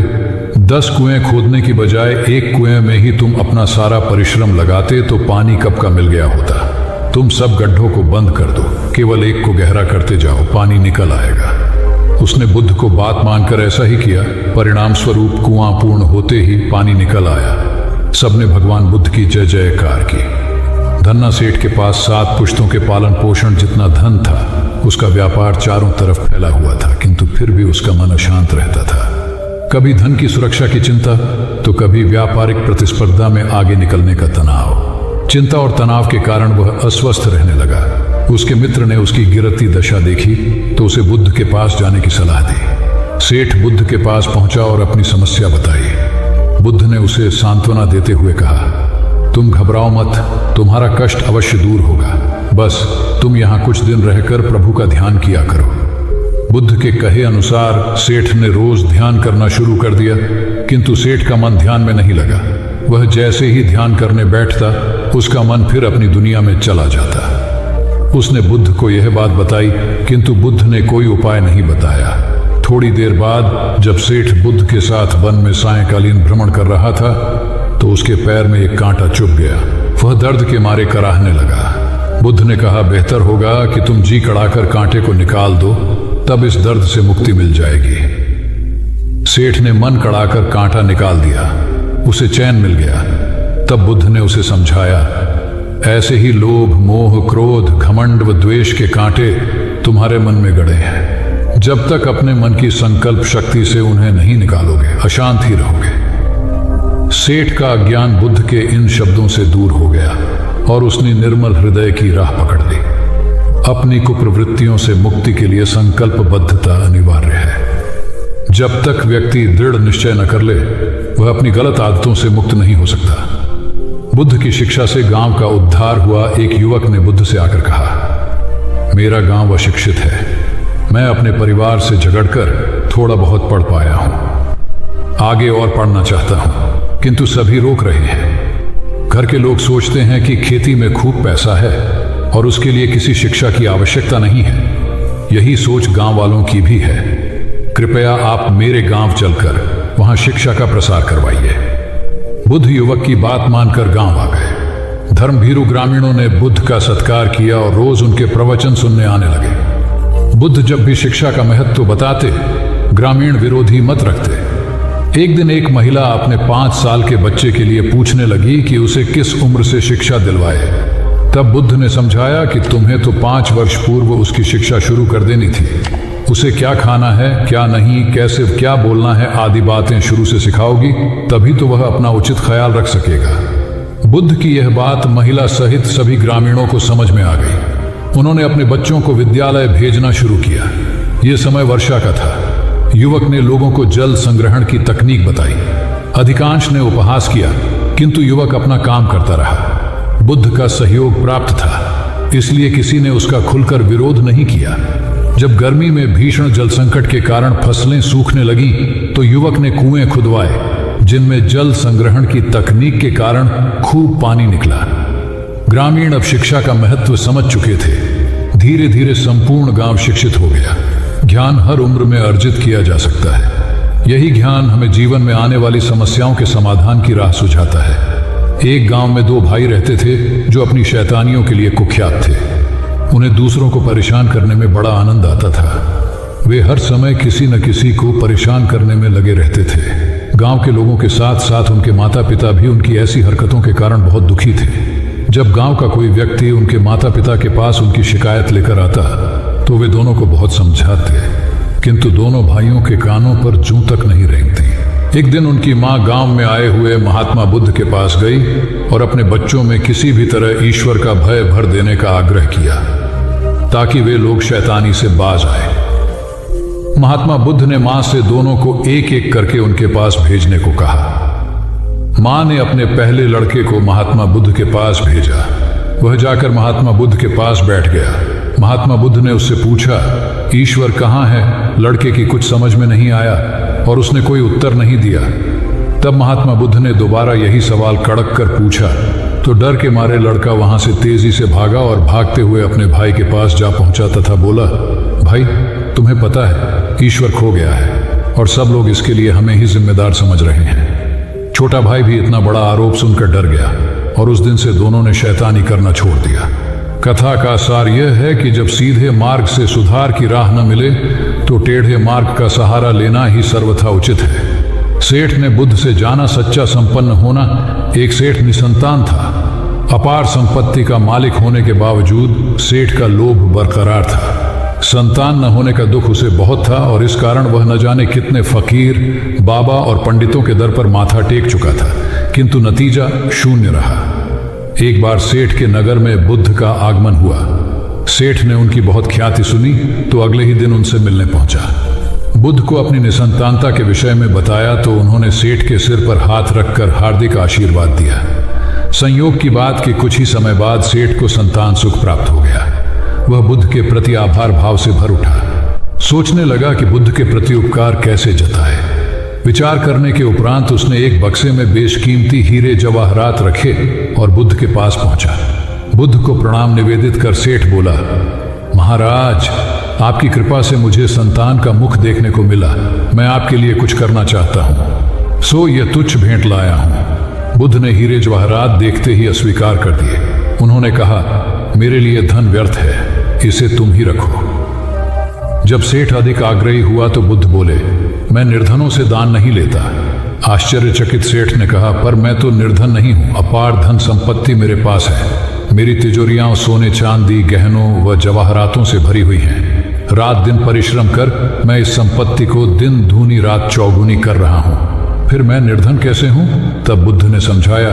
10 कुएं खोदने की बजाय एक कुएं में ही तुम अपना सारा परिश्रम लगाते तो पानी कब का मिल गया होता। तुम सब गड्ढों को बंद कर दो, केवल एक को गहरा करते जाओ, पानी निकल आएगा। उसने बुद्ध को बात मानकर ऐसा ही किया। परिणाम स्वरूप कुआं पूर्ण होते ही पानी निकल आया। सबने भगवान बुद्ध की जय जयकार की। धन्ना सेठ के पास 7 पुश्तों के पालन पोषण जितना धन था। उसका व्यापार चारों तरफ फैला हुआ था, किंतु फिर भी उसका मन अशांत रहता था। कभी धन की सुरक्षा की चिंता, तो कभी व्यापारिक प्रतिस्पर्धा में आगे निकलने का तनाव। चिंता और तनाव के कारण वह अस्वस्थ रहने लगा। उसके मित्र ने उसकी गिरती दशा देखी तो उसे बुद्ध के पास जाने की सलाह दी। सेठ बुद्ध के पास पहुंचा और अपनी समस्या बताई। बुद्ध ने उसे सांत्वना देते हुए कहा, तुम घबराओ मत, तुम्हारा कष्ट अवश्य दूर होगा। बस तुम यहाँ कुछ दिन रहकर प्रभु का ध्यान किया करो। बुद्ध के कहे अनुसार सेठ ने रोज ध्यान करना शुरू कर दिया, किंतु सेठ का मन ध्यान में नहीं लगा। वह जैसे ही ध्यान करने बैठता, उसका मन फिर अपनी दुनिया में चला जाता। उसने बुद्ध को यह बात बताई, किंतु बुद्ध ने कोई उपाय नहीं बताया। थोड़ी देर बाद जब सेठ बुद्ध के साथ वन में सायंकालीन भ्रमण कर रहा था, तो उसके पैर में एक कांटा चुभ गया। वह दर्द के मारे कराहने लगा। बुद्ध ने कहा, बेहतर होगा कि तुम जी कड़ाकर कांटे को निकाल दो, तब इस दर्द से मुक्ति मिल जाएगी। सेठ ने मन कड़ाकर कांटा निकाल दिया। उसे चैन मिल गया। तब बुद्ध ने उसे समझाया, ऐसे ही लोभ, मोह, क्रोध, घमंड व द्वेष के कांटे तुम्हारे मन में गड़े हैं। जब तक अपने मन की संकल्प शक्ति से उन्हें नहीं निकालोगे, अशांत ही रहोगे। सेठ का अज्ञान बुद्ध के इन शब्दों से दूर हो गया और उसने निर्मल हृदय की राह पकड़ ली। अपनी कुप्रवृत्तियों से मुक्ति के लिए संकल्पबद्धता अनिवार्य है। जब तक व्यक्ति दृढ़ निश्चय न कर ले, वह अपनी गलत आदतों से मुक्त नहीं हो सकता। बुद्ध की शिक्षा से गांव का उद्धार हुआ। एक युवक ने बुद्ध से आकर कहा, मेरा गांव अशिक्षित है। मैं अपने परिवार से झगड़कर थोड़ा बहुत पढ़ पाया हूं। आगे और पढ़ना चाहता हूं, किंतु सभी रोक रहे हैं। घर के लोग सोचते हैं कि खेती में खूब पैसा है और उसके लिए किसी शिक्षा की आवश्यकता नहीं है। यही सोच गांव वालों की भी है। कृपया आप मेरे गांव चलकर वहां शिक्षा का प्रसार करवाइए। बुद्ध युवक की बात मानकर गांव आ गए। धर्मभीरू ग्रामीणों ने बुद्ध का सत्कार किया और रोज उनके प्रवचन सुनने आने लगे। बुद्ध जब भी शिक्षा का महत्व बताते, ग्रामीण विरोधी मत रखते। एक दिन एक महिला अपने 5 साल के बच्चे के लिए पूछने लगी कि उसे किस उम्र से शिक्षा दिलवाए। तब बुद्ध ने समझाया कि तुम्हें तो 5 वर्ष पूर्व उसकी शिक्षा शुरू कर देनी थी। उसे क्या खाना है, क्या नहीं, कैसे क्या बोलना है आदि बातें शुरू से सिखाओगी, तभी तो वह अपना उचित ख्याल रख सकेगा। बुद्ध की यह बात महिला सहित सभी ग्रामीणों को समझ में आ गई। उन्होंने अपने बच्चों को विद्यालय भेजना शुरू किया। यह समय वर्षा का था। युवक ने लोगों को जल संग्रहण की तकनीक बताई। अधिकांश ने उपहास किया, किंतु युवक अपना काम करता रहा। बुद्ध का सहयोग प्राप्त था, इसलिए किसी ने उसका खुलकर विरोध नहीं किया। जब गर्मी में भीषण जल संकट के कारण फसलें सूखने लगी, तो युवक ने कुएं खुदवाए, जिनमें जल संग्रहण की तकनीक के कारण खूब पानी निकला। ग्रामीण अब शिक्षा का महत्व समझ चुके थे। धीरे धीरे संपूर्ण गांव शिक्षित हो गया। ज्ञान हर उम्र में अर्जित किया जा सकता है। यही ज्ञान हमें जीवन में आने वाली समस्याओं के समाधान की राह सुझाता है। एक गांव में 2 भाई रहते थे जो अपनी शैतानियों के लिए कुख्यात थे। उन्हें दूसरों को परेशान करने में बड़ा आनंद आता था। वे हर समय किसी न किसी को परेशान करने में लगे रहते थे। गांव के लोगों के साथ साथ उनके माता पिता भी उनकी ऐसी हरकतों के कारण बहुत दुखी थे। जब गांव का कोई व्यक्ति उनके माता पिता के पास उनकी शिकायत लेकर आता, तो वे दोनों को बहुत समझाते, किंतु दोनों भाइयों के कानों पर जूं तक नहीं रेंगती। एक दिन उनकी मां गांव में आए हुए महात्मा बुद्ध के पास गई और अपने बच्चों में किसी भी तरह ईश्वर का भय भर देने का आग्रह किया, ताकि वे लोग शैतानी से बाज आए। महात्मा बुद्ध ने मां से दोनों को एक एक करके उनके पास भेजने को कहा। मां ने अपने पहले लड़के को महात्मा बुद्ध के पास भेजा। वह जाकर महात्मा बुद्ध के पास बैठ गया। महात्मा बुद्ध ने उससे पूछा, ईश्वर कहाँ है? लड़के की कुछ समझ में नहीं आया और उसने कोई उत्तर नहीं दिया। तब महात्मा बुद्ध ने दोबारा यही सवाल कड़क कर पूछा, तो डर के मारे लड़का वहां से तेजी से भागा और भागते हुए अपने भाई के पास जा पहुंचा तथा बोला, भाई, तुम्हें पता है ईश्वर खो गया है और सब लोग इसके लिए हमें ही जिम्मेदार समझ रहे हैं। छोटा भाई भी इतना बड़ा आरोप सुनकर डर गया और उस दिन से दोनों ने शैतानी करना छोड़ दिया। कथा का सार यह है कि जब सीधे मार्ग से सुधार की राह न मिले, तो टेढ़े मार्ग का सहारा लेना ही सर्वथा उचित है। सेठ ने बुद्ध से जाना सच्चा संपन्न होना। एक सेठ निसंतान था। अपार संपत्ति का मालिक होने के बावजूद सेठ का लोभ बरकरार था। संतान न होने का दुख उसे बहुत था और इस कारण वह न जाने कितने फकीर, बाबा और पंडितों के दर पर माथा टेक चुका था, किंतु नतीजा शून्य रहा। एक बार सेठ के नगर में बुद्ध का आगमन हुआ। सेठ ने उनकी बहुत ख्याति सुनी तो अगले ही दिन उनसे मिलने पहुंचा। बुद्ध को अपनी निसंतानता के विषय में बताया तो उन्होंने सेठ के सिर पर हाथ रखकर हार्दिक आशीर्वाद दिया। संयोग की बात कि कुछ ही समय बाद सेठ को संतान सुख प्राप्त हो गया। वह बुद्ध के प्रति आभार भाव से भर उठा। सोचने लगा कि बुद्ध के प्रति उपकार कैसे जताए। विचार करने के उपरांत उसने एक बक्से में बेशकीमती हीरे जवाहरात रखे और बुद्ध के पास पहुंचा। बुद्ध को प्रणाम निवेदित कर सेठ बोला, महाराज, आपकी कृपा से मुझे संतान का मुख देखने को मिला। मैं आपके लिए कुछ करना चाहता हूँ, सो यह तुच्छ भेंट लाया हूँ। बुद्ध ने हीरे जवाहरात देखते ही अस्वीकार कर दिए। उन्होंने कहा, मेरे लिए धन व्यर्थ है, इसे तुम ही रखो। जब सेठ अधिक आग्रही हुआ तो बुद्ध बोले, मैं निर्धनों से दान नहीं लेता। आश्चर्यचकित सेठ ने कहा, पर मैं तो निर्धन नहीं हूं, अपार धन संपत्ति मेरे पास है। मेरी तिजोरियां सोने चांदी गहनों व जवाहरातों से भरी हुई हैं। रात दिन परिश्रम कर मैं इस संपत्ति को दिन दूनी रात चौगुनी कर रहा हूं, फिर मैं निर्धन कैसे हूं? तब बुद्ध ने समझाया,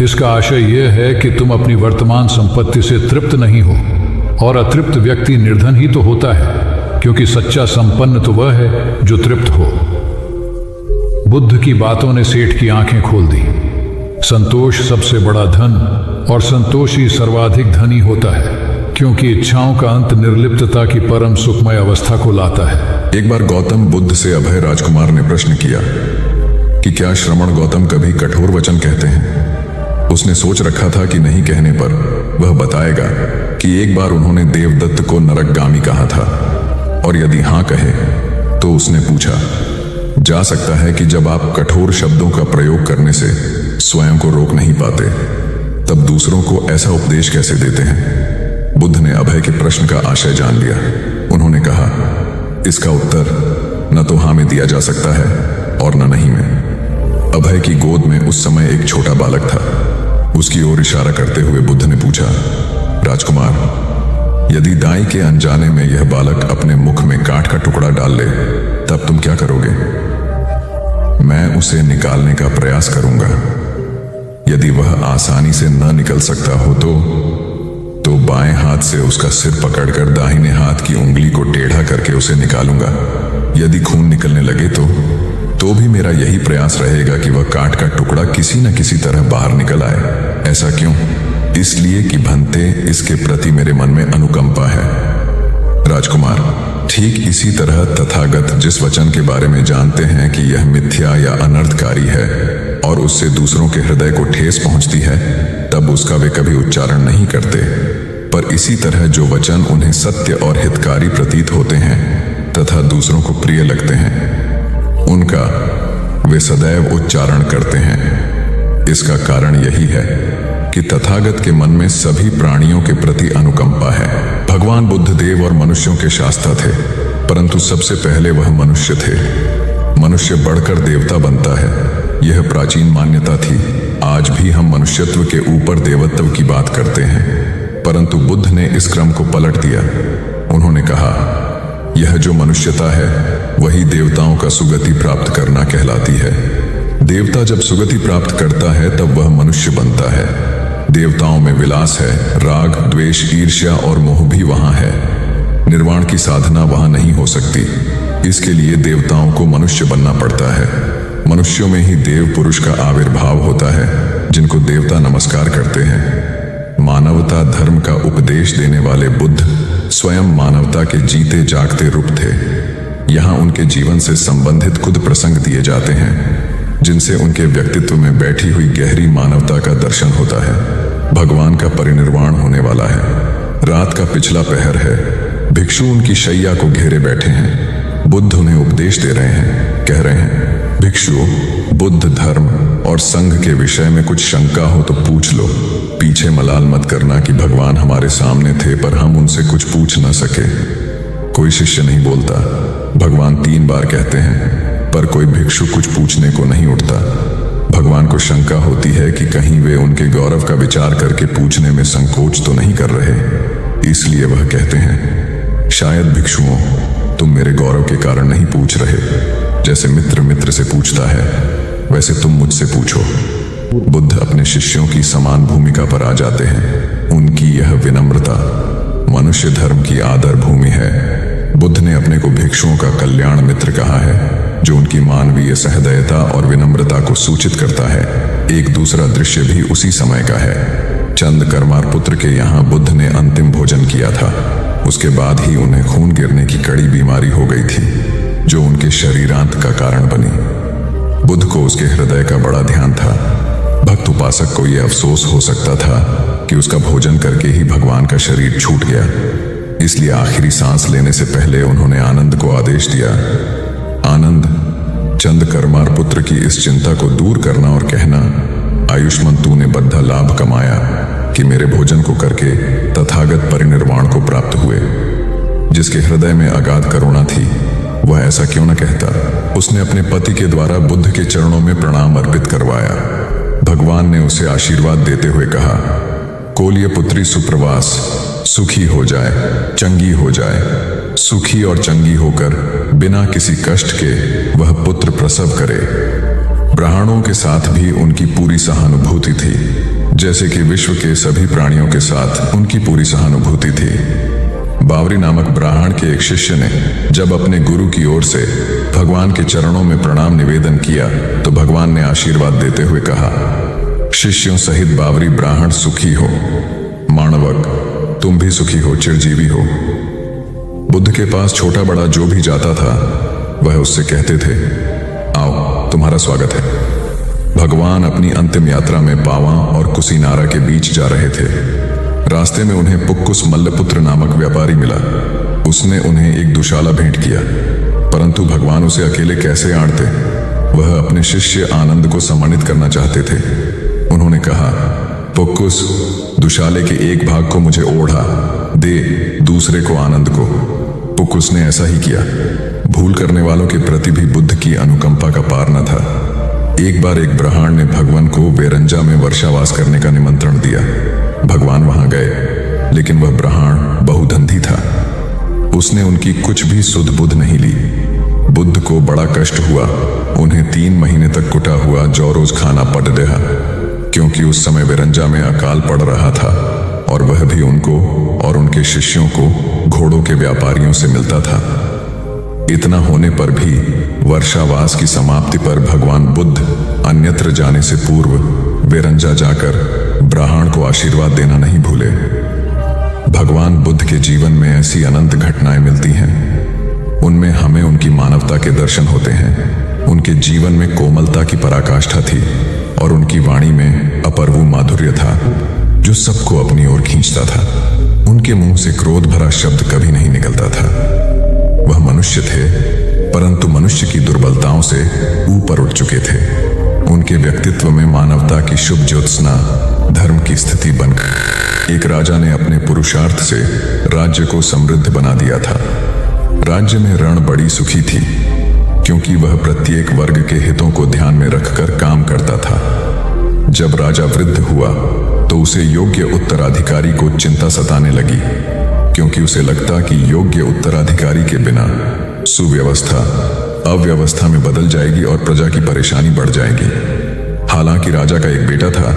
इसका आशय यह है कि तुम अपनी वर्तमान संपत्ति से तृप्त नहीं हो, और अतृप्त व्यक्ति निर्धन ही तो होता है, क्योंकि सच्चा संपन्न तो वह है जो तृप्त हो। बुद्ध की बातों ने सेठ की आंखें खोल दी। संतोष सबसे बड़ा धन और संतोषी सर्वाधिक धनी होता है, क्योंकि इच्छाओं का अंत निर्लिप्तता की परम सुखमय अवस्था को लाता है। एक बार गौतम बुद्ध से अभय राजकुमार ने प्रश्न किया कि क्या श्रमण गौतम कभी कठोर वचन कहते हैं। उसने सोच रखा था कि नहीं कहने पर वह बताएगा कि एक बार उन्होंने देवदत्त को नरकगामी कहा था, और यदि हां कहे तो उसने पूछा, जा सकता है कि जब आप कठोर शब्दों का प्रयोग करने से स्वयं को रोक नहीं पाते, तब दूसरों को ऐसा उपदेश कैसे देते हैं। बुद्ध ने अभय के प्रश्न का आशय जान लिया। उन्होंने कहा, इसका उत्तर न तो हाँ में दिया जा सकता है और न नहीं में। अभय की गोद में उस समय एक छोटा बालक था। उसकी ओर इशारा करते हुए बुद्ध ने पूछा, राजकुमार, यदि दाई के अनजाने में यह बालक अपने मुख में काठ का टुकड़ा डाल ले, तब तुम क्या करोगे? मैं उसे निकालने का प्रयास करूंगा। यदि वह आसानी से न निकल सकता हो तो बाएं हाथ से उसका सिर पकड़कर दाहिने हाथ की उंगली को टेढ़ा करके उसे निकालूंगा। यदि खून निकलने लगे तो भी मेरा यही प्रयास रहेगा कि वह काठ का टुकड़ा किसी न किसी तरह बाहर निकल आए। ऐसा क्यों? इसलिए कि भंते इसके प्रति मेरे मन में अनुकंपा है। राजकुमार, ठीक इसी तरह तथागत जिस वचन के बारे में जानते हैं कि यह मिथ्या या अनर्थकारी है और उससे दूसरों के हृदय को ठेस पहुंचती है, तब उसका वे कभी उच्चारण नहीं करते। पर इसी तरह जो वचन उन्हें सत्य और हितकारी प्रतीत होते हैं तथा दूसरों को प्रिय लगते हैं, उनका वे सदैव उच्चारण करते हैं। इसका कारण यही है कि तथागत के मन में सभी प्राणियों के प्रति अनुकंपा है। भगवान बुद्ध देव और मनुष्यों के शास्ता थे, परंतु सबसे पहले वह मनुष्य थे। मनुष्य बढ़कर देवता बनता है, यह प्राचीन मान्यता थी। आज भी हम मनुष्यत्व के ऊपर देवत्व की बात करते हैं, परंतु बुद्ध ने इस क्रम को पलट दिया। उन्होंने कहा, यह जो मनुष्यता है वही देवताओं का सुगति प्राप्त करना कहलाती है। देवता जब सुगति प्राप्त करता है तब वह मनुष्य बनता है। देवताओं में विलास है, राग द्वेष ईर्ष्या और मोह भी वहां है। निर्वाण की साधना वहां नहीं हो सकती। इसके लिए देवताओं को मनुष्य बनना पड़ता है। मनुष्यों में ही देव पुरुष का आविर्भाव होता है, जिनको देवता नमस्कार करते हैं। मानवता धर्म का उपदेश देने वाले बुद्ध स्वयं मानवता के जीते जागते रूप थे। यहाँ उनके जीवन से संबंधित खुद प्रसंग दिए जाते हैं, जिनसे उनके व्यक्तित्व में बैठी हुई गहरी मानवता का दर्शन होता है। भगवान का परिनिर्वाण होने वाला है। रात का पिछला पहर है। भिक्षु उनकी शैया को घेरे बैठे हैं। बुद्ध उन्हें उपदेश दे रहे हैं। कह रहे हैं, भिक्षुओं, बुद्ध धर्म और संघ के विषय में कुछ शंका हो तो पूछ लो। पीछे मलाल मत करना कि भगवान हमारे सामने थे पर हम उनसे कुछ पूछ न सके। कोई शिष्य नहीं बोलता। भगवान 3 बार कहते हैं, पर कोई भिक्षु कुछ पूछने को नहीं उठता। भगवान को शंका होती है कि कहीं वे उनके गौरव का विचार करके पूछने में संकोच तो नहीं कर रहे। इसलिए वह कहते हैं, शायद भिक्षुओं, तुम मेरे गौरव के कारण नहीं पूछ रहे। जैसे मित्र मित्र से पूछता है, वैसे तुम मुझसे पूछो। बुद्ध अपने शिष्यों की समान भूमिका पर आ जाते हैं। उनकी यह विनम्रता मनुष्य धर्म की आदर भूमि है। बुद्ध ने अपने को भिक्षुओं का कल्याण मित्र कहा है, जो उनकी मानवीय सहृदयता और विनम्रता को सूचित करता है। एक दूसरा दृश्य भी उसी समय का है। चंद कर्मार पुत्र के यहाँ बुद्ध ने अंतिम भोजन किया था। उसके बाद ही उन्हें खून गिरने की कड़ी बीमारी हो गई थी, जो उनके शरीरांत का कारण बनी। बुद्ध को उसके हृदय का बड़ा ध्यान था। भक्त उपासक को यह अफसोस हो सकता था कि उसका भोजन करके ही भगवान का शरीर छूट गया। इसलिए आखिरी सांस लेने से पहले उन्होंने आनंद को आदेश दिया, आनंद, चंद कर्मार पुत्र की इस चिंता को दूर करना और कहना, आयुष्मान तूने बद्धा लाभ कमाया कि मेरे भोजन को करके तथागत परिनिर्वाण को प्राप्त हुए। जिसके हृदय में अगाध करुणा थी वह ऐसा क्यों न कहता। उसने अपने पति के द्वारा बुद्ध के चरणों में प्रणाम अर्पित करवाया। भगवान ने उसे आशीर्वाद देते हुए कहा, कोलिय पुत्री सुप्रवास, सुखी हो जाए, चंगी हो जाए। सुखी और चंगी होकर बिना किसी कष्ट के वह पुत्र प्रसव करे। ब्राह्मणों के साथ भी उनकी पूरी सहानुभूति थी, जैसे कि विश्व के सभी प्राणियों के साथ उनकी पूरी सहानुभूति थी। बावरी नामक ब्राह्मण के एक शिष्य ने जब अपने गुरु की ओर से भगवान के चरणों में प्रणाम निवेदन किया तो भगवान ने आशीर्वाद देते हुए कहा, शिष्यों सहित बावरी ब्राह्मण सुखी हो। माणवक, तुम भी सुखी हो, चिरजीवी हो। बुद्ध के पास छोटा बड़ा जो भी जाता था वह उससे कहते थे, आओ तुम्हारा स्वागत है। भगवान अपनी अंतिम यात्रा में पावा और कुशीनारा के बीच जा रहे थे। रास्ते में उन्हें पुक्कुस मल्लपुत्र नामक व्यापारी मिला। उसने उन्हें एक दुशाला भेंट किया, परंतु भगवान उसे अकेले कैसे आड़ते। वह अपने शिष्य आनंद को सम्मानित करना चाहते थे। उन्होंने कहा, पुक्कुस, दुशाले के एक भाग को मुझे ओढ़ा दे, दूसरे को आनंद को। पुक्कुस ने ऐसा ही किया। भूल करने वालों के प्रति भी बुद्ध की अनुकंपा का पार न था। एक बार एक ब्राह्मण ने भगवान को वेरंजा में वर्षावास करने का निमंत्रण दिया। भगवान वहां गए, लेकिन वह ब्राह्मण बहुधंधी था। उसने उनकी कुछ भी सुध बुध नहीं ली। बुद्ध को बड़ा कष्ट हुआ। उन्हें 3 महीने तक कुटा हुआ जौ रोज खाना पड़ रहा, क्योंकि उस समय वेरंजा में अकाल पड़ रहा था और वह भी उनको और उनके शिष्यों को घोड़ों के व्यापारियों से मिलता था। इतना होने पर भी वर्षावास की समाप्ति पर भगवान बुद्ध अन्यत्र जाने से पूर्व वेरंजा जाकर ब्राह्मण को आशीर्वाद देना नहीं भूले। भगवान बुद्ध के जीवन में ऐसी अनंत घटनाएं मिलती हैं। उनमें हमें उनकी मानवता के दर्शन होते हैं। उनके जीवन में कोमलता की पराकाष्ठा थी और उनकी वाणी में अपूर्व माधुर्य था जो सबको अपनी ओर खींचता था। उनके मुंह से क्रोध भरा शब्द कभी नहीं निकलता था। वह मनुष्य थे, परंतु मनुष्य की दुर्बलताओं से ऊपर उठ चुके थे। उनके व्यक्तित्व में मानवता की शुभ ज्योत्सना धर्म की स्थिति बनकर एक राजा ने अपने पुरुषार्थ से राज्य को समृद्ध बना दिया था। राज्य में रण बड़ी सुखी थी, क्योंकि वह प्रत्येक वर्ग के हितों को ध्यान में रखकर काम करता था। जब राजा वृद्ध हुआ तो उसे योग्य उत्तराधिकारी को चिंता सताने लगी, क्योंकि उसे लगता कि योग्य उत्तराधिकारी के बिना सुव्यवस्था अव्यवस्था में बदल जाएगी और प्रजा की परेशानी बढ़ जाएगी। हालांकि राजा का एक बेटा था,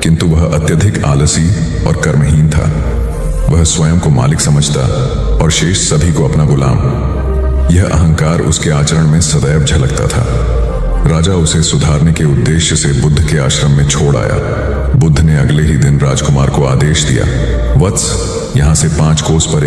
किंतु वह अत्यधिक आलसी और कर्महीन था। वह स्वयं को मालिक समझता और शेष सभी को अपना गुलाम। यह अहंकार उसके आचरण में सदैव झलकता था। राजा उसे सुधारने के उद्देश्य से बुद्ध के आश्रम में छोड़ आया। बुद्ध ने अगले ही दिन राजकुमार को आदेश दिया, वत्स, यहाँ से 5 कोस पर एक